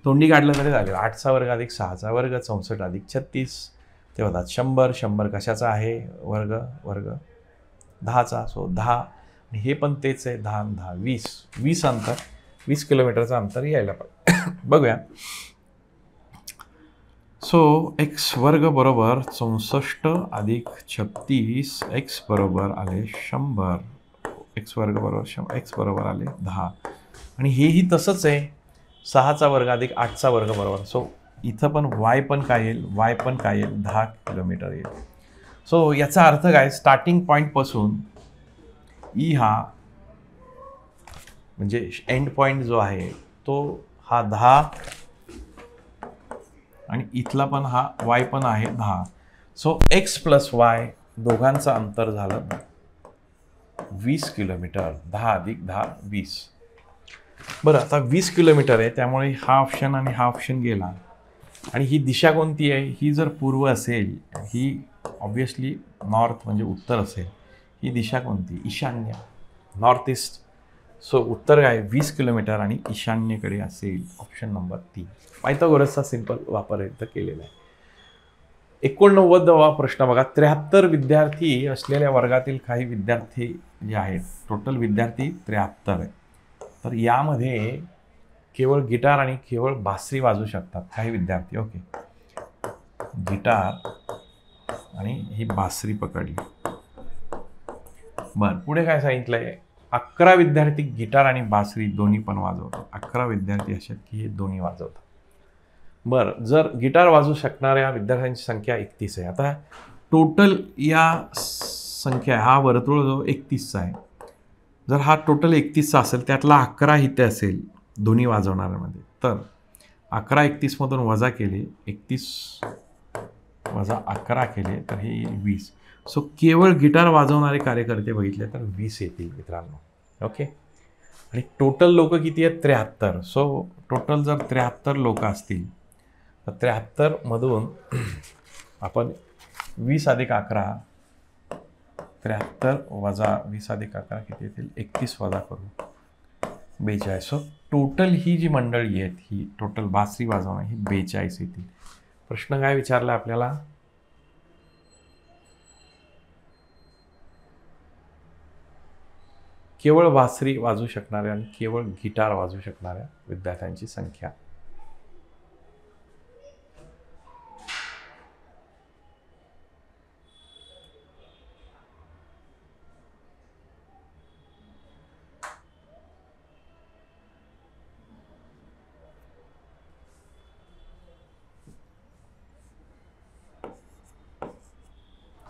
तोंडी काढलं तरी चालेल. 8चा वर्ग अधिक 6चा वर्ग 64 अधिक 36 ते होतात 100. 100 कशाचा आहे, वर्ग 10चा. सो 10 आणि हे पण तेच आहे, 10 आणि 10 20 अंतर, 20 किलोमीटरचं अंतर यायला पाहिजे. बघूया. सो एक्स वर्ग बरोबर 64 अधिक 36, एक्स बरोबर आले 100, एक्स वर्ग बरोबर एक्स बरोबर आले 10 आणि हेही तसंच आहे, 6चा वर्ग अधिक 8चा वर्ग बरोबर. सो इथं पण वाय पण काय येईल, वाय पण काय येईल, 10 किलोमीटर येईल. सो याचा अर्थ काय, स्टार्टिंग पॉईंटपासून ई हा म्हणजे एंड पॉईंट जो आहे तो हा 10 आणि इथला पण हा वाय पण आहे 10. सो एक्स प्लस वाय दोघांचं अंतर झालं 20 किलोमीटर. 10 अधिक 10 20. बरं, आता 20 किलोमीटर आहे त्यामुळे हा ऑप्शन आणि हा ऑप्शन गेला. आणि ही दिशा कोणती आहे, ही जर पूर्व असेल, ही ऑब्वियसली नॉर्थ म्हणजे उत्तर असेल. ही दिशा कोणती, ईशान्य, नॉर्थ ईस्ट. सो उत्तर काय 20 किलोमीटर आणि ईशान्येकडे असेल, ऑप्शन नंबर 3. पायथागोरसचा सिंपल वापर इथं केलेला आहे. 89वा प्रश्न बघा. 73 विद्यार्थी असलेल्या वर्गातील काही विद्यार्थी जे आहेत, टोटल विद्यार्थी 73 आहेत. तर यामध्ये केवळ गिटार आणि केवळ बासरी वाजवू शकतात काही विद्यार्थी. ओके, गिटार आणि ही बासरी पकडली. बरं, पुढे काय सांगितलंय, 11 विद्यार्थी गिटार आणि बासरी दोन्ही पण वाजवतात. 11 विद्यार्थी असे की हे दोन्ही वाजवतात. बरं, जर गिटार वाजवू शकणाऱ्या विद्यार्थ्यांची संख्या 31 आहे. आता टोटल या संख्या, हा वर्तुळ जो 31चा आहे, जर हा टोटल 31चा असेल त्यातला 11 इथे असेल दोन्ही वाजवणाऱ्यामध्ये, तर 11 31मधून वजा केले, 31 वजा 11 केले तर हे 20. सो केवळ गिटार वाजवणारे कार्यकर्ते बघितले तर 20 येतील मित्रांनो. ओके, आणि टोटल लोक किती आहेत, 73. सो टोटल जर 73 लोक असतील तर 73मधून आपण 20 अधिक 11, 73 वजा 20 अधिक 11 किती येतील, 31 वजा करू 42. सो टोटल ही जी मंडळी आहेत, ही टोटल बासरी वाजवणं ही 42 येतील. प्रश्न काय विचारला आपल्याला? केवळ बासरी वाजवू शकणाऱ्या आणि केवळ गिटार वाजवू शकणाऱ्या विद्यार्थ्यांची संख्या.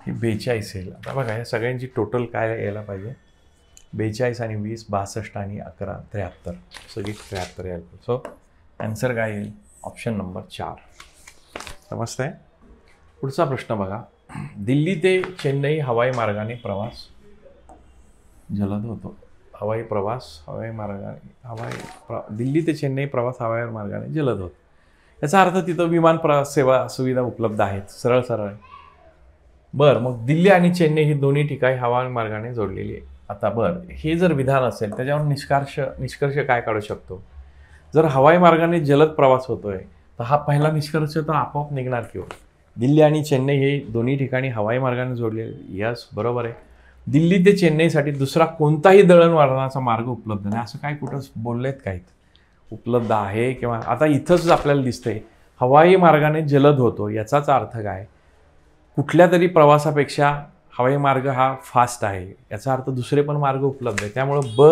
ही 42 येईल. आता बघा या सगळ्यांची टोटल काय यायला पाहिजे? 42 आणि 20, 62 आणि 11, 73. सगळी 73 यायला पाहिजे. सो आन्सर काय येईल? Option number 4. समजतंय? पुढचा प्रश्न बघा. दिल्ली ते चेन्नई हवाई मार्गाने प्रवास जलद होतो. दिल्ली ते चेन्नई प्रवास हवाई मार्गाने जलद होतो. याचा अर्थ तिथं विमान सेवा सुविधा उपलब्ध आहेत. सरळ सरळ. बरं, मग दिल्ली आणि चेन्नई ही दोन्ही ठिकाणी हवाई मार्गाने जोडलेली आहे. आता बरं, हे जर विधान असेल त्याच्यावर निष्कर्ष काय काढू शकतो? जर हवाई मार्गाने जलद प्रवास होतोय तर हा पहिला निष्कर्ष तर आपोआप निघणार किंवा दिल्ली आणि चेन्नई हे दोन्ही ठिकाणी हवाई मार्गाने जोडलेले. यस, बरोबर आहे. दिल्ली ते चेन्नईसाठी दुसरा कोणताही दळणवळणाचा मार्ग उपलब्ध नाही असं काय कुठं बोललेत काय? उपलब्ध आहे किंवा आता इथंच आपल्याला दिसतंय हवाई मार्गाने जलद होतो. याचाच अर्थ काय? कुठल्या तरी प्रवासापेक्षा हवाई मार्ग हा फास्ट आहे. याचा अर्थ दुसरे पण मार्ग उपलब्ध आहे. त्यामुळं ब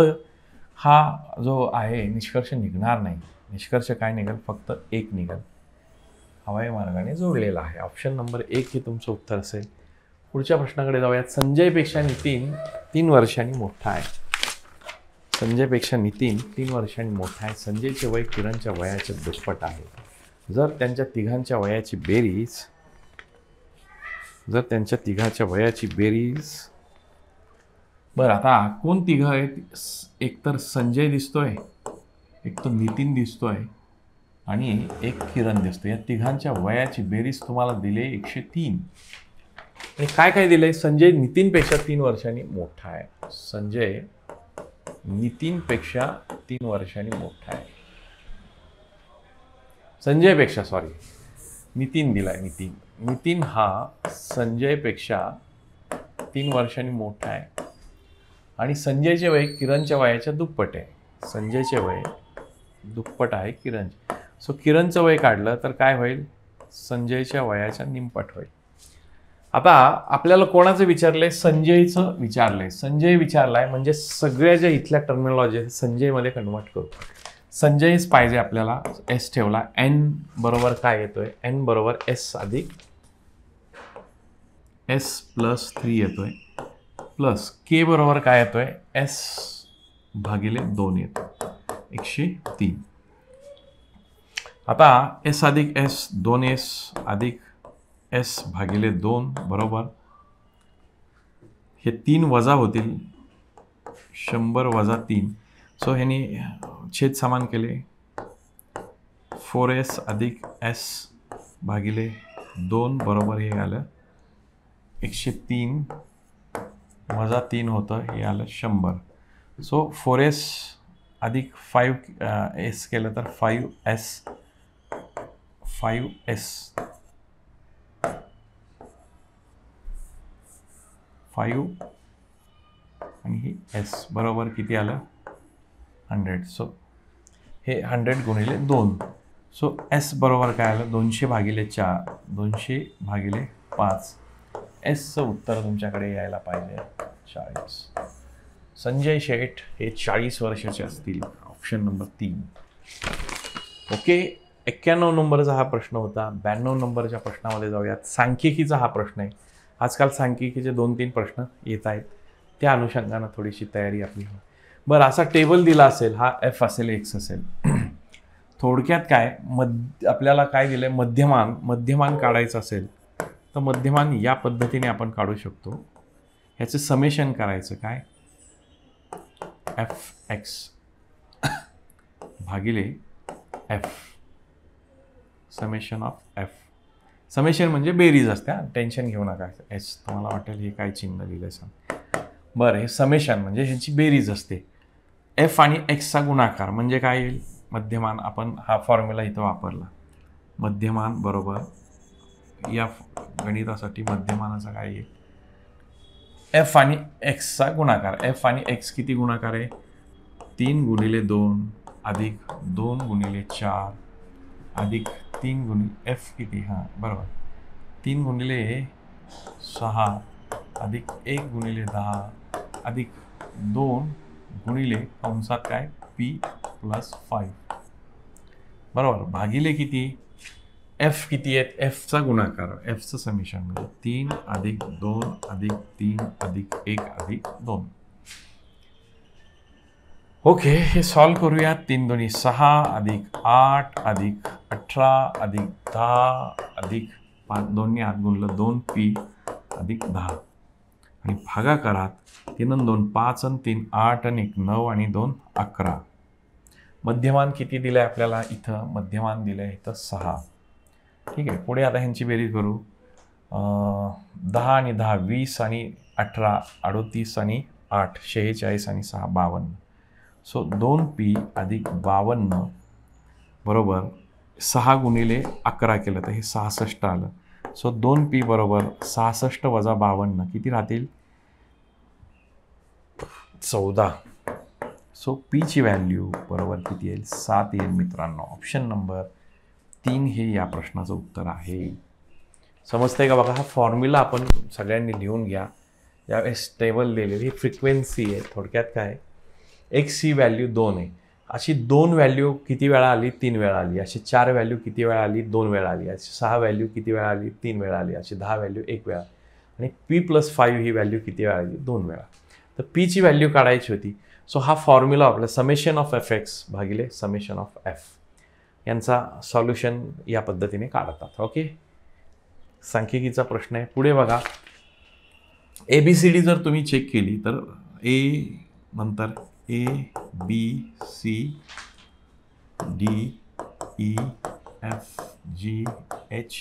हा जो आहे निष्कर्ष निघणार नाही. निष्कर्ष काय निघेल? फक्त एक निघेल. हवाई मार्गाने जोडलेला आहे. ऑप्शन नंबर 1 हे तुमचं उत्तर असेल. पुढच्या प्रश्नाकडे जाऊयात. संजयपेक्षा नितीन 3 वर्षांनी मोठा आहे. संजयपेक्षा नितीन 3 वर्षांनी मोठा आहे. संजयचे वय किरणच्या वयाच्या दुप्पट आहे. जर त्यांच्या तिघांच्या वयाची बेरीज बरं, आता कोण तिघं आहेत? एक तर संजय दिसतोय, एक तर नितीन दिसतोय आणि एक किरण दिसतोय. या तिघांच्या वयाची बेरीज तुम्हाला दिली 103. आणि काय काय दिलंय? संजय नितीनपेक्षा 3 वर्षांनी मोठा आहे. संजय नितीनपेक्षा 3 वर्षांनी मोठा आहे. संजयपेक्षा नितीन दिलाय. नितीन हा संजयपेक्षा 3 वर्षांनी मोठा आहे आणि संजयचे वय किरणच्या वयाच्या दुप्पट आहे. संजयचे वय दुप्पट आहे किरणचे. सो किरणचं वय काढलं तर काय होईल? संजयच्या वयाच्या निमपट होईल. आता आपल्याला कोणाचं विचारलंय? संजयचं विचारलंय. संजय विचारलाय म्हणजे सगळ्या ज्या इथल्या टर्मिनॉलॉजी संजयमध्ये कन्वर्ट करू. संजयच पाहिजे आपल्याला. एस ठेवला. एन बरोबर काय येतोय? एन बरोबर एस अधिक एस प्लस 3 येतोय प्लस के बरोबर काय येतोय? एस भागिले 2 येतो 103. आता एस अधिक एस 2s अधिक एस भागिले 2 बरोबर हे 3 वजा होतील 100 वजा 3. सो ह्यानी छेद समान केले. 4s अधिक एस भागिले 2 बरोबर हे आलं 103 वजा 3 होतं हे आलं 100. सो 4s अधिक 5s केलं तर 5s आणि ही एस बरोबर किती आलं? 100. सो हे 100 गुणिले 2. सो एस बरोबर काय आलं? 200 भागिले 4 200 भागिले 5. एसचं उत्तर तुमच्याकडे यायला पाहिजे 40. संजय शेठ हे 40 वर्षाचे असतील. Option number 3. ओके. 91 नंबरचा हा प्रश्न होता. 92 नंबरच्या प्रश्नामध्ये जाऊयात. सांख्यिकीचा हा प्रश्न आहे. आजकाल सांख्यिकीचे 2-3 प्रश्न येत आहेत. त्या अनुषंगानं थोडीशी तयारी आपली हो. बरं, असा टेबल दिला असेल. हा एफ असेल, एक्स असेल. थोडक्यात काय आपल्याला काय दिलंय? मध्यमान काढायचं असेल तर मध्यमान या पद्धतीने आपण काढू शकतो. ह्याचं समेशन करायचं काय? एफ एक्स भागिले F summation of F. Summation म्हणजे बेरीज असते. टेन्शन घेऊ नका. एस तुम्हाला वाटेल हे काय चिन्ह दिलं सांग. बरं, हे समेशन म्हणजे ह्याची बेरीज असते. एफ आणि एक्सचा गुणाकार म्हणजे काय येईल, मध्यमान. आपण हा फॉर्म्युला इथं वापरला, मध्यमान बरोबर या गणितासाठी मध्यमानाचा काय येईल, एफ आणि एक्सचा गुणाकार. एफ आणि एक्स किती गुणाकार आहे, 3 गुणिले 2 अधिक 2 गुणिले 4 अधिक 3 गुणिले एफ किती, हां बरोबर 3 गुणिले 6 अधिक 1 गुणिले 10 अधिक 2 गुणिले कंसात काय पी प्लस 5 बरोबर भागिले किती, एफ किती आहेत, एफचा गुणाकार, एफचं समेशन म्हणजे 3 अधिक 2 अधिक 3 अधिक 1 अधिक 2. ओके, हे सॉल्व करूया. 3 दोन्ही 6 अधिक 8 अधिक 18 अधिक 10 अधिक 5 दोन्ही 8 गुणलं 2 पी अधिक 10 आणि भागाकारात 3 आणि 2 5 आणि 3 8 आणि 1 9 आणि 2 11. मध्यमान किती दिलं आहे आपल्याला इथं, मध्यमान दिलं आहे इथं 6. ठीक आहे, पुढे आता ह्यांची बेरीज करू. 10 आणि 10 20 आणि 18 38 आणि 8 46 आणि 6 52. सो 2p अधिक 52 बरोबर 6 गुणिले 11 केलं तर हे 66 आलं. सो 2p बरोबर 66 वजा 52 किती राहतील, 14. सो p ची व्हॅल्यू बरोबर किती येईल, 7 येईल मित्रांनो. ऑप्शन नंबर 3 हे या प्रश्नाचं उत्तर आहे. समजतंय का बघा, हा फॉर्म्युला आपण सगळ्यांनी लिहून घ्या. यावेळेस टेबल दिलेली ही फ्रिक्वेन्सी आहे. थोडक्यात काय, एक्स ही व्हॅल्यू 2 आहे, अशी 2 व्हॅल्यू किती वेळा आली, 3 वेळा आली. अशी 4 व्हॅल्यू किती वेळा आली, 2 वेळा आली. अशी 6 व्हॅल्यू किती वेळा आली, 3 वेळा आली. अशी 10 व्हॅल्यू 1 वेळा. आणि p + 5 ही व्हॅल्यू किती वेळा आली, 2 वेळा. तर p ची व्हॅल्यू काढायची होती. सो हा फॉर्म्युला आपला समेशन ऑफ एफ एक्स भागिले समेशन ऑफ एफ यांचा सॉल्युशन या पद्धतीने काढतात. ओके, सांख्यिकीचा प्रश्न आहे. पुढे बघा, ABCD जर तुम्ही चेक केली तर ए नंतर A B C D E F G H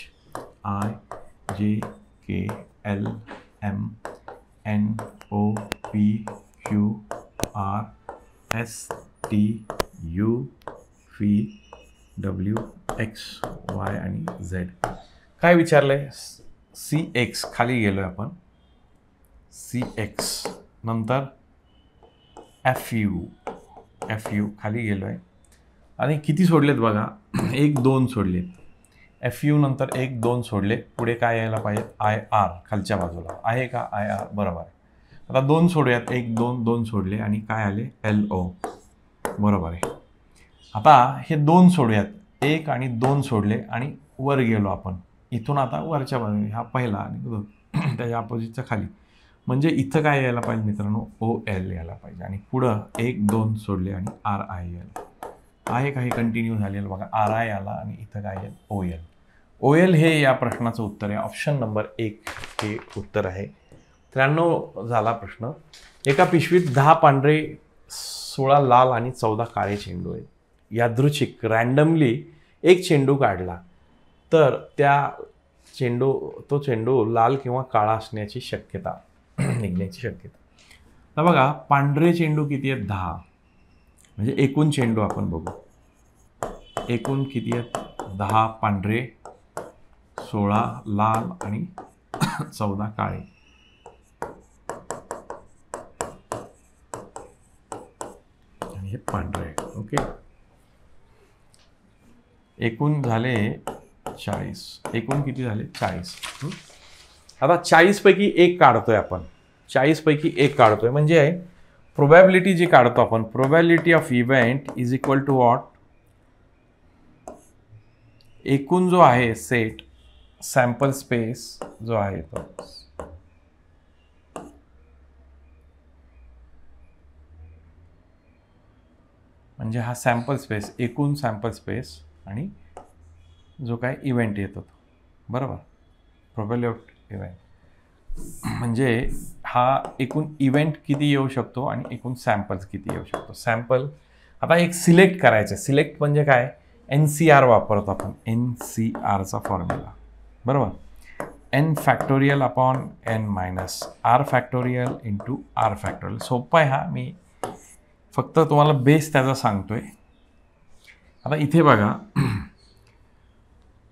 I J K L M N O P Q R S T U V W X Y आणि Z. काय विचारलंय, CX खाली गेलोय आपण, CX नंतर FU खाली गेलोय आणि किती सोडलेत बघा, 1 2 सोडलेत. FU नंतर 1 2 सोडले. पुढे काय यायला पाहिजे, IR खालच्या बाजूला आहे का, IR बरोबर आहे. आता 2 सोडूयात, 1 2 2 सोडले आणि काय आले, LO बरोबर आहे. आता हे 2 सोडूयात, 1 आणि 2 सोडले आणि वर गेलो आपण. इथून आता वरच्या बाजूने हा पहिला आणि त्याच्या अपोजिटच्या खाली, म्हणजे इथं काय यायला पाहिजे मित्रांनो, OL यायला पाहिजे. आणि पुढं 1 2 सोडले आणि RI आहे काही कंटिन्यू झालेलं बघा, RI आला आणि इथं काय येईल, OL. OL हे या प्रश्नाचं उत्तर आहे. ऑप्शन नंबर 1 हे उत्तर आहे. 93 झाला प्रश्न. एका पिशवीत 10 पांढरे 16 लाल आणि 14 काळे चेंडू आहेत. यादृच्छिक रँडमली एक चेंडू काढला तर तो चेंडू लाल किंवा काळा असण्याची शक्यता निघण्याची शक्यता. तर बघा, पांढरे चेंडू किती आहेत, 10. म्हणजे एकूण चेंडू आपण बघू, एकूण किती आहेत, 10 पांढरे 16 लाल आणि 14 काळे. आणि हे पांढरे. ओके, एकूण झाले 40. एकूण किती झाले, 40. आता 40 पैकी 1 काढतोय आपण, 40 पैकी 1 काढतोय म्हणजे प्रोबॅबिलिटी जी काढतो आपण, probability of event is equal to what, एकूण जो आहे सेट सॅम्पल स्पेस जो आहे तो, म्हणजे हा सॅम्पल स्पेस, एकूण सॅम्पल स्पेस आणि जो काय इव्हेंट येतो बरोबर, प्रोबॅबिलिटी ऑफ इव्हेंट म्हणजे हा एकूण इव्हेंट किती येऊ शकतो आणि एकूण सॅम्पल्स किती येऊ शकतो. सॅम्पल आता एक सिलेक्ट करायचं. सिलेक्ट म्हणजे काय, NCR वापरतो आपण, NCRचा फॉर्म्युला बरोबर, n factorial upon n minus r factorial into r factorial. सोपा आहे हा. मी फक्त तुम्हाला बेस त्याचा सांगतोय. आता इथे बघा,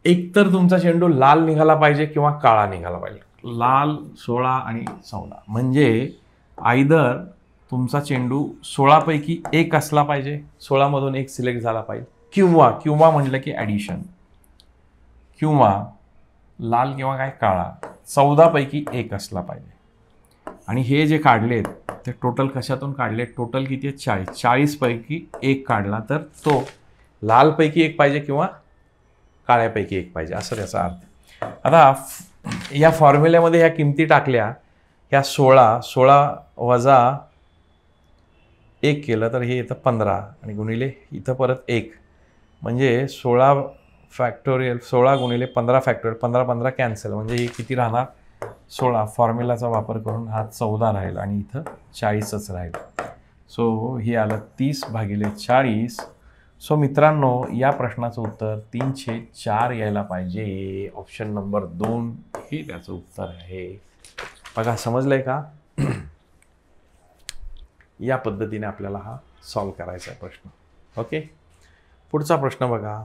एक तर तुमचा चेंडू लाल निघाला पाहिजे किंवा काळा निघाला पाहिजे. लाल 16 आणि 14 म्हणजे आयदर तुमचा चेंडू 16 पैकी एक असला पाहिजे, 16 मधून एक सिलेक्ट झाला पाहिजे, किंवा म्हटलं की ॲडिशन, किंवा लाल किंवा काय काळा 14 पैकी एक असला पाहिजे. आणि हे जे काढलेत ते टोटल कशातून काढले, टोटल किती आहेत 40, 40 पैकी एक काढला तर तो लालपैकी एक पाहिजे किंवा काळ्यापैकी एक पाहिजे, असं त्याचा अर्थ. आता या फॉर्म्युल्यामध्ये ह्या किमती टाकल्या, ह्या 16 वजा 1 केलं तर हे येतं 15 आणि गुणिले इथं परत 1 म्हणजे 16 फॅक्टोरियल, 16 गुणिले 15 फॅक्टोरियल, 15 कॅन्सल म्हणजे हे किती राहणार 16. फॉर्म्युलाचा वापर करून हा 14 राहील आणि इथं 40च राहील. सो हे आलं 30/40. सो मित्रांनो, या प्रश्नाचं उत्तर 3/4 यायला पाहिजे. ऑप्शन नंबर 2 हे त्याचं उत्तर आहे. बघा, समजलंय का? या पद्धतीने आपल्याला हा सॉल्व करायचा आहे प्रश्न. ओके, पुढचा प्रश्न बघा.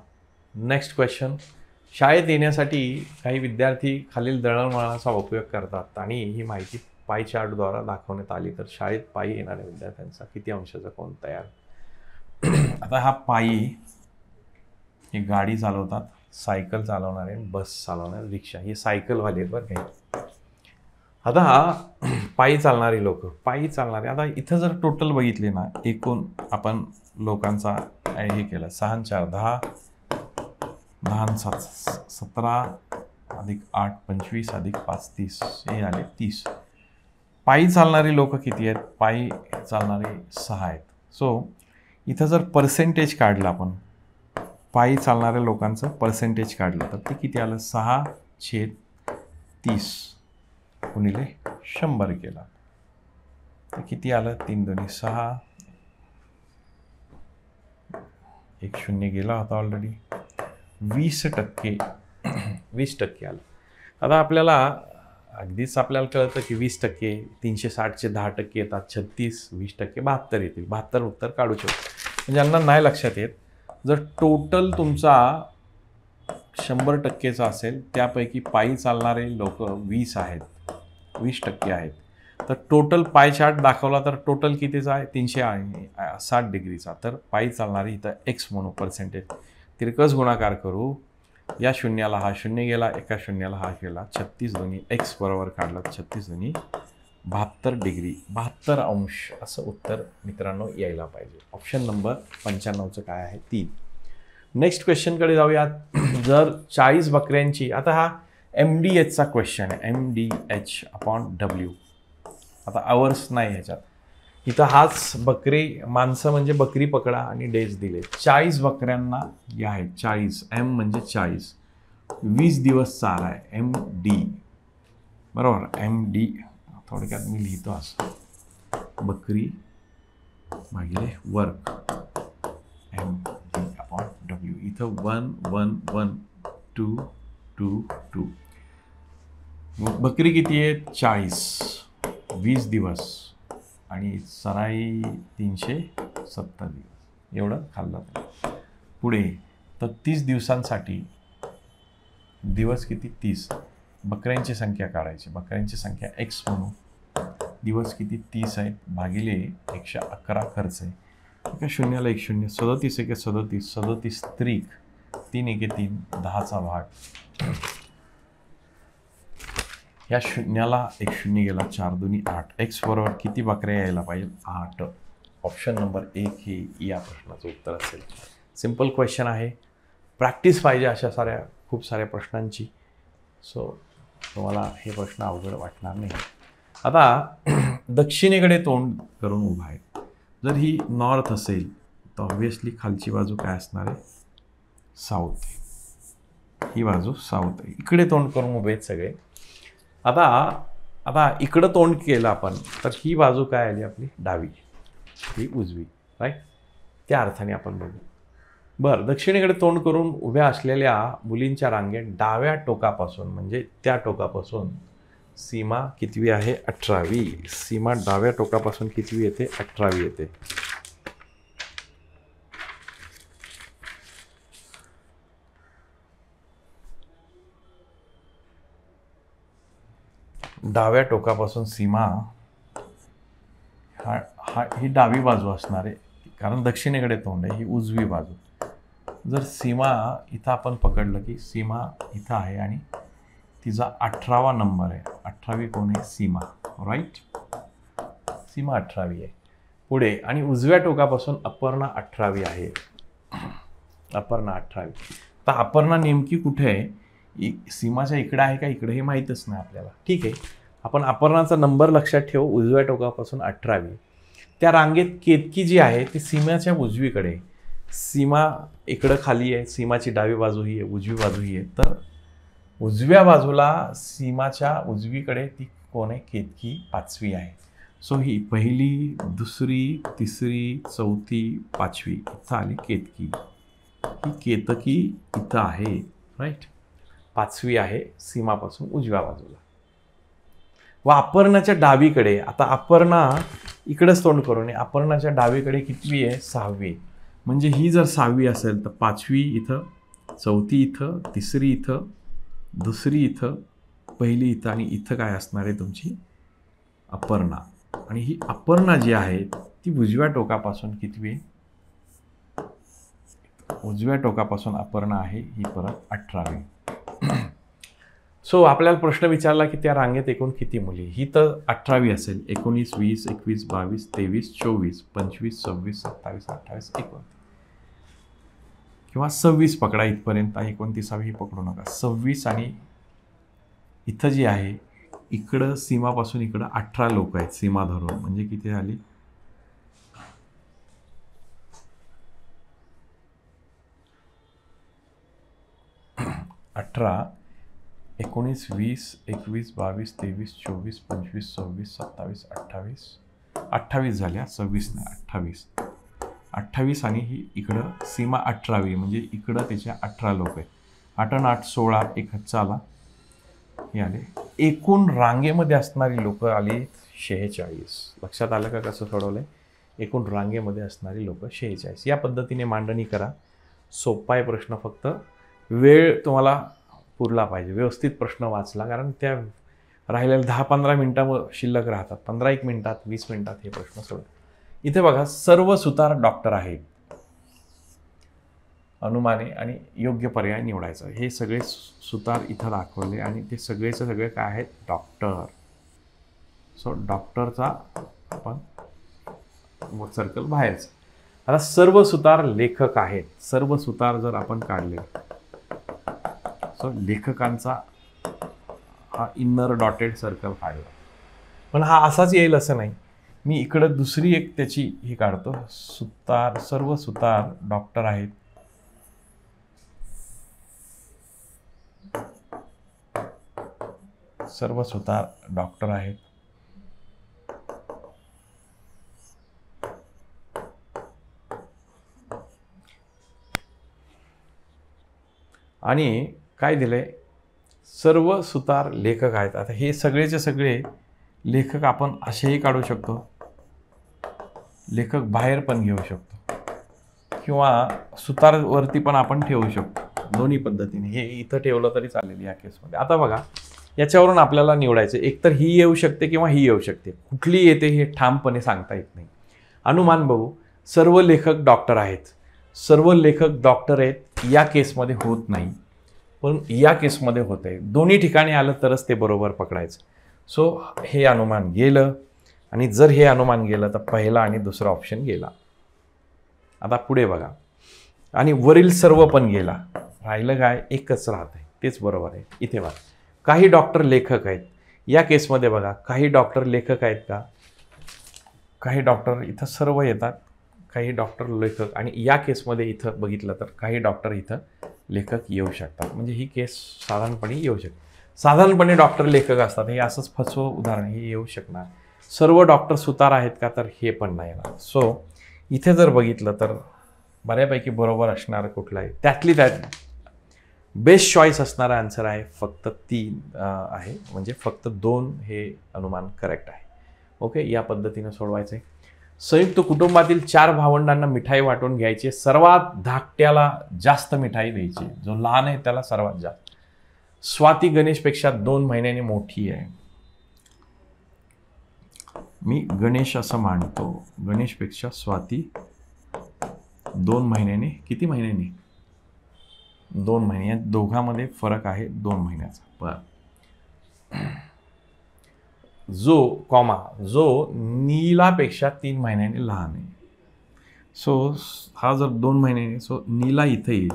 Next question. शाळेत येण्यासाठी काही विद्यार्थी खालील दळणवळणाचा उपयोग करतात आणि ही माहिती पाय चार्टद्वारा दाखवण्यात आली तर शाळेत पायी येणाऱ्या विद्यार्थ्यांचा किती अंशाचा कोन तयार. आता हा पायी, हे गाडी चालवतात, सायकल चालवणारे, बस चालवणारे, रिक्षा, हे सायकलवाले आहेत बरं काही. आता हा पायी चालणारी लोक, पायी चालणारे. आता इथं जर टोटल बघितले ना, एकूण आपण लोकांचा हे केलं, 6 4 10, 10 7 17 अधिक 8 25 अधिक 5 30, हे आले 30. पायी चालणारी लोक किती आहेत? पायी चालणारे 6 आहेत. सो इथं जर पर्सेंटेज काढलं आपण, पायी चालणाऱ्या लोकांचं पर्सेंटेज काढलं तर ते किती आलं? 6/30 गुणिले 100 केला तर किती आलं? 3 2 6, 1 0 गेला होता ऑलरेडी. 20% 20% आलं. आता आपल्याला अगदीच आपल्याला कळतं की 20%, 360चे 10% येतात, 36, 20%, 72 येतील. 72 उत्तर काढू शकतो. ज्यांना नाही लक्षात येत, जर टोटल तुमचा 100%चा असेल, त्यापैकी पायी चालणारे लोक 20 आहेत, 20% आहेत, तर टोटल पाय चार्ट दाखवला तर टोटल कितीचा आहे? 360 डिग्रीचा. तर पायी चालणारी इथं एक्स म्हणू, पर्सेंटेज तिरकस गुणाकार करू. या शून्याला हा 0 गेला, एका शून्याला हा गेला. 36 दोन्ही एक्स बरोबर काढला, 36 दोन्ही 72 डिग्री, 72 अंश असं उत्तर मित्रांनो यायला पाहिजे. ऑप्शन नंबर 95चं काय आहे? 3. नेक्स्ट क्वेश्चनकडे जाऊयात. जर 40 बकऱ्यांची, आता हा MDHचा क्वेश्चन आहे, MDH/W. आता आवर्स नाही ह्याच्यात. इथं हाच बकरी, माणसं म्हणजे बकरी पकडा आणि डेज दिले. 40 बकऱ्यांना जे आहेत 40, M म्हणजे 40, 20 दिवस चारा आहे, MD बरोबर. MD थोडक्यात मी लिहितो असं, बकरी भागिले वर्क, MD/W. इथं 1 1 1 2 2 2. बकरी किती आहे? 40, 20 दिवस आणि सराई 370 दिवस, एवढं खाल्लं. पुढे तर 30 दिवसांसाठी दिवस किती? 30. बकऱ्यांची संख्या काढायची, बकऱ्यांची संख्या एक्स म्हणू, दिवस किती? 30 आहेत, भागिले 111 खर्च आहे. एका शून्याला 1 0, 37 1 37, 37 त्रिक, 3 1 3, 10चा भाग. या शून्याला 1 0 गेला, 4 2 8. एक्स बरोबर किती बकऱ्या यायला पाहिजे? 8. ऑप्शन नंबर 1 हे या प्रश्नाचं उत्तर असेल. सिम्पल क्वेश्चन आहे, प्रॅक्टिस पाहिजे अशा खूप साऱ्या प्रश्नांची. सो तुम्हाला हे प्रश्न अवघड वाटणार नाही. आता दक्षिणेकडे तोंड करून उभा आहे. जर ही नॉर्थ असेल तर ऑब्व्हियसली खालची बाजू काय असणार आहे? साऊथ. ही बाजू साऊथ आहे. इकडे तोंड करून उभे आहेत सगळे. आता इकडं तोंड केलं आपण तर ही बाजू काय आली आपली? डावी, ही उजवी, राईट. त्या अर्थाने आपण बघू. बरं, दक्षिणेकडे तोंड करून उभ्या असलेल्या मुलींच्या रांगेत डाव्या टोकापासून, म्हणजे त्या टोकापासून सीमा कितवी आहे? 18वी. सीमा डाव्या टोकापासून कितवी येते? 18वी येते. डाव्या टोकापासून सीमा ही डावी बाजू असणार आहे, कारण दक्षिणेकडे तोंड आहे, ही उजवी बाजू. जर सीमा इथं आपण पकडलं की सीमा इथं आहे आणि तिचा 18वा नंबर आहे. 18वी कोण आहे? सीमा. राईट, सीमा 18वी आहे. पुढे आणि उजव्या टोकापासून अपर्णा 18वी आहे. अपर्णा 18वी. तर अपर्णा नेमकी कुठे आहे? सीमाच्या इकडे आहे का इकडे हे माहीतच नाही आपल्याला. ठीक आहे, आपण अपर्णाचा नंबर लक्षात ठेवू. उजव्या टोकापासून 18वी. त्या रांगेत केतकी जी आहे ती सीमाच्या उजवीकडे आहे. सीमा इकडं खाली आहे, सीमाची डावी बाजू ही आहे, उजवी बाजू ही आहे. तर उजव्या बाजूला सीमाच्या उजवीकडे ती कोण आहे? केतकी 5वी आहे. सो ही पहिली, दुसरी, तिसरी, चौथी, 5वी इथं आली केतकी. ही केतकी इथं आहे. राईट, 5वी आहे सीमापासून उजव्या बाजूला. व अपर्णाच्या डावीकडे, आता अपर्णा इकडंच तोंड करून आहे, अपर्णाच्या डावीकडे कितवी आहे? 6वी. म्हणजे ही जर 6वी असेल तर 5वी इथं, चौथी इथं, तिसरी इथं, दुसरी इथं, पहिली इथं आणि इथं काय असणार आहे? तुमची अपर्णा. आणि ही अपर्णा जी आहे ती उजव्या टोकापासून कितवी आहे? उजव्या टोकापासून अपर्णा आहे ही परत 18वी. सो आपल्याला प्रश्न विचारला की त्या रांगेत एकूण किती मुली? ही तर 18वी असेल. 19, 20, 21, 22, 23, 24, 25, 26, 27, 28, 29 किंवा 26 पकडा इथपर्यंत. 29वी पकडू नका. 26 आणि इथं जी आहे इकडं सीमापासून इकडं 18 लोक आहेत सीमा धरून. म्हणजे किती झाली? 18, 19, 20, 21, 22, 23, 24, 25, 26, 27, 28, 28 झाल्या. 26 नाही, 28. 28 आणि ही इकडं सीमा 18वी म्हणजे इकडं त्याच्या 18 लोक आहेत. 8 आणि 8 16, एक चला हे आले. एकूण रांगेमध्ये असणारी लोक आली 46. लक्षात आलं का कसं सोडवलंय? एकूण रांगेमध्ये असणारी लोक 46. या पद्धतीने मांडणी करा. सोपा आहे प्रश्न, फक्त वेळ तुम्हाला पुरला पाहिजे. व्यवस्थित प्रश्न वाचला, कारण त्या राहिलेल्या 10-15 मिनटं शिल्लक राहतात. 15-1 मिनिटात, 20 मिनिटात हे प्रश्न सोडवा. इथे बघा, सर्व सुतार डॉक्टर आहेत. अनुमाने आणि योग्य पर्याय निवडायचा. हे सगळे सुतार इथं दाखवले आणि ते सगळेचे सगळे काय आहेत? डॉक्टर. सो डॉक्टरचा आपण सर्कल बाहेरचा. आता सर्व सुतार लेखक आहेत. सर्व सुतार जर आपण काढले, सो लेखकांचा हा इन्नर डॉटेड सर्कल काढला. पण हा असाच येईल असं नाही. मी इकडं दुसरी एक त्याची ही काढतो. सुतार, सर्व सुतार डॉक्टर आहेत. सर्व सुतार डॉक्टर आहेत. आणि काय दिलंय? सर्व सुतार लेखक आहेत. आता हे सगळेचे सगळे लेखक आपण असेही काढू शकतो. लेखक बाहेर पण घेऊ शकतो किंवा सुतारवरती पण आपण ठेवू शकतो. दोन्ही पद्धतीने हे इथं ठेवलं तरी चालेल या केसमध्ये. आता बघा, याच्यावरून आपल्याला निवडायचं. एकतर ही येऊ शकते किंवा ही येऊ शकते. कुठली येते हे ठामपणे सांगता येत नाही. अनुमान बघू. सर्व लेखक डॉक्टर आहेत. सर्व लेखक डॉक्टर आहेत या केसमध्ये होत नाही, पण या केसमध्ये होत आहे. दोन्ही ठिकाणी आलं तरच ते बरोबर पकडायचं. सो हे अनुमान गेलं. आणि जर हे अनुमान गेलं तर पहिला आणि दुसरा ऑप्शन गेला. आता पुढे बघा, आणि वरील सर्व पण गेला. राहिलं काय? एकच राहत आहे. तेच बरोबर आहे. इथे बघा, काही डॉक्टर लेखक आहेत. या केसमध्ये बघा, काही डॉक्टर लेखक आहेत का? काही डॉक्टर इथं सर्व येतात, काही डॉक्टर लेखक. आणि या केसमध्ये इथं बघितलं तर काही डॉक्टर इथं लेखक येऊ शकतात. म्हणजे ही केस साधारणपणे येऊ शकते. साधारणपणे डॉक्टर लेखक असतात. हे असंच फसवं उदाहरण हे येऊ शकणार. सर्व डॉक्टर सुतार आहेत का? तर हे पण नाही येणार. सो इथे जर बघितलं तर बऱ्यापैकी बरोबर असणारं कुठलं आहे? त्यातली त्यात बेस्ट चॉईस असणारा आन्सर आहे फक्त 3 आहे. म्हणजे फक्त 2 हे अनुमान करेक्ट आहे. ओके, या पद्धतीनं सोडवायचं आहे. संयुक्त कुटुंबातील 4 भावंडांना मिठाई वाटून घ्यायची. सर्वात धाकट्याला जास्त मिठाई द्यायची. जो लहान आहे त्याला सर्वात जास्त. स्वाती गणेशपेक्षा 2 महिन्यांनी मोठी आहे. मी गणेश असं मानतो. गणेशपेक्षा स्वाती 2 महिन्याने, किती महिन्याने? 2 महिने. या दोघांमध्ये फरक आहे 2 महिन्याचा. बरं. जो नीलापेक्षा 3 महिन्याने लहान आहे. सो हा जर 2 महिन्याने, सो नीला इथं येईल.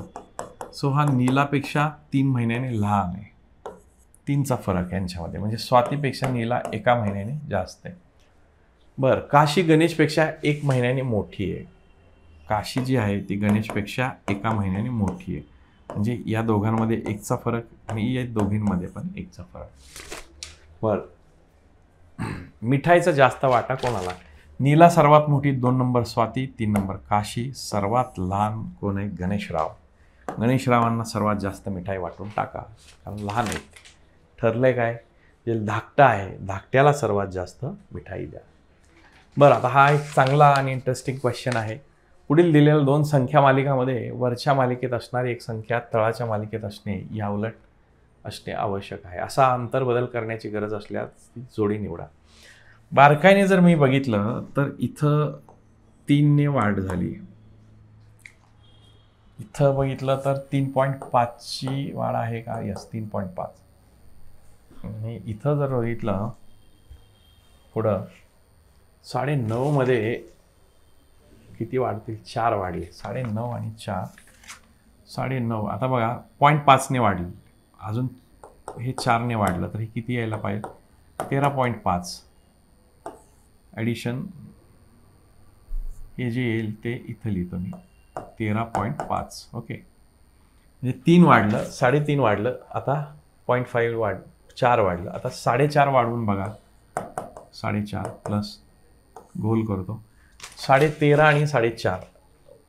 सो हा नीलापेक्षा 3 महिन्याने लहान आहे. 3चा फरक यांच्यामध्ये, म्हणजे स्वातीपेक्षा नीला 1 महिन्याने जास्त आहे. बरं, काशी गणेशपेक्षा 1 महिन्याने मोठी आहे. काशी जी आहे ती गणेशपेक्षा 1 महिन्याने मोठी आहे. म्हणजे या दोघांमध्ये 1चा फरक आणि या दोघींमध्ये पण 1चा फरक. बरं, मिठाईचा जास्त वाटा कोणाला? नीला सर्वात मोठी, 2 नंबर स्वाती, 3 नंबर काशी. सर्वात लहान कोण आहे? गणेशराव. गणेशरावांना सर्वात जास्त मिठाई वाटून टाका, कारण लहान आहेत. ठरलंय काय? जे धाकटा आहे धाकट्याला सर्वात जास्त मिठाई द्या. बरं, आता हा एक चांगला आणि इंटरेस्टिंग क्वेश्चन आहे. पुढील दिलेल्या 2 संख्या मालिकामध्ये वरच्या मालिकेत असणारी एक संख्या तळाच्या मालिकेत असणे या उलट असणे आवश्यक आहे. असा अंतर्बदल करण्याची गरज असल्यास ती जोडी निवडा. बारकाईने जर मी बघितलं तर इथं 3 ने वाढ झाली. इथं बघितलं तर 3.5ची वाढ आहे का? यस, 3.5. आणि इथं जर बघितलं पुढं 9.5 मध्ये किती वाढतील? 4 वाढले. 9.5 आणि 4, 9.5. आता बघा 0.5 ने वाढली, अजून हे 4 ने वाढलं तर हे किती यायला पाहिजे? 13.5. ॲडिशन हे जे येईल ते इथं लिहितो मी, 13.5. ओके, म्हणजे 3 वाढलं, 3.5 वाढलं, आता 0.5 4 वाढलं. आता 4.5 वाढवून बघा, 4.5 प्लस गोल करतो, 13.5 आणि 4.5,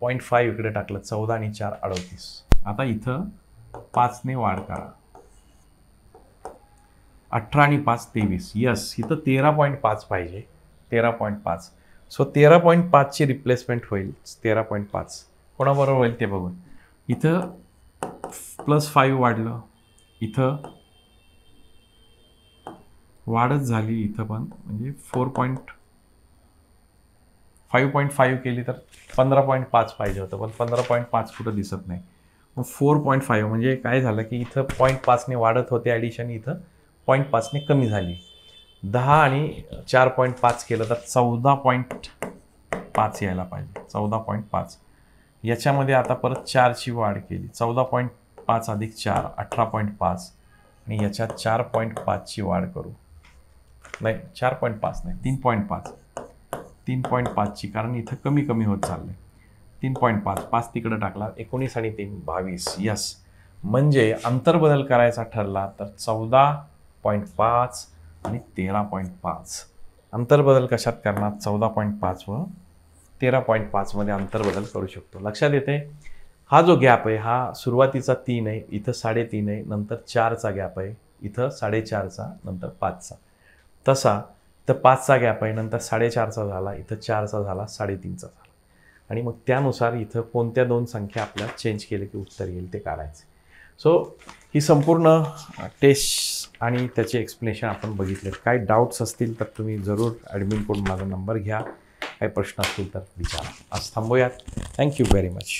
0.5 इकडे टाकलं, 14 आणि 4 38. आता इथं 5 ने वाढ करा, 18 आणि 5 23. यस, इथं 13.5 पाहिजे, 13.5. सो 13.5ची रिप्लेसमेंट होईल 13.5. कोणाबरोबर होईल ते बघून. इथं +5 वाढलं, इथं वाढच झाली, इथं पण म्हणजे 5.5 केली तर 15.5 पाहिजे होतं, पण 15.5 कुठं दिसत नाही. मग 4.5 म्हणजे काय झालं की इथं 0.5 ने वाढत होते ॲडिशन, इथं 0.5 ने कमी झाली. 10 आणि 4.5 केलं तर 14.5 यायला पाहिजे, 14.5. याच्यामध्ये आता परत 4ची वाढ केली, 14.5 अधिक 4 18.5. आणि याच्यात 4.5ची वाढ करू, नाही 4.5 नाही 3.5ची, कारण इथं कमी कमी होत चाललंय. 3.5, 5 तिकडं टाकला, 19 आणि 3 22. यस, म्हणजे अंतर्बदल करायचा ठरला तर 14.5 आणि 13.5. अंतर्बदल कशात करणार? 14.5 व 13.5 मध्ये अंतर्बदल करू शकतो. लक्षात येते? हा जो गॅप आहे हा सुरुवातीचा 3 आहे, इथं 3.5 आहे, नंतर 4चा गॅप आहे, इथं 4.5चा, नंतर 5चा. तसा तर 5चा गॅप आहे, नंतर 4.5चा झाला, इथं 4चा झाला, 3.5चा झाला. आणि मग त्यानुसार इथं कोणत्या 2 संख्या आपल्याला चेंज केले की उत्तर येईल ते काढायचे. सो ही संपूर्ण टेस्ट आणि त्याचे एक्सप्लेनेशन आपण बघितले. काही डाऊट्स असतील तर तुम्ही जरूर ॲडमिनकडून माझा नंबर घ्या, काही प्रश्न असतील तर विचारा. आज थांबूयात. Thank you very much.